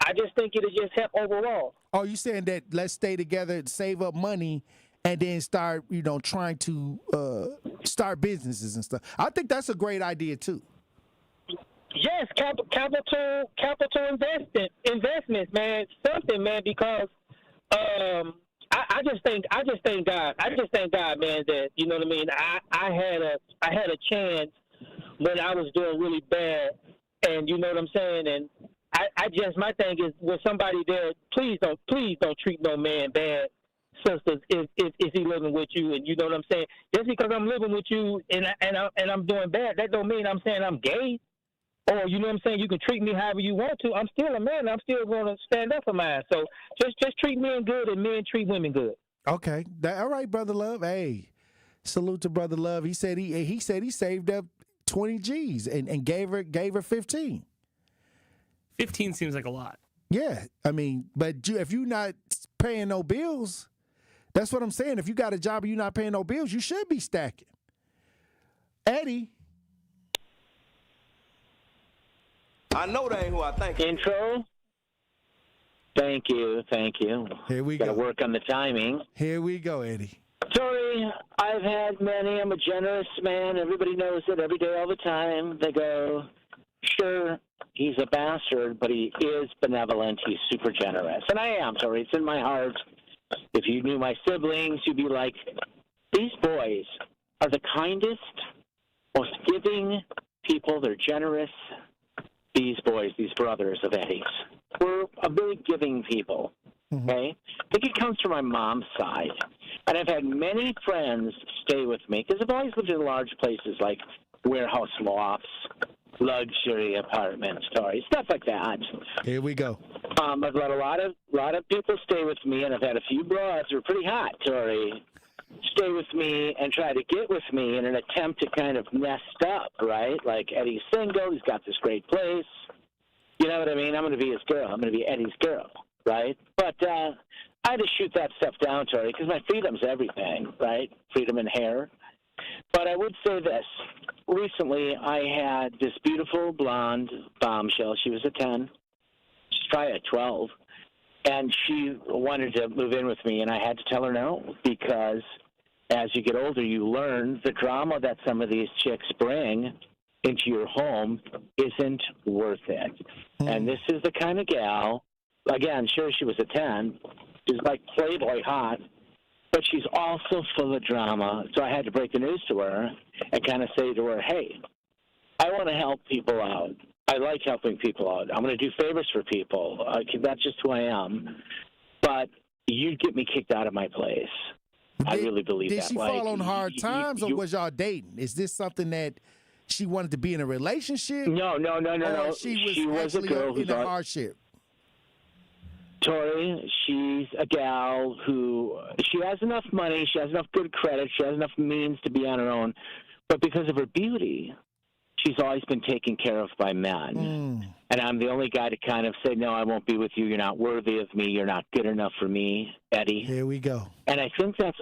I just think it'll just help overall. Oh, you saying that let's stay together, save up money, and then start, trying to start businesses and stuff. I think that's a great idea too. Yes, capital investments, man, something, man, because I just thank God, man, that you know what I mean. I had a chance when I was doing really bad, and you know what I'm saying, and my thing is with somebody there, please don't treat no man bad, sisters, if he living with you, and you know what I'm saying. Just because I'm living with you and I'm doing bad, that don't mean I'm saying I'm gay. Or, you know what I'm saying, you can treat me however you want to. I'm still a man. I'm still going to stand up for mine. So just treat men good and men treat women good. Okay. All right, Brother Love. Hey, salute to Brother Love. He said he saved up 20 G's and gave her 15. 15 seems like a lot. Yeah. I mean, but if you're not paying no bills, that's what I'm saying. If you got a job and you're not paying no bills, you should be stacking. Eddie. I know that ain't who I think. Intro. Thank you. Here we Gotta go. work on the timing. Here we go, Eddie. Tory, I've had many. I'm a generous man. Everybody knows it every day, all the time. They go, sure, he's a bastard, but he is benevolent. He's super generous. And I am, Tory. It's in my heart. If you knew my siblings, you'd be like, these boys are the kindest, most giving people. They're generous. These boys, these brothers of Eddie's, were a very giving people, okay? I think it comes from my mom's side. And I've had many friends stay with me, because I've always lived in large places like warehouse lofts, luxury apartments, Tory, stuff like that. Here we go. I've let a lot of people stay with me, and I've had a few broads who are pretty hot, Tory, stay with me and try to get with me in an attempt to kind of nest up, right? Like Eddie's single, he's got this great place. You know what I mean? I'm going to be his girl. I'm going to be Eddie's girl, right? But I had to shoot that stuff down, Tory, because my freedom's everything, right? Freedom and hair. But I would say this. Recently, I had this beautiful blonde bombshell. She was a 10. She's probably a 12. And she wanted to move in with me, and I had to tell her no, because as you get older, you learn the drama that some of these chicks bring into your home isn't worth it. And this is the kind of gal, again, sure, she was a 10. She's like Playboy hot, but she's also full of drama. So I had to break the news to her and kind of say to her, hey, I want to help people out. I like helping people out. I'm going to do favors for people. That's just who I am. But you'd get me kicked out of my place. I really believe that. Did she fall on hard times, or was y'all dating? Is this something that she wanted to be in a relationship? No. Or she was a girl in a hardship? Tory, she's a gal who, she has enough money, she has enough good credit, she has enough means to be on her own. But because of her beauty, she's always been taken care of by men. And I'm the only guy to kind of say, no, I won't be with you. You're not worthy of me. You're not good enough for me, Eddie. Here we go. And I think that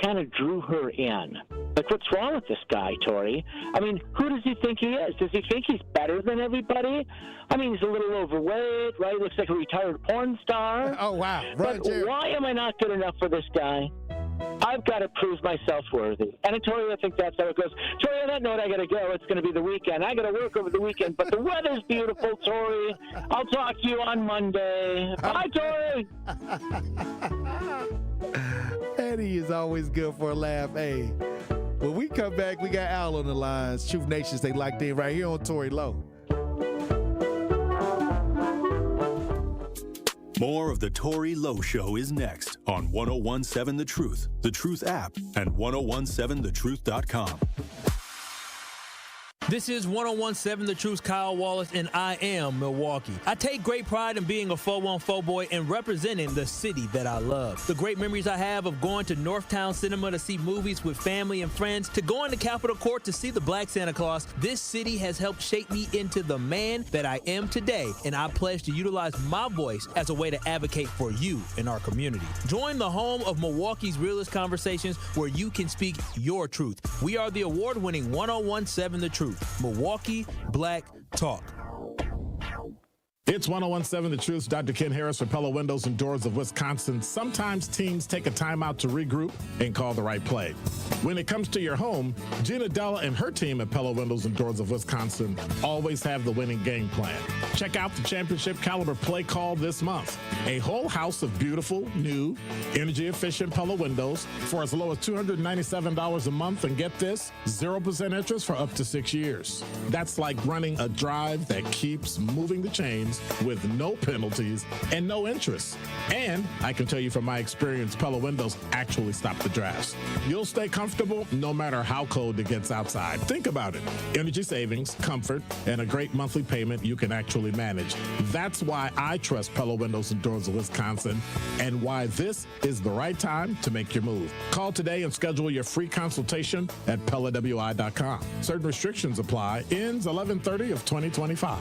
kind of drew her in. Like, what's wrong with this guy, Tory? I mean, who does he think he is? Does he think he's better than everybody? I mean, he's a little overweight, right? Looks like a retired porn star. Oh, wow. But why am I not good enough for this guy? I've got to prove myself worthy. And, Tory, I think that's how it goes. Tory, on that note, I got to go. It's going to be the weekend. I got to work over the weekend, but the weather's beautiful, Tory. I'll talk to you on Monday. Bye, Tory. Eddie is always good for a laugh. Hey, when we come back, we got Al on the lines. Truth Nation, stay locked in right here on Tory Lowe. More of the Tory Lowe Show is next on 1017 The Truth app, and 1017thetruth.com. This is 101.7 The Truth's Kyle Wallace, and I am Milwaukee. I take great pride in being a 414 boy and representing the city that I love. The great memories I have of going to Northtown Cinema to see movies with family and friends, to going to Capitol Court to see the Black Santa Claus, this city has helped shape me into the man that I am today, and I pledge to utilize my voice as a way to advocate for you in our community. Join the home of Milwaukee's realest conversations where you can speak your truth. We are the award-winning 101.7 The Truth. Milwaukee Black Talk. It's 101.7 The Truth's Dr. Ken Harris for Pella Windows and Doors of Wisconsin. Sometimes teams take a timeout to regroup and call the right play. When it comes to your home, Gina Della and her team at Pella Windows and Doors of Wisconsin always have the winning game plan. Check out the championship caliber play call this month. A whole house of beautiful, new, energy-efficient Pella windows for as low as $297 a month, and get this, 0% interest for up to 6 years. That's like running a drive that keeps moving the chains with no penalties and no interest. And I can tell you from my experience, Pella windows actually stop the drafts. You'll stay comfortable no matter how cold it gets outside. Think about it. Energy savings, comfort, and a great monthly payment you can actually manage. That's why I trust Pella Windows and Doors of Wisconsin, and why this is the right time to make your move. Call today and schedule your free consultation at PellaWI.com. Certain restrictions apply. Ends 11/30 of 2025.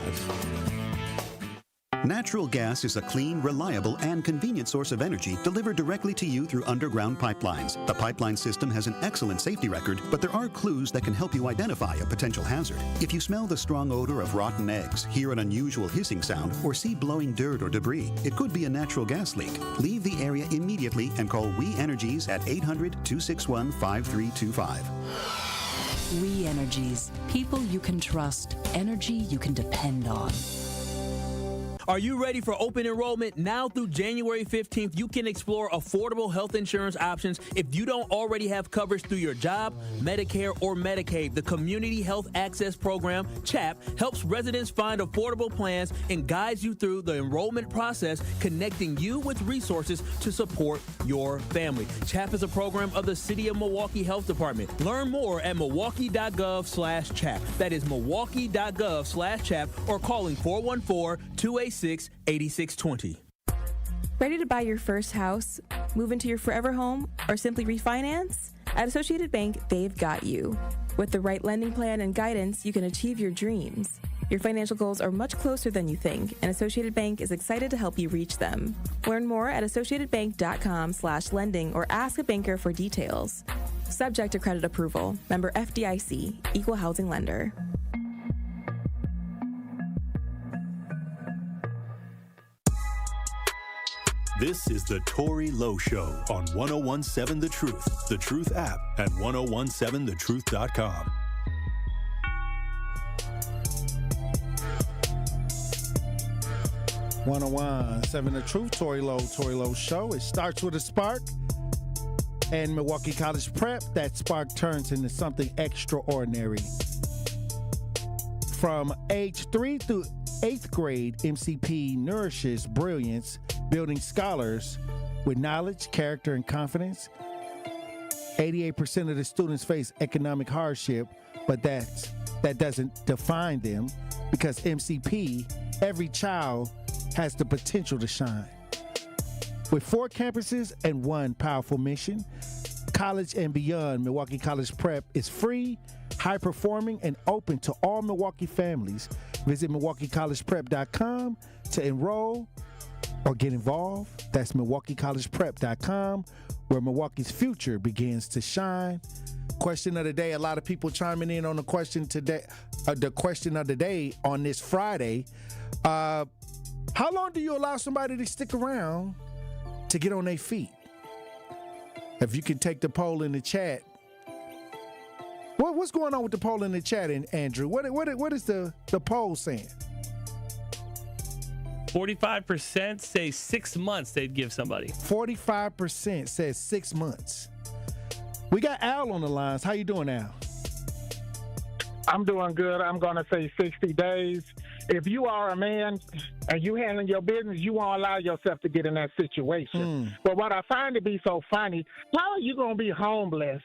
Natural gas is a clean, reliable, and convenient source of energy delivered directly to you through underground pipelines. The pipeline system has an excellent safety record, but there are clues that can help you identify a potential hazard. If you smell the strong odor of rotten eggs, hear an unusual hissing sound, or see blowing dirt or debris, it could be a natural gas leak. Leave the area immediately and call We Energies at 800-261-5325. We Energies. People you can trust. Energy you can depend on. Are you ready for open enrollment? Now through January 15th, you can explore affordable health insurance options if you don't already have coverage through your job, Medicare, or Medicaid. The Community Health Access Program, CHAP, helps residents find affordable plans and guides you through the enrollment process, connecting you with resources to support your family. CHAP is a program of the City of Milwaukee Health Department. Learn more at milwaukee.gov/CHAP. That is milwaukee.gov/CHAP, or calling 414-286-8620. Ready to buy your first house, move into your forever home, or simply refinance? At Associated Bank, they've got you. With the right lending plan and guidance, you can achieve your dreams. Your financial goals are much closer than you think, and Associated Bank is excited to help you reach them. Learn more at associatedbank.com/lending or ask a banker for details. Subject to credit approval. Member FDIC, Equal Housing Lender. This is the Tory Lowe Show on 101.7 The Truth, The Truth app, and 101.7thetruth.com. .7 The Truth, Tory Lowe Show. It starts with a spark, and Milwaukee College Prep, that spark turns into something extraordinary. From age 3 through 8th grade, MCP nourishes brilliance, building scholars with knowledge, character, and confidence. 88% of the students face economic hardship, but that doesn't define them, because MCP, every child has the potential to shine. With 4 campuses and 1 powerful mission, college and beyond, Milwaukee College Prep is free, high-performing, and open to all Milwaukee families. Visit MilwaukeeCollegePrep.com to enroll or get involved. That's MilwaukeeCollegePrep.com, where Milwaukee's future begins to shine. Question of the day, a lot of people chiming in on the question today. The question of the day on this Friday. How long do you allow somebody to stick around to get on their feet? If you can take the poll in the chat. What's going on with the poll in the chat, Andrew? What is the poll saying? 45% say 6 months they'd give somebody. 45% says 6 months. We got Al on the lines. How you doing, Al? I'm doing good. I'm going to say 60 days. if you are a man and you handling your business, you won't allow yourself to get in that situation. But what I find to be so funny, how are you going to be homeless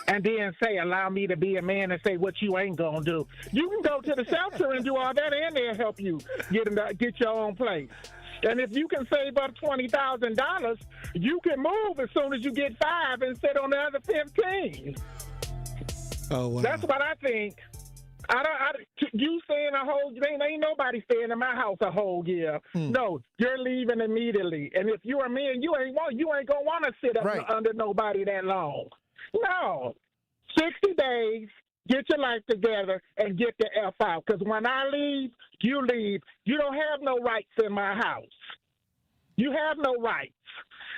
and then say, allow me to be a man and say what you ain't going to do? You can go to the shelter and do all that, and they'll help you get your own place. And if you can save up $20,000, you can move as soon as you get 5 and sit on the other 15. Oh, wow. That's what I think. You staying ain't nobody staying in my house a whole year. No, you're leaving immediately. And if you're a man, you ain't gonna want to sit up under nobody that long. No, 60 days. Get your life together and get the F out. Because when I leave, you leave. You don't have no rights in my house. You have no rights.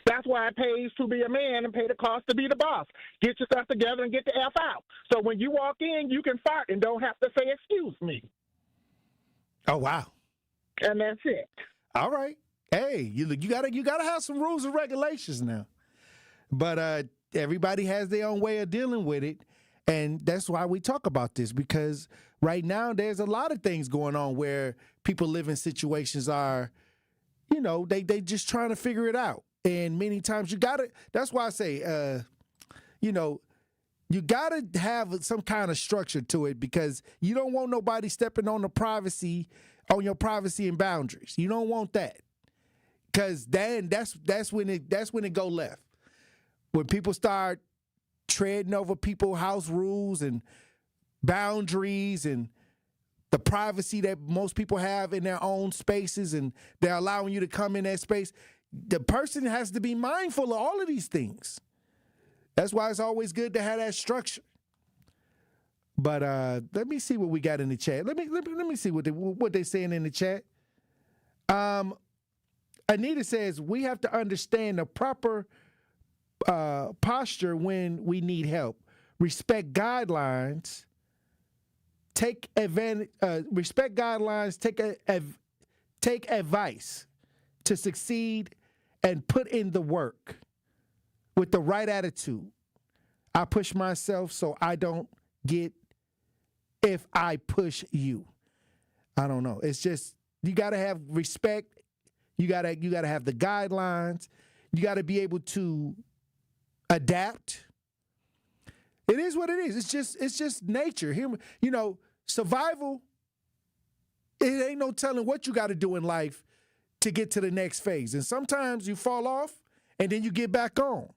That's why it pays to be a man and pay the cost to be the boss. Get yourself together and get the F out. So when you walk in, you can fart and don't have to say, excuse me. Oh, wow. And that's it. All right. Hey, you gotta have some rules and regulations now. But everybody has their own way of dealing with it. And that's why we talk about this, because right now there's a lot of things going on where people live in situations are, they just trying to figure it out. And many times that's why I say, you got to have some kind of structure to it, because you don't want nobody stepping on your privacy and boundaries. You don't want that, because then that's when it go left. When people start treading over people's house rules and boundaries and the privacy that most people have in their own spaces, and they're allowing you to come in that space, the person has to be mindful of all of these things. That's why it's always good to have that structure. But let me see what we got in the chat. Let me see what they're saying in the chat. Anita says we have to understand the proper posture when we need help. Respect guidelines. Take advantage. Respect guidelines. Take advice to succeed, and put in the work with the right attitude. I push myself so I don't get if I push you. I don't know. It's just you got to have respect. You got to have the guidelines. You got to be able to adapt. It is what it is. It's just nature. Survival. It ain't no telling what you got to do in life to get to the next phase. And sometimes you fall off and then you get back on.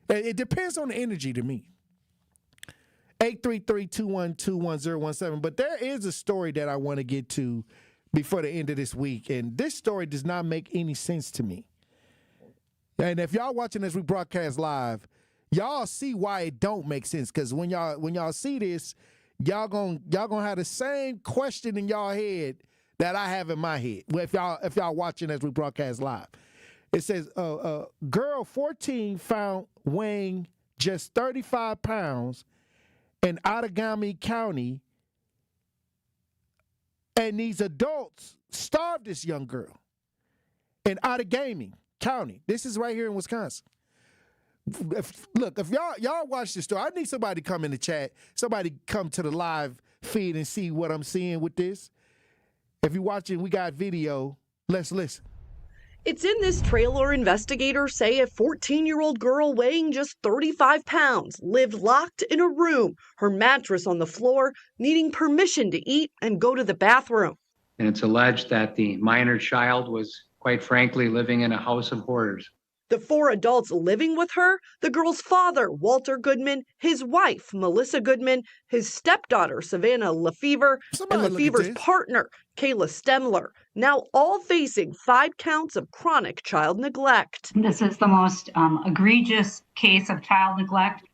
It depends on the energy to me. 833-212-1017. But there is a story that I want to get to before the end of this week. And this story does not make any sense to me. And if y'all watching as we broadcast live, y'all see why it don't make sense. Because when y'all see this, y'all gonna have the same question in y'all head that I have in my head. Well, if y'all watching as we broadcast live. It says, girl 14 found weighing just 35 pounds in Outagamie County, and these adults starved this young girl in Outagamie County. This is right here in Wisconsin. If y'all watch this story, I need somebody to come in the chat, somebody come to the live feed and see what I'm seeing with this. If you're watching, we got video. Let's listen. It's in this trailer investigators say a 14-year-old girl weighing just 35 pounds lived locked in a room, her mattress on the floor, needing permission to eat and go to the bathroom. And it's alleged that the minor child was, quite frankly, living in a house of horrors. The 4 adults living with her, the girl's father, Walter Goodman, his wife, Melissa Goodman, his stepdaughter, Savannah Lefevre, and Lefevre's partner, Kayla Stemler, now all facing 5 counts of chronic child neglect. This is the most egregious case of child neglect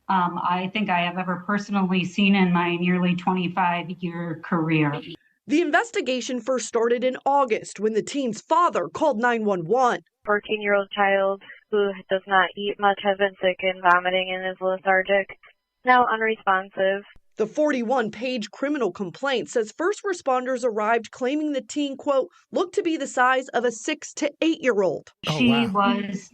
I think I have ever personally seen in my nearly 25-year career. The investigation first started in August when the teen's father called 911. 14-year-old child who does not eat much, has been sick and vomiting and is lethargic, now unresponsive. The 41-page criminal complaint says first responders arrived claiming the teen, quote, looked to be the size of a 6 to 8-year-old. She was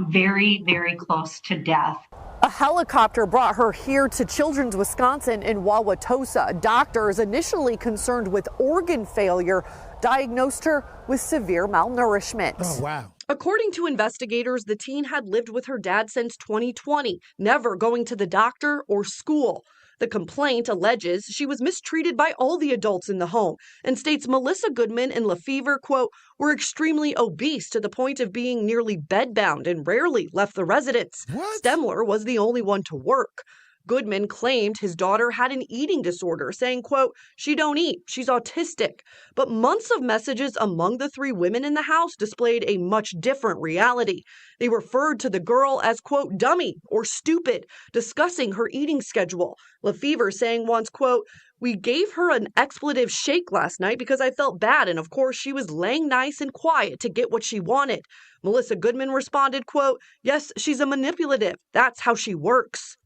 very, very close to death. A helicopter brought her here to Children's Wisconsin in Wauwatosa. Doctors, initially concerned with organ failure, diagnosed her with severe malnourishment. Oh, wow. According to investigators, the teen had lived with her dad since 2020, never going to the doctor or school. The complaint alleges she was mistreated by all the adults in the home and states Melissa Goodman and Lefevre, quote, were extremely obese to the point of being nearly bedbound and rarely left the residence. What? Stemler was the only one to work. Goodman claimed his daughter had an eating disorder, saying, quote, she don't eat, she's autistic. But months of messages among the three women in the house displayed a much different reality. They referred to the girl as, quote, dummy or stupid, discussing her eating schedule. Lefevre saying once, quote, we gave her an expletive shake last night because I felt bad, and of course she was laying nice and quiet to get what she wanted. Melissa Goodman responded, quote, yes, she's a manipulative. That's how she works.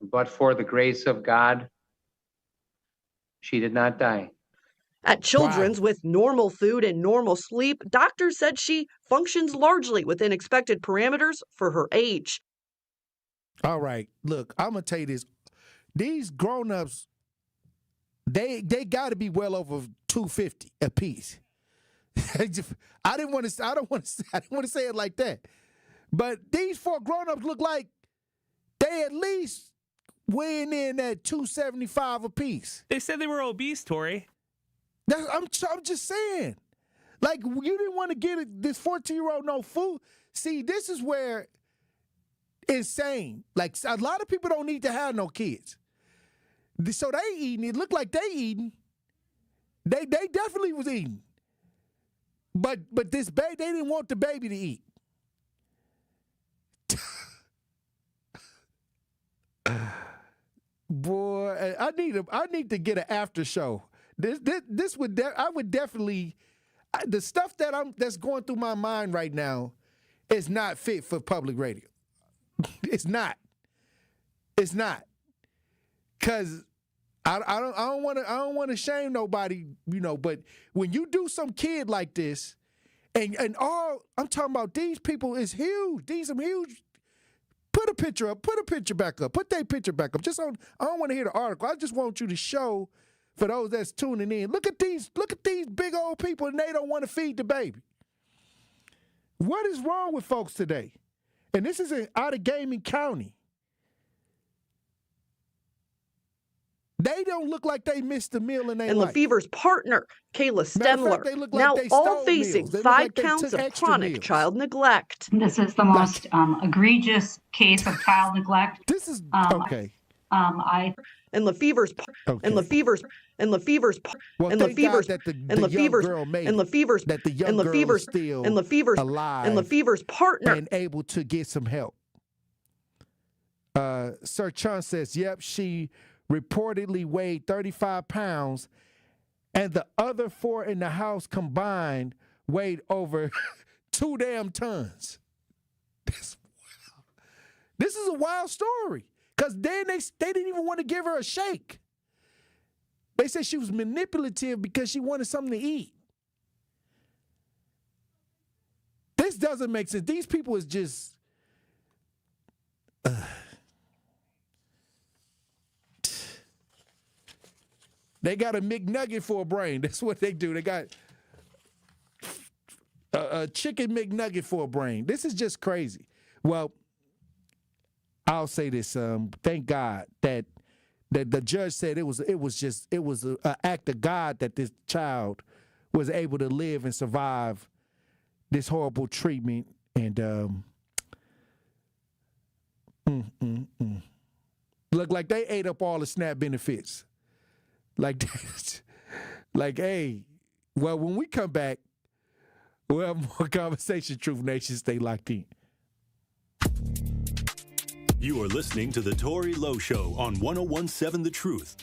But for the grace of God, she did not die. At Children's, with normal food and normal sleep, doctors said she functions largely within expected parameters for her age. All right, look, I'm gonna tell you this: these grown-ups, they got to be well over $250 a piece. I don't want to say it like that, but these four grown-ups look like they at least weighing in at $275 a piece. They said they were obese, Tory. I'm just saying. Like, you didn't want to get this 14-year-old no food. See, this is where insane. Like, a lot of people don't need to have no kids. So they eating. It looked like they eating. They definitely was eating. But this baby, they didn't want the baby to eat. Boy, I need to get an after show. I would definitely, the stuff that's going through my mind right now is not fit for public radio. It's not. Cause I don't want to shame nobody, but when you do some kid like this, and all I'm talking about, these people is huge. These some huge. Put a picture up. Put a picture back up. Put that picture back up. I don't want to hear the article. I just want you to show, for those that's tuning in, look at these big old people, and they don't want to feed the baby. What is wrong with folks today? And this is out of Gaming County. They don't look like they missed a meal in their life. And Lefevre's partner, Kayla Stemler, now all facing 5 counts of chronic child neglect. This is the most egregious case of child neglect. This is okay. And Lefevre's partner and able to get some help. Sir Chun says, yep, she reportedly weighed 35 pounds, and the other 4 in the house combined weighed over 2 damn tons. This is a wild story, because then they didn't even want to give her a shake. They said she was manipulative because she wanted something to eat. This doesn't make sense. These people is just... They got a McNugget for a brain. That's what they do. They got a chicken McNugget for a brain. This is just crazy. Well, I'll say this. Thank God that the judge said it was an act of God that this child was able to live and survive this horrible treatment. And look like they ate up all the SNAP benefits. Like, hey, well, when we come back, we'll have more conversation. Truth Nation, stay locked in. You are listening to the Tory Lowe Show on 101.7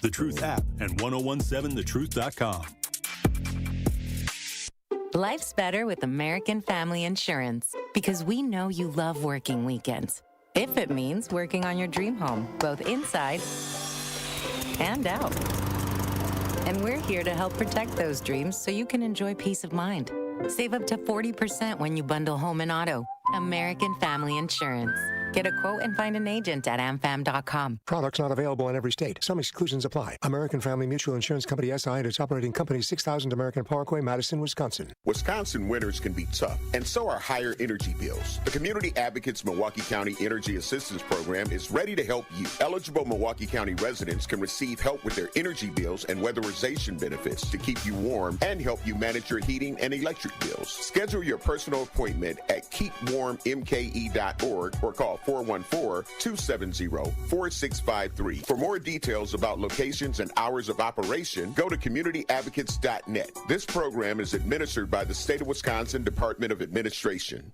The Truth app, and 101.7thetruth.com. Life's better with American Family Insurance, because we know you love working weekends. If it means working on your dream home, both inside and out. And we're here to help protect those dreams so you can enjoy peace of mind. Save up to 40% when you bundle home and auto. American Family Insurance. Get a quote and find an agent at amfam.com. Products not available in every state. Some exclusions apply. American Family Mutual Insurance Company SI and its operating company 6000 American Parkway, Madison, Wisconsin. Wisconsin winters can be tough, and so are higher energy bills. The Community Advocates Milwaukee County Energy Assistance Program is ready to help you. Eligible Milwaukee County residents can receive help with their energy bills and weatherization benefits to keep you warm and help you manage your heating and electric bills. Schedule your personal appointment at keepwarmmke.org or call 414-270-4653. For more details about locations and hours of operation, go to communityadvocates.net. This program is administered by the State of Wisconsin Department of Administration.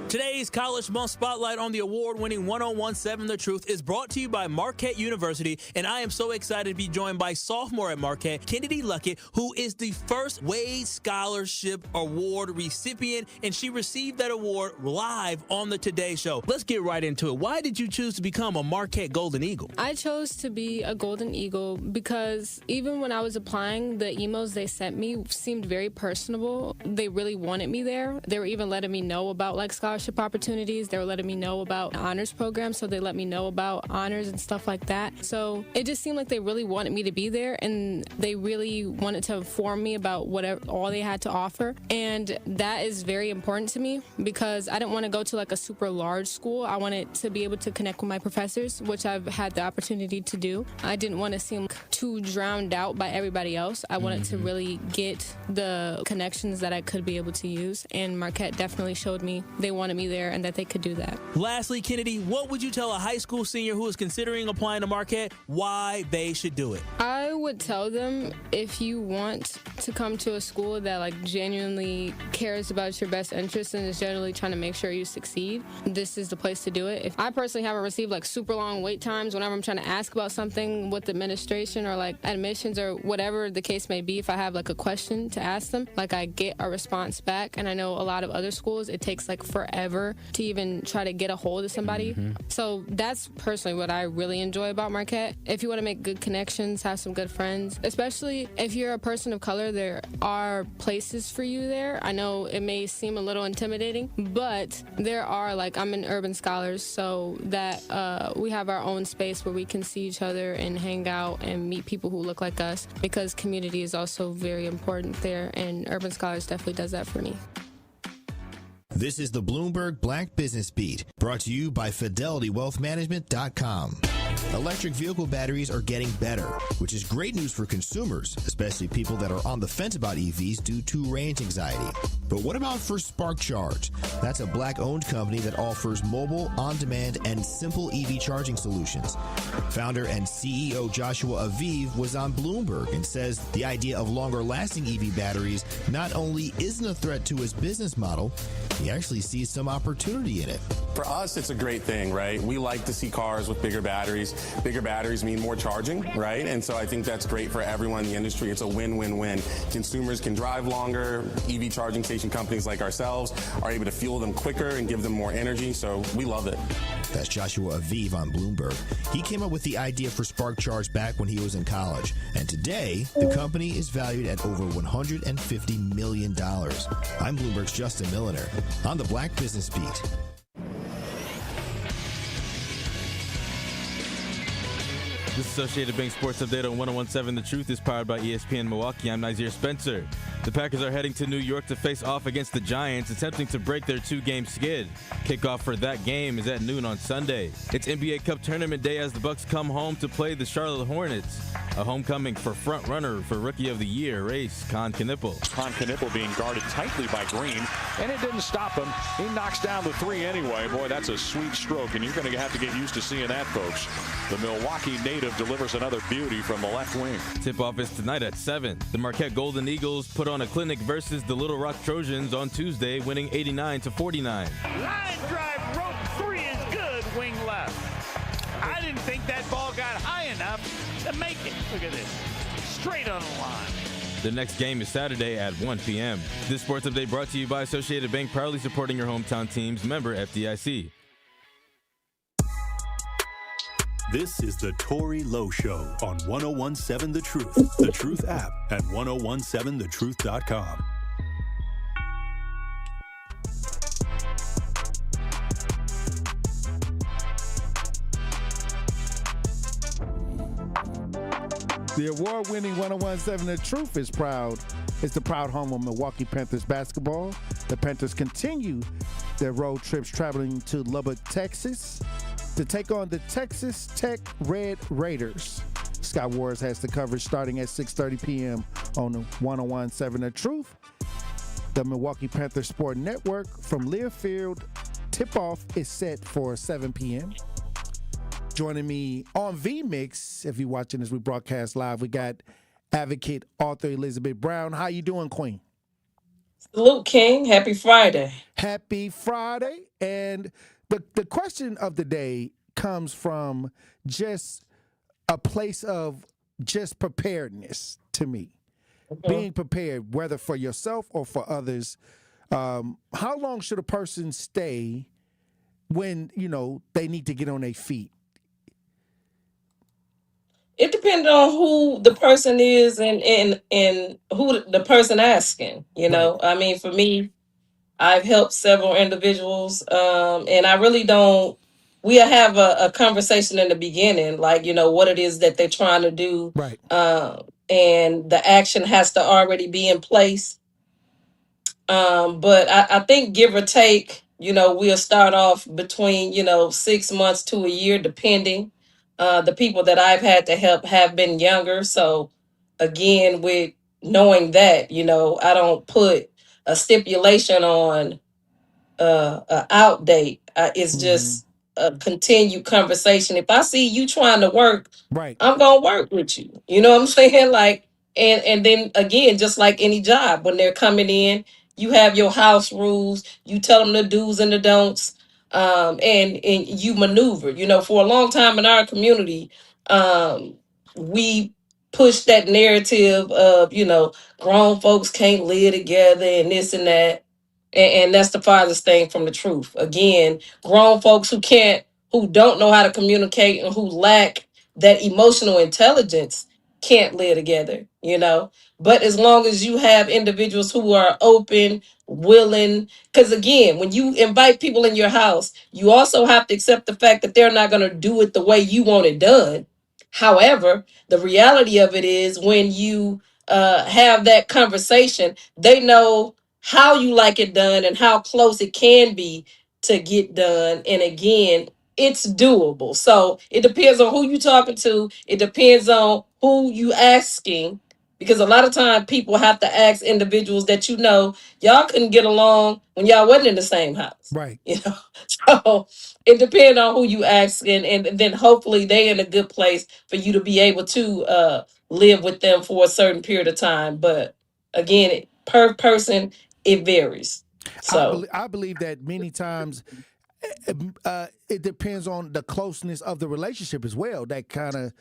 Today's College Month Spotlight on the award-winning 1017 The Truth is brought to you by Marquette University, and I am so excited to be joined by sophomore at Marquette, Kennedy Luckett, who is the first Wade Scholarship Award recipient, and she received that award live on the Today Show. Let's get right into it. Why did you choose to become a Marquette Golden Eagle? I chose to be a Golden Eagle because even when I was applying, the emails they sent me seemed very personable. They really wanted me there. They were even letting me know about scholarship opportunities. They were letting me know about honors programs, so they let me know about honors and stuff like that. So it just seemed like they really wanted me to be there, and they really wanted to inform me about all they had to offer. And that is very important to me because I didn't want to go to a super large school. I wanted to be able to connect with my professors, which I've had the opportunity to do. I didn't want to seem too drowned out by everybody else. I wanted to really get the connections that I could be able to use, and Marquette definitely showed me they wanted me there and that they could do that. Lastly, Kennedy, what would you tell a high school senior who is considering applying to Marquette why they should do it? I would tell them if you want to come to a school that genuinely cares about your best interests and is generally trying to make sure you succeed, this is the place to do it. If I personally haven't received super long wait times whenever I'm trying to ask about something with administration or admissions or whatever the case may be, if I have a question to ask them, I get a response back. And I know a lot of other schools, it takes forever to even try to get a hold of somebody. So that's personally what I really enjoy about Marquette. If you want to make good connections, have some good friends, especially if you're a person of color, there are places for you there. I know it may seem a little intimidating, but there are, I'm in Urban Scholars, so that we have our own space where we can see each other and hang out and meet people who look like us, because community is also very important there, and Urban Scholars definitely does that for me. This is the Bloomberg Black Business Beat, brought to you by FidelityWealthManagement.com. Electric vehicle batteries are getting better, which is great news for consumers, especially people that are on the fence about EVs due to range anxiety. But what about for Spark Charge? That's a Black-owned company that offers mobile, on-demand, and simple EV charging solutions. Founder and CEO Joshua Aviv was on Bloomberg and says the idea of longer-lasting EV batteries not only isn't a threat to his business model, he actually sees some opportunity in it. For us, it's a great thing, right? We like to see cars with bigger batteries. Bigger batteries mean more charging, right? And so I think that's great for everyone in the industry. It's a win-win-win. Consumers can drive longer. EV charging station companies like ourselves are able to fuel them quicker and give them more energy. So we love it. That's Joshua Aviv on Bloomberg. He came up with the idea for Spark Charge back when he was in college. And today, the company is valued at over $150 million. I'm Bloomberg's Justin Milliner on the Black Business Beat. This Associated Bank Sports Update on 1017 The Truth is powered by ESPN Milwaukee. I'm Nazir Spencer. The Packers are heading to New York to face off against the Giants, attempting to break their two-game skid. Kickoff for that game is at noon on Sunday. It's NBA Cup Tournament Day as the Bucks come home to play the Charlotte Hornets. A homecoming for front-runner for Rookie of the Year, Race Con Knippel. Con Knippel being guarded tightly by Green, and it didn't stop him. He knocks down the three anyway. Boy, that's a sweet stroke, and you're going to have to get used to seeing that, folks. The Milwaukee native delivers another beauty from the left wing. Tip-off is tonight at 7. The Marquette Golden Eagles put on a clinic versus the Little Rock Trojans on Tuesday, winning 89-49. Line drive, rope three is good, wing left. I didn't think that ball got high enough to make it. Look at this. Straight on the line. The next game is Saturday at 1 p.m. This sports update brought to you by Associated Bank, proudly supporting your hometown teams. Member FDIC. This is the Tory Lowe Show on 1017 The Truth, The Truth app at 1017thetruth.com. The award-winning 101.7 The Truth is proud. It's the proud home of Milwaukee Panthers basketball. The Panthers continue their road trips traveling to Lubbock, Texas to take on the Texas Tech Red Raiders. Scott Wars has the coverage starting at 6:30 p.m. on the 101.7 The Truth. The Milwaukee Panthers Sport Network from Learfield. Tip-off is set for 7 p.m. Joining me on V-Mix, if you're watching as we broadcast live, we got advocate, author Elizabeth Brown. How you doing, Queen? Salute, King. Happy Friday. Happy Friday. And the question of the day comes from just a place of just preparedness to me. Being prepared, whether for yourself or for others. How long should a person stay when, they need to get on their feet? It depends on who the person is and who the person asking. I mean, for me, I've helped several individuals, and I really don't. We'll have a conversation in the beginning, like what it is that they're trying to do, right? And the action has to already be in place. But I think give or take, we'll start off between 6 months to a year, depending. The people that I've had to help have been younger. So again, with knowing that, I don't put a stipulation on a out date. It's just a continued conversation. If I see you trying to work, right, I'm gonna work with you. You know what I'm saying? Like, and then again, just like any job, when they're coming in, you have your house rules. You tell them the do's and the don'ts, and you maneuver. For a long time in our community, we push that narrative of grown folks can't live together and this and that. And that's the farthest thing from the truth. Again, grown folks who don't know how to communicate and who lack that emotional intelligence can't live together. But as long as you have individuals who are open, willing, because again, when you invite people in your house, you also have to accept the fact that they're not going to do it the way you want it done. However, the reality of it is when you have that conversation, they know how you like it done and how close it can be to get done. And again, it's doable. So it depends on who you talking to. It depends on who you asking, because a lot of time people have to ask individuals that y'all couldn't get along when y'all wasn't in the same house. Right. So it depends on who you ask, and then hopefully they in a good place for you to be able to live with them for a certain period of time. But again, per person, it varies. So I believe that many times it depends on the closeness of the relationship as well. That kind of,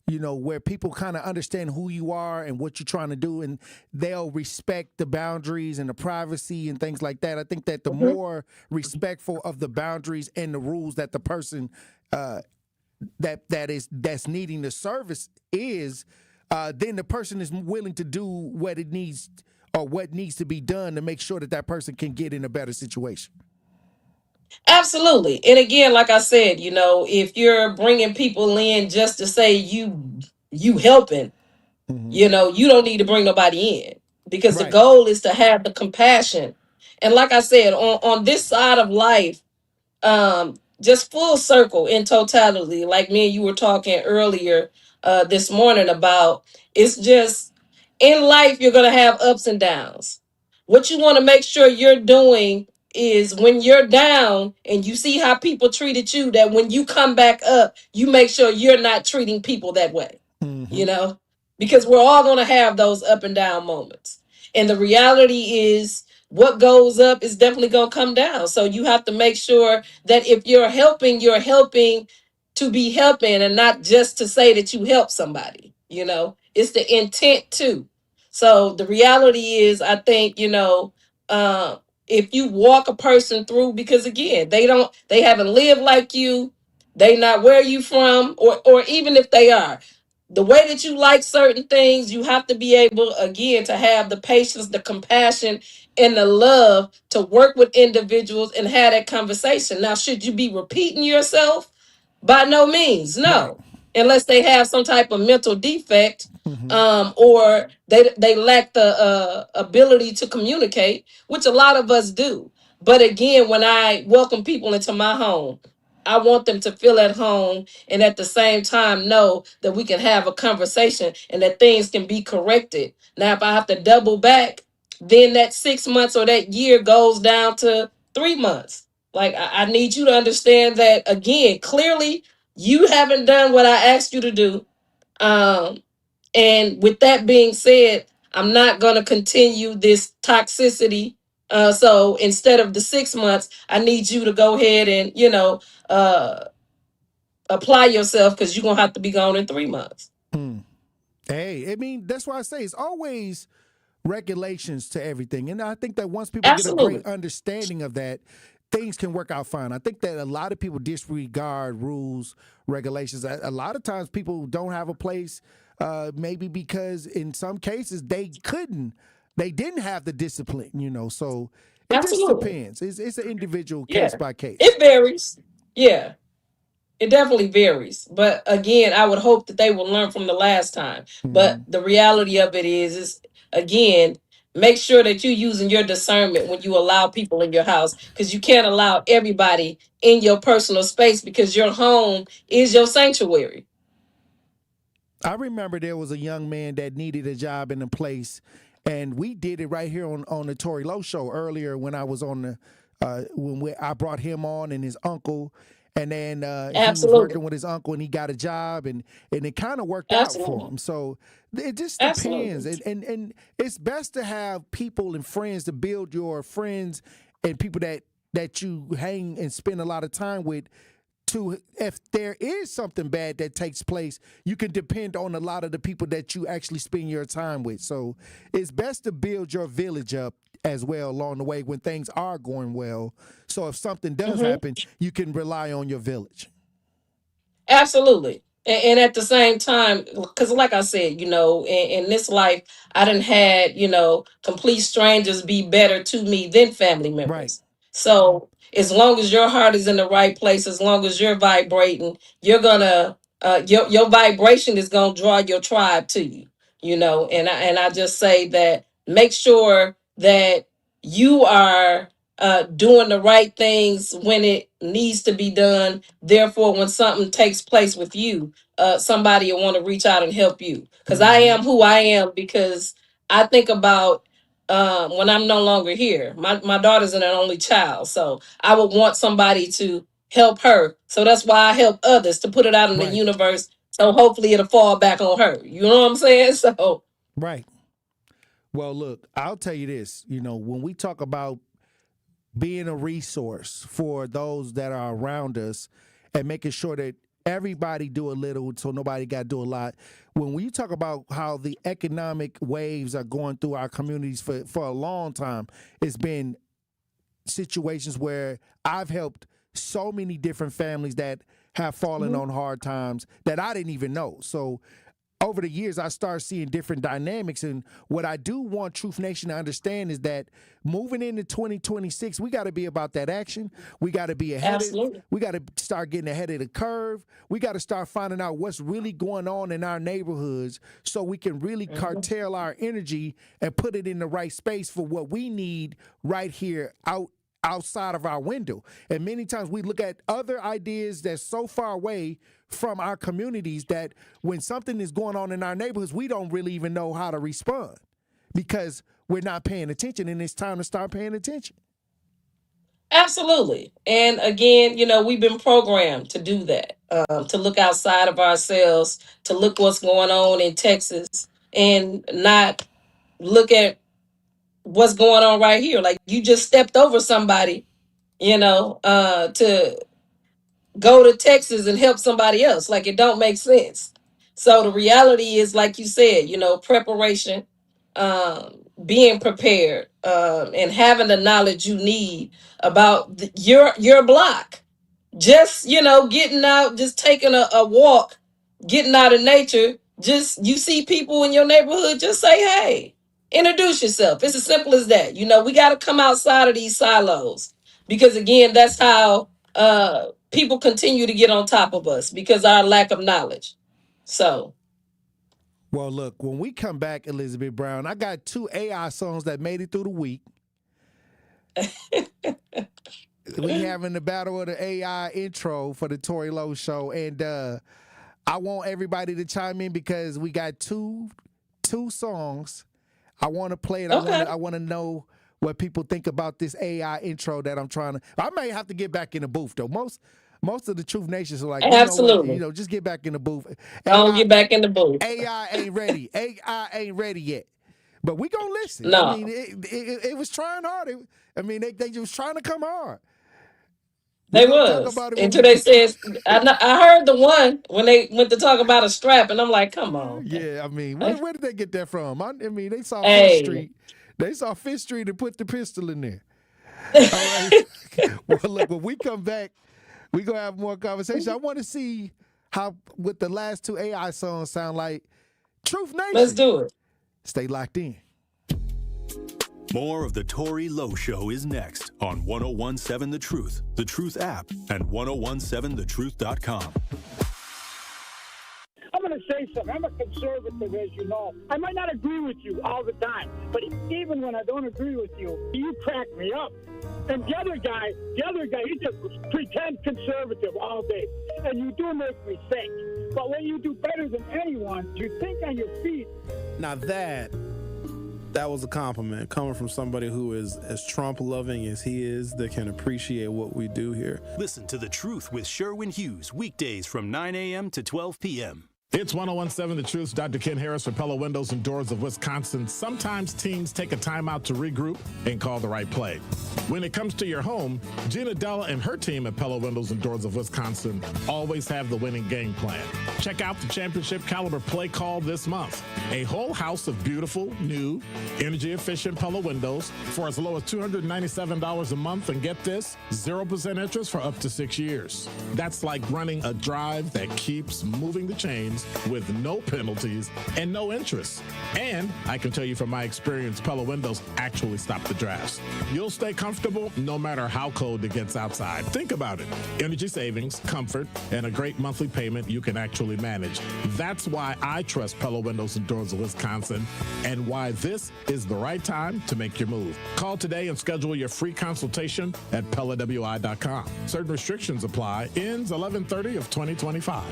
where people kind of understand who you are and what you're trying to do, and they'll respect the boundaries and the privacy and things like that. I think that the more respectful of the boundaries and the rules that the person that's needing the service is, then the person is willing to do what it needs or what needs to be done to make sure that person can get in a better situation. Absolutely. And again, like I said, if you're bringing people in just to say you helping, you don't need to bring nobody in, because the goal is to have the compassion. And like I said, on this side of life, just full circle in totality, like me and you were talking earlier this morning about, it's just in life, you're going to have ups and downs. What you want to make sure you're doing is when you're down and you see how people treated you, that when you come back up, you make sure you're not treating people that way, because we're all going to have those up and down moments. And the reality is, what goes up is definitely going to come down. So you have to make sure that if you're helping to be helping, and not just to say that you help somebody. It's the intent too. So the reality is, I think, if you walk a person through, because again, they haven't lived like you, they not where you from, or even if they are, the way that you like certain things, you have to be able, again, to have the patience, the compassion, and the love to work with individuals and have that conversation. Now, should you be repeating yourself? By no means, no. unless they have some type of mental defect, or they lack the ability to communicate, which a lot of us do. But again, when I welcome people into my home, I want them to feel at home and at the same time know that we can have a conversation and that things can be corrected. Now, if I have to double back, then that 6 months or that year goes down to 3 months. Like, I need you to understand that, again, clearly you haven't done what I asked you to do. And with that being said, I'm not going to continue this toxicity. So instead of the 6 months, I need you to go ahead and, uh, apply yourself, because you're going to have to be gone in 3 months. Hey, I mean, that's why I say it's always regulations to everything. And I think that once people get a great understanding of that, things can work out fine. I think that a lot of people disregard rules, regulations. A lot of times people don't have a place, maybe because in some cases they didn't have the discipline, so it just depends. It's an individual case by case. It varies. Yeah. It definitely varies. But again, I would hope that they will learn from the last time. But the reality of it is again, make sure that you're using your discernment when you allow people in your house, because you can't allow everybody in your personal space, because your home is your sanctuary. I remember there was a young man that needed a job in a place, and we did it right here on the Tory Lowe show earlier when I was on I brought him on and his uncle. And then he was working with his uncle, and he got a job, and it kind of worked out for him. So it just depends. And it's best to have people and friends to build your friends and people that you hang and spend a lot of time with. If there is something bad that takes place, you can depend on a lot of the people that you actually spend your time with. So it's best to build your village up as well along the way when things are going well. So if something does happen, you can rely on your village. Absolutely. And at the same time, because like I said, in this life, I done had, complete strangers be better to me than family members. Right. So as long as your heart is in the right place, as long as you're vibrating, you're gonna your vibration is gonna draw your tribe to you, and I just say that make sure that you are doing the right things when it needs to be done. Therefore, when something takes place with you, somebody will want to reach out and help you. Because I am who I am because I think about when I'm no longer here. My daughter's an only child, so I would want somebody to help her. So that's why I help others to put it out in the universe. So hopefully it'll fall back on her. You know what I'm saying? So right. Well, look, I'll tell you this. When we talk about being a resource for those that are around us and making sure that everybody do a little so nobody got to do a lot. When you talk about how the economic waves are going through our communities for a long time, it's been situations where I've helped so many different families that have fallen on hard times that I didn't even know. So over the years, I started seeing different dynamics. And what I do want Truth Nation to understand is that moving into 2026, we got to be about that action. We got to be ahead. We got to start getting ahead of the curve. We got to start finding out what's really going on in our neighborhoods so we can really cartel our energy and put it in the right space for what we need right here outside of our window. And many times we look at other ideas that's so far away from our communities that when something is going on in our neighborhoods, we don't really even know how to respond because we're not paying attention, and it's time to start paying attention. Absolutely. And again, we've been programmed to do that, to look outside of ourselves, to look what's going on in Texas and not look at what's going on right here. Like you just stepped over somebody, to go to Texas and help somebody else. Like it don't make sense. So the reality is, like you said, preparation, being prepared, and having the knowledge you need about your block. Just, getting out, just taking a walk, getting out in nature. Just you see people in your neighborhood, just say, hey, introduce yourself. It's as simple as that. We got to come outside of these silos because again, that's how people continue to get on top of us because our lack of knowledge. So. Well, look, when we come back, Elizabeth Brown, I got 2 AI songs that made it through the week. We having the battle of the AI intro for the Tory Lowe show, and I want everybody to chime in because we got two songs. I want to play it. Okay. I want to know what people think about this AI intro that I'm trying to. I may have to get back in the booth though. Most of the Truth Nations are like, absolutely, just get back in the booth. Don't get back in the booth. AI ain't ready. AI ain't ready yet. But we gonna listen. No. I mean, it was trying hard. They just trying to come hard. They was until they said. I heard the one when they went to talk about a strap, and I'm like, come on. Yeah, I mean, where did they get that from? I mean, they saw Hey. Fifth Street. They saw Fifth Street and put the pistol in there. All right. Well, look, when we come back, we gonna have more conversation. I want to see what the last 2 AI songs sound like. Truth Nation. Let's do it. Stay locked in. More of the Tory Lowe Show is next on 1017 The Truth app, and 1017thetruth.com. I'm going to say something. I'm a conservative, as you know. I might not agree with you all the time, but even when I don't agree with you, you crack me up. And the other guy, he just pretends conservative all day. And you do make me think. But when you do better than anyone, you think on your feet. Now that was a compliment coming from somebody who is as Trump-loving as he is, that can appreciate what we do here. Listen to The Truth with Sherwin Hughes, weekdays from 9 a.m. to 12 p.m. It's 1017 The Truth. Dr. Ken Harris for Pella Windows and Doors of Wisconsin. Sometimes teams take a timeout to regroup and call the right play. When it comes to your home, Gina Della and her team at Pella Windows and Doors of Wisconsin always have the winning game plan. Check out the championship caliber play call this month. A whole house of beautiful, new, energy-efficient Pella windows for as low as $297 a month. And get this, 0% interest for up to 6 years. That's like running a drive that keeps moving the chains with no penalties and no interest. And I can tell you from my experience, Pella Windows actually stop the drafts. You'll stay comfortable no matter how cold it gets outside. Think about it. Energy savings, comfort, and a great monthly payment you can actually manage. That's why I trust Pella Windows and Doors of Wisconsin, and why this is the right time to make your move. Call today and schedule your free consultation at PellaWI.com. Certain restrictions apply. Ends 11/30 of 2025.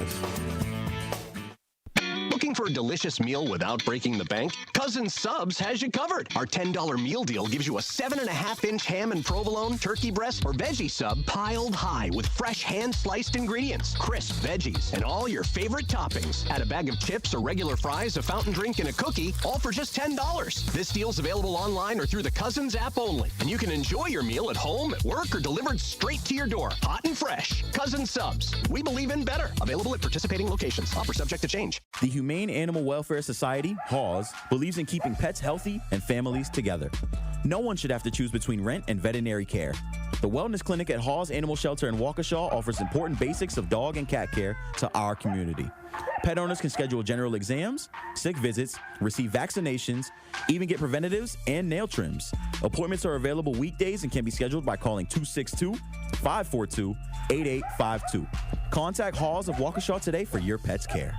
Looking for a delicious meal without breaking the bank? Cousin Subs has you covered. Our $10 meal deal gives you a 7.5-inch ham and provolone, turkey breast, or veggie sub piled high with fresh hand-sliced ingredients, crisp veggies, and all your favorite toppings. Add a bag of chips or regular fries, a fountain drink, and a cookie, all for just $10. This deal's available online or through the Cousins app only. And you can enjoy your meal at home, at work, or delivered straight to your door, hot and fresh. Cousin Subs. We believe in better. Available at participating locations. Offer subject to change. The Humane Animal Welfare Society, HAWS, believes in keeping pets healthy and families together. No one should have to choose between rent and veterinary care. The Wellness Clinic at HAWS Animal Shelter in Waukesha offers important basics of dog and cat care to our community. Pet owners can schedule general exams, sick visits, receive vaccinations, even get preventatives and nail trims. Appointments are available weekdays and can be scheduled by calling 262-542-8852. Contact HAWS of Waukesha today for your pet's care.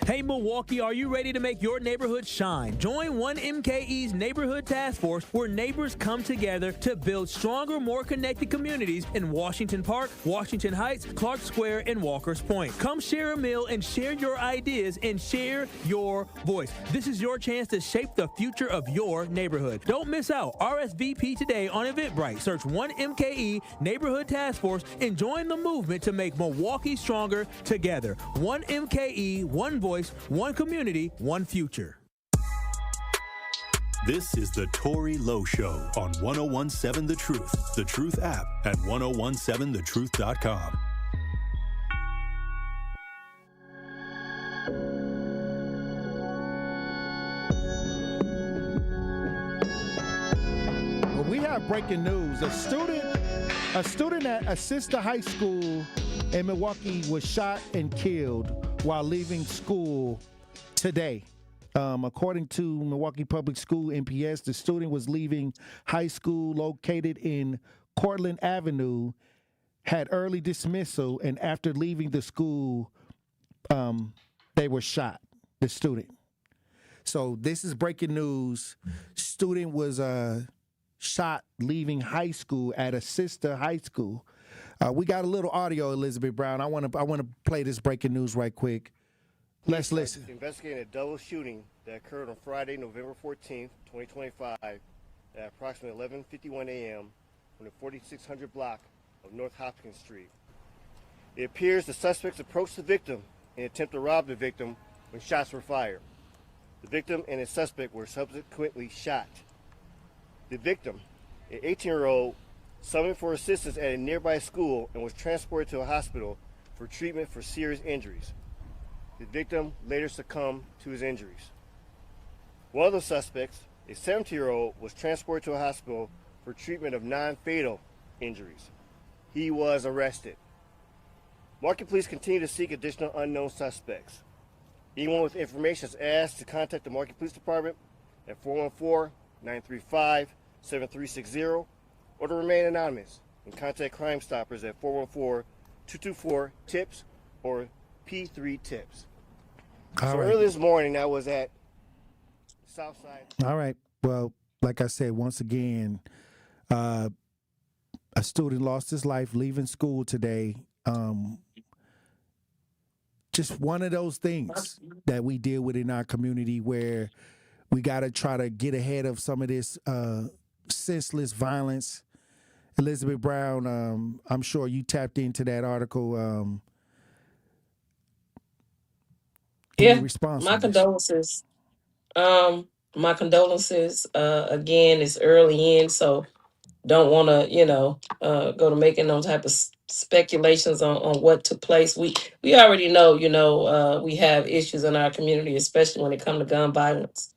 Hey Milwaukee, are you ready to make your neighborhood shine? Join 1MKE's Neighborhood Task Force, where neighbors come together to build stronger, more connected communities in Washington Park, Washington Heights, Clark Square, and Walker's Point. Come share a meal and share your ideas and share your voice. This is your chance to shape the future of your neighborhood. Don't miss out. RSVP today on Eventbrite. Search 1MKE Neighborhood Task Force and join the movement to make Milwaukee stronger together. 1MKE, one voice, one community, one future. This is the Tory Lowe Show on 1017 The Truth app, and 1017thetruth.com. Well, we have breaking news. A student at a sister high school in Milwaukee was shot and killed while leaving school today. According to Milwaukee Public School MPS, the student was leaving high school located in Cortland Avenue, had early dismissal, and after leaving the school, They were shot, the student. So this is breaking news. Student was shot leaving high school at a sister high school. We got a little audio, Elizabeth Brown. I want to play this breaking news right quick. Let's listen. Investigating a double shooting that occurred on Friday, November 14th, 2025, at approximately 11:51 a.m. on the 4600 block of North Hopkins Street. It appears the suspects approached the victim in an attempt to rob the victim when shots were fired. The victim and his suspect were subsequently shot. The victim, an 18-year-old, summoned for assistance at a nearby school and was transported to a hospital for treatment for serious injuries. The victim later succumbed to his injuries. One of the suspects, a 70-year-old, was transported to a hospital for treatment of non-fatal injuries. He was arrested. Market police continue to seek additional unknown suspects. Anyone with information is asked to contact the Market Police Department at 414-935-7360 or to remain anonymous and contact Crime Stoppers at 414-224-TIPS or P3-TIPS. So early this morning, I was at Southside. All right. Well, like I said, once again, a student lost his life leaving school today. Just one of those things that we deal with in our community where we got to try to get ahead of some of this senseless violence. Elizabeth Brown, I'm sure you tapped into that article. Yeah, response my condolences. My condolences. Again, it's early in, so don't want to, go to making those type of speculations on what took place. We already know, we have issues in our community, especially when it comes to gun violence.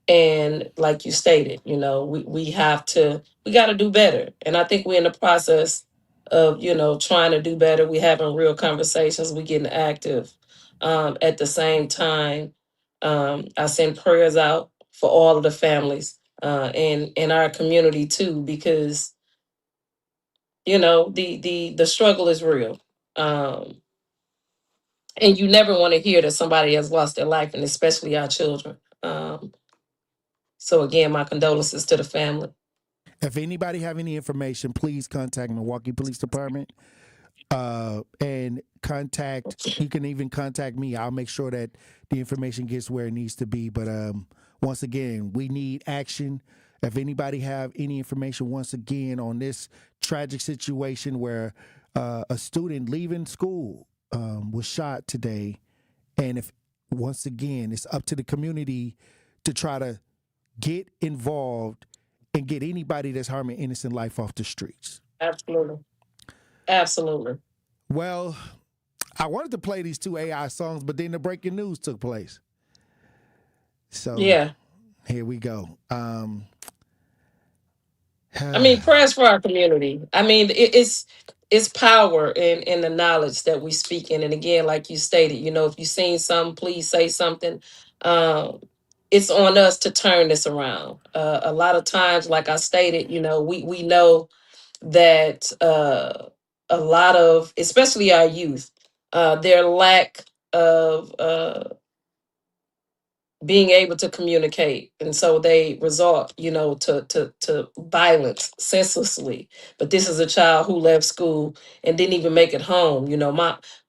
And like you stated, we got to do better. And I think we're in the process of, trying to do better. We having real conversations. We getting active. At the same time, I send prayers out for all of the families and in our community too, because the struggle is real. And you never want to hear that somebody has lost their life, and especially our children. So again, my condolences to the family. If anybody have any information, please contact Milwaukee Police Department. And you can even contact me. I'll make sure that the information gets where it needs to be. But once again, we need action. If anybody have any information, once again, on this tragic situation where a student leaving school was shot today, and if once again, it's up to the community to try to get involved and get anybody that's harming innocent life off the streets. Absolutely. Well, I wanted to play these two AI songs, but then the breaking news took place. So yeah, here we go. Prayers for our community. It's power in the knowledge that we speak in. And again, like you stated, if you've seen something, please say something. It's on us to turn this around. A lot of times, like I stated, we know that a lot of, especially our youth, their lack of being able to communicate, and so they resort, to violence senselessly. But this is a child who left school and didn't even make it home.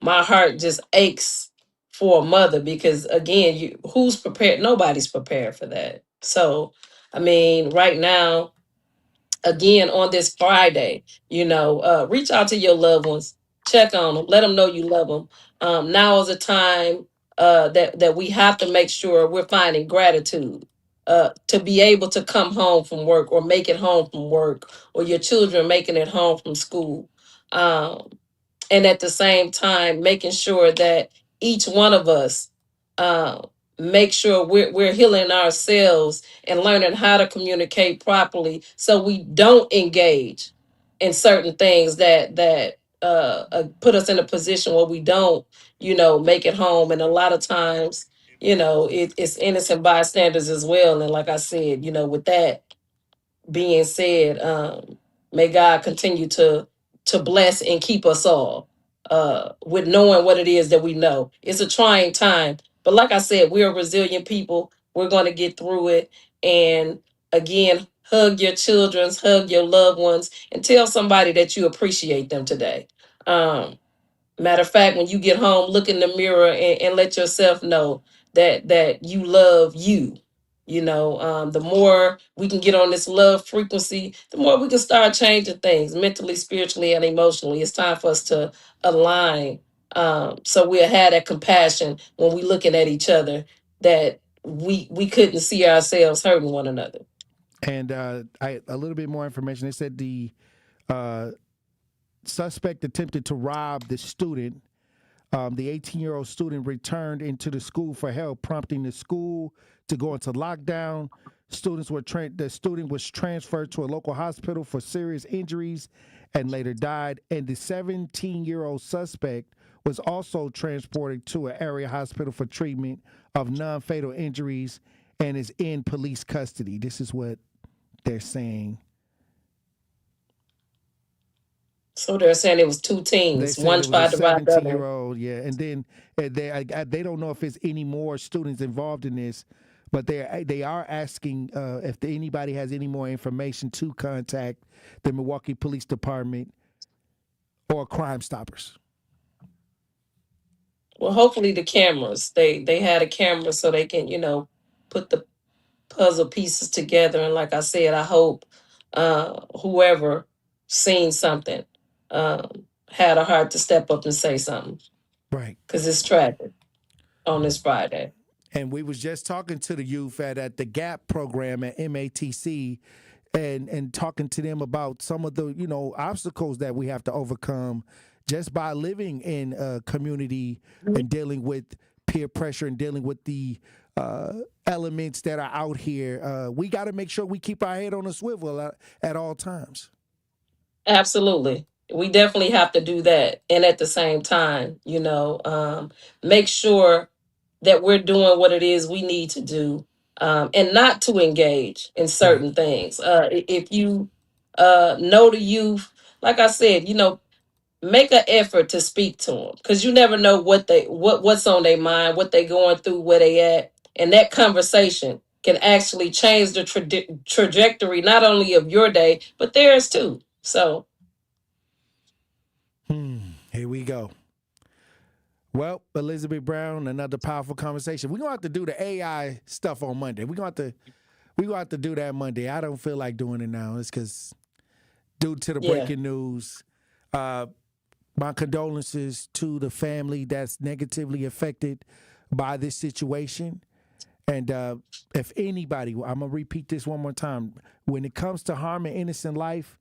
My heart just aches for a mother, because again, who's prepared? Nobody's prepared for that. So, right now, again, on this Friday, reach out to your loved ones, check on them, let them know you love them. Now is a time that we have to make sure we're finding gratitude to be able to come home from work or make it home from work, or your children making it home from school. And at the same time, making sure that each one of us make sure we're healing ourselves and learning how to communicate properly, so we don't engage in certain things that put us in a position where we don't, make it home. And a lot of times, it's innocent bystanders as well. And like I said, with that being said, may God continue to bless and keep us all. with knowing what it is that we know. It's a trying time, but like I said, we're resilient people. We're going to get through it. And again, hug your children, hug your loved ones, and tell somebody that you appreciate them today. Matter of fact, when you get home, look in the mirror and let yourself know that you love you. You know, the more we can get on this love frequency, the more we can start changing things mentally, spiritually, and emotionally. It's time for us to align, so we'll have that compassion when we looking at each other, that we couldn't see ourselves hurting one another. And a little bit more information. They said the suspect attempted to rob the student. The 18-year-old student returned into the school for help, prompting the school to go into lockdown. The student was transferred to a local hospital for serious injuries and later died. And the 17-year-old suspect was also transported to an area hospital for treatment of non-fatal injuries and is in police custody. This is what they're saying. So they're saying it was two teams. One tried to rob the other. 17-year-old, yeah. And then they don't know if it's any more students involved in this, but they are asking if anybody has any more information to contact the Milwaukee Police Department or Crime Stoppers. Well, hopefully the cameras. They had a camera so they can, put the puzzle pieces together. And like I said, I hope whoever seen something had a heart to step up and say something. Right. Because it's tragic on this Friday. And we was just talking to the youth at the GAP program at MATC and talking to them about some of the, obstacles that we have to overcome just by living in a community and dealing with peer pressure and dealing with the elements that are out here. We got to make sure we keep our head on a swivel at all times. Absolutely. We definitely have to do that. And at the same time, make sure that we're doing what it is we need to do, and not to engage in certain things. If you know the youth, like I said, make an effort to speak to them, because you never know what's on their mind, what they going through, where they at, and that conversation can actually change the trajectory not only of your day but theirs too. So here we go. Well, Elizabeth Brown, another powerful conversation. We're gonna have to do the AI stuff on Monday. We're gonna have to do that Monday. I don't feel like doing it now. It's because due to the breaking news. My condolences to the family that's negatively affected by this situation. And if anybody, I'm going to repeat this one more time. When it comes to harming innocent life,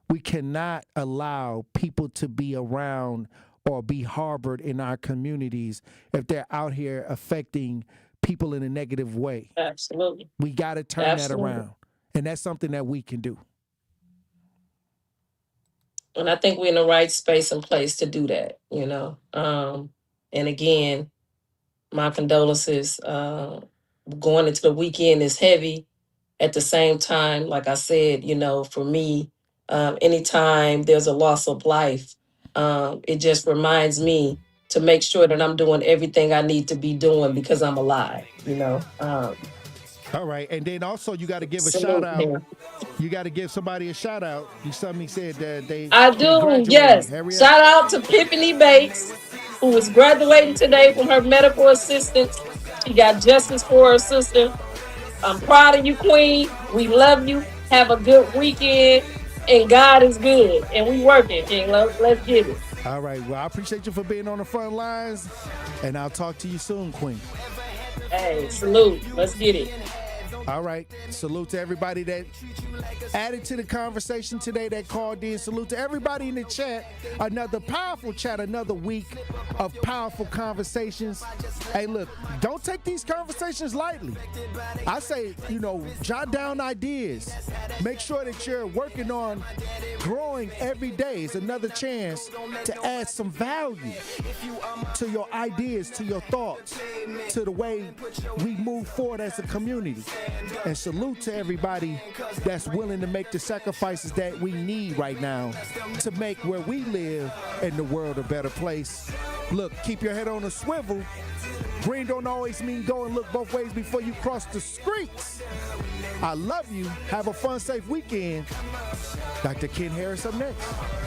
we cannot allow people to be around or be harbored in our communities if they're out here affecting people in a negative way. Absolutely. We got to turn that around. And that's something that we can do. And I think we're in the right space and place to do that, And again, my condolences. Going into the weekend is heavy. At the same time, like I said, for me, anytime there's a loss of life, it just reminds me to make sure that I'm doing everything I need to be doing because I'm alive, All right. And then also you got to give a shout out. Yeah. You got to give somebody a shout out. Somebody said that I do, yes. Shout out to Piffany Bates, who is graduating today from her medical assistant. She got justice for her sister. I'm proud of you, Queen. We love you. Have a good weekend. And God is good. And we working, King. Let's get it. All right. Well, I appreciate you for being on the front lines. And I'll talk to you soon, Queen. Hey, salute. Let's get it. All right. Salute to everybody that added to the conversation today, that called in. Salute to everybody in the chat. Another powerful chat, another week of powerful conversations. Hey, look, don't take these conversations lightly. I say, jot down ideas. Make sure that you're working on growing every day. It's another chance to add some value to your ideas, to your thoughts. to the way we move forward as a community. And salute to everybody that's willing to make the sacrifices that we need right now to make where we live in the world a better place. Look, keep your head on a swivel. Green don't always mean go and look both ways before you cross the streets. I love you. Have a fun, safe weekend. Dr. Ken Harris up next.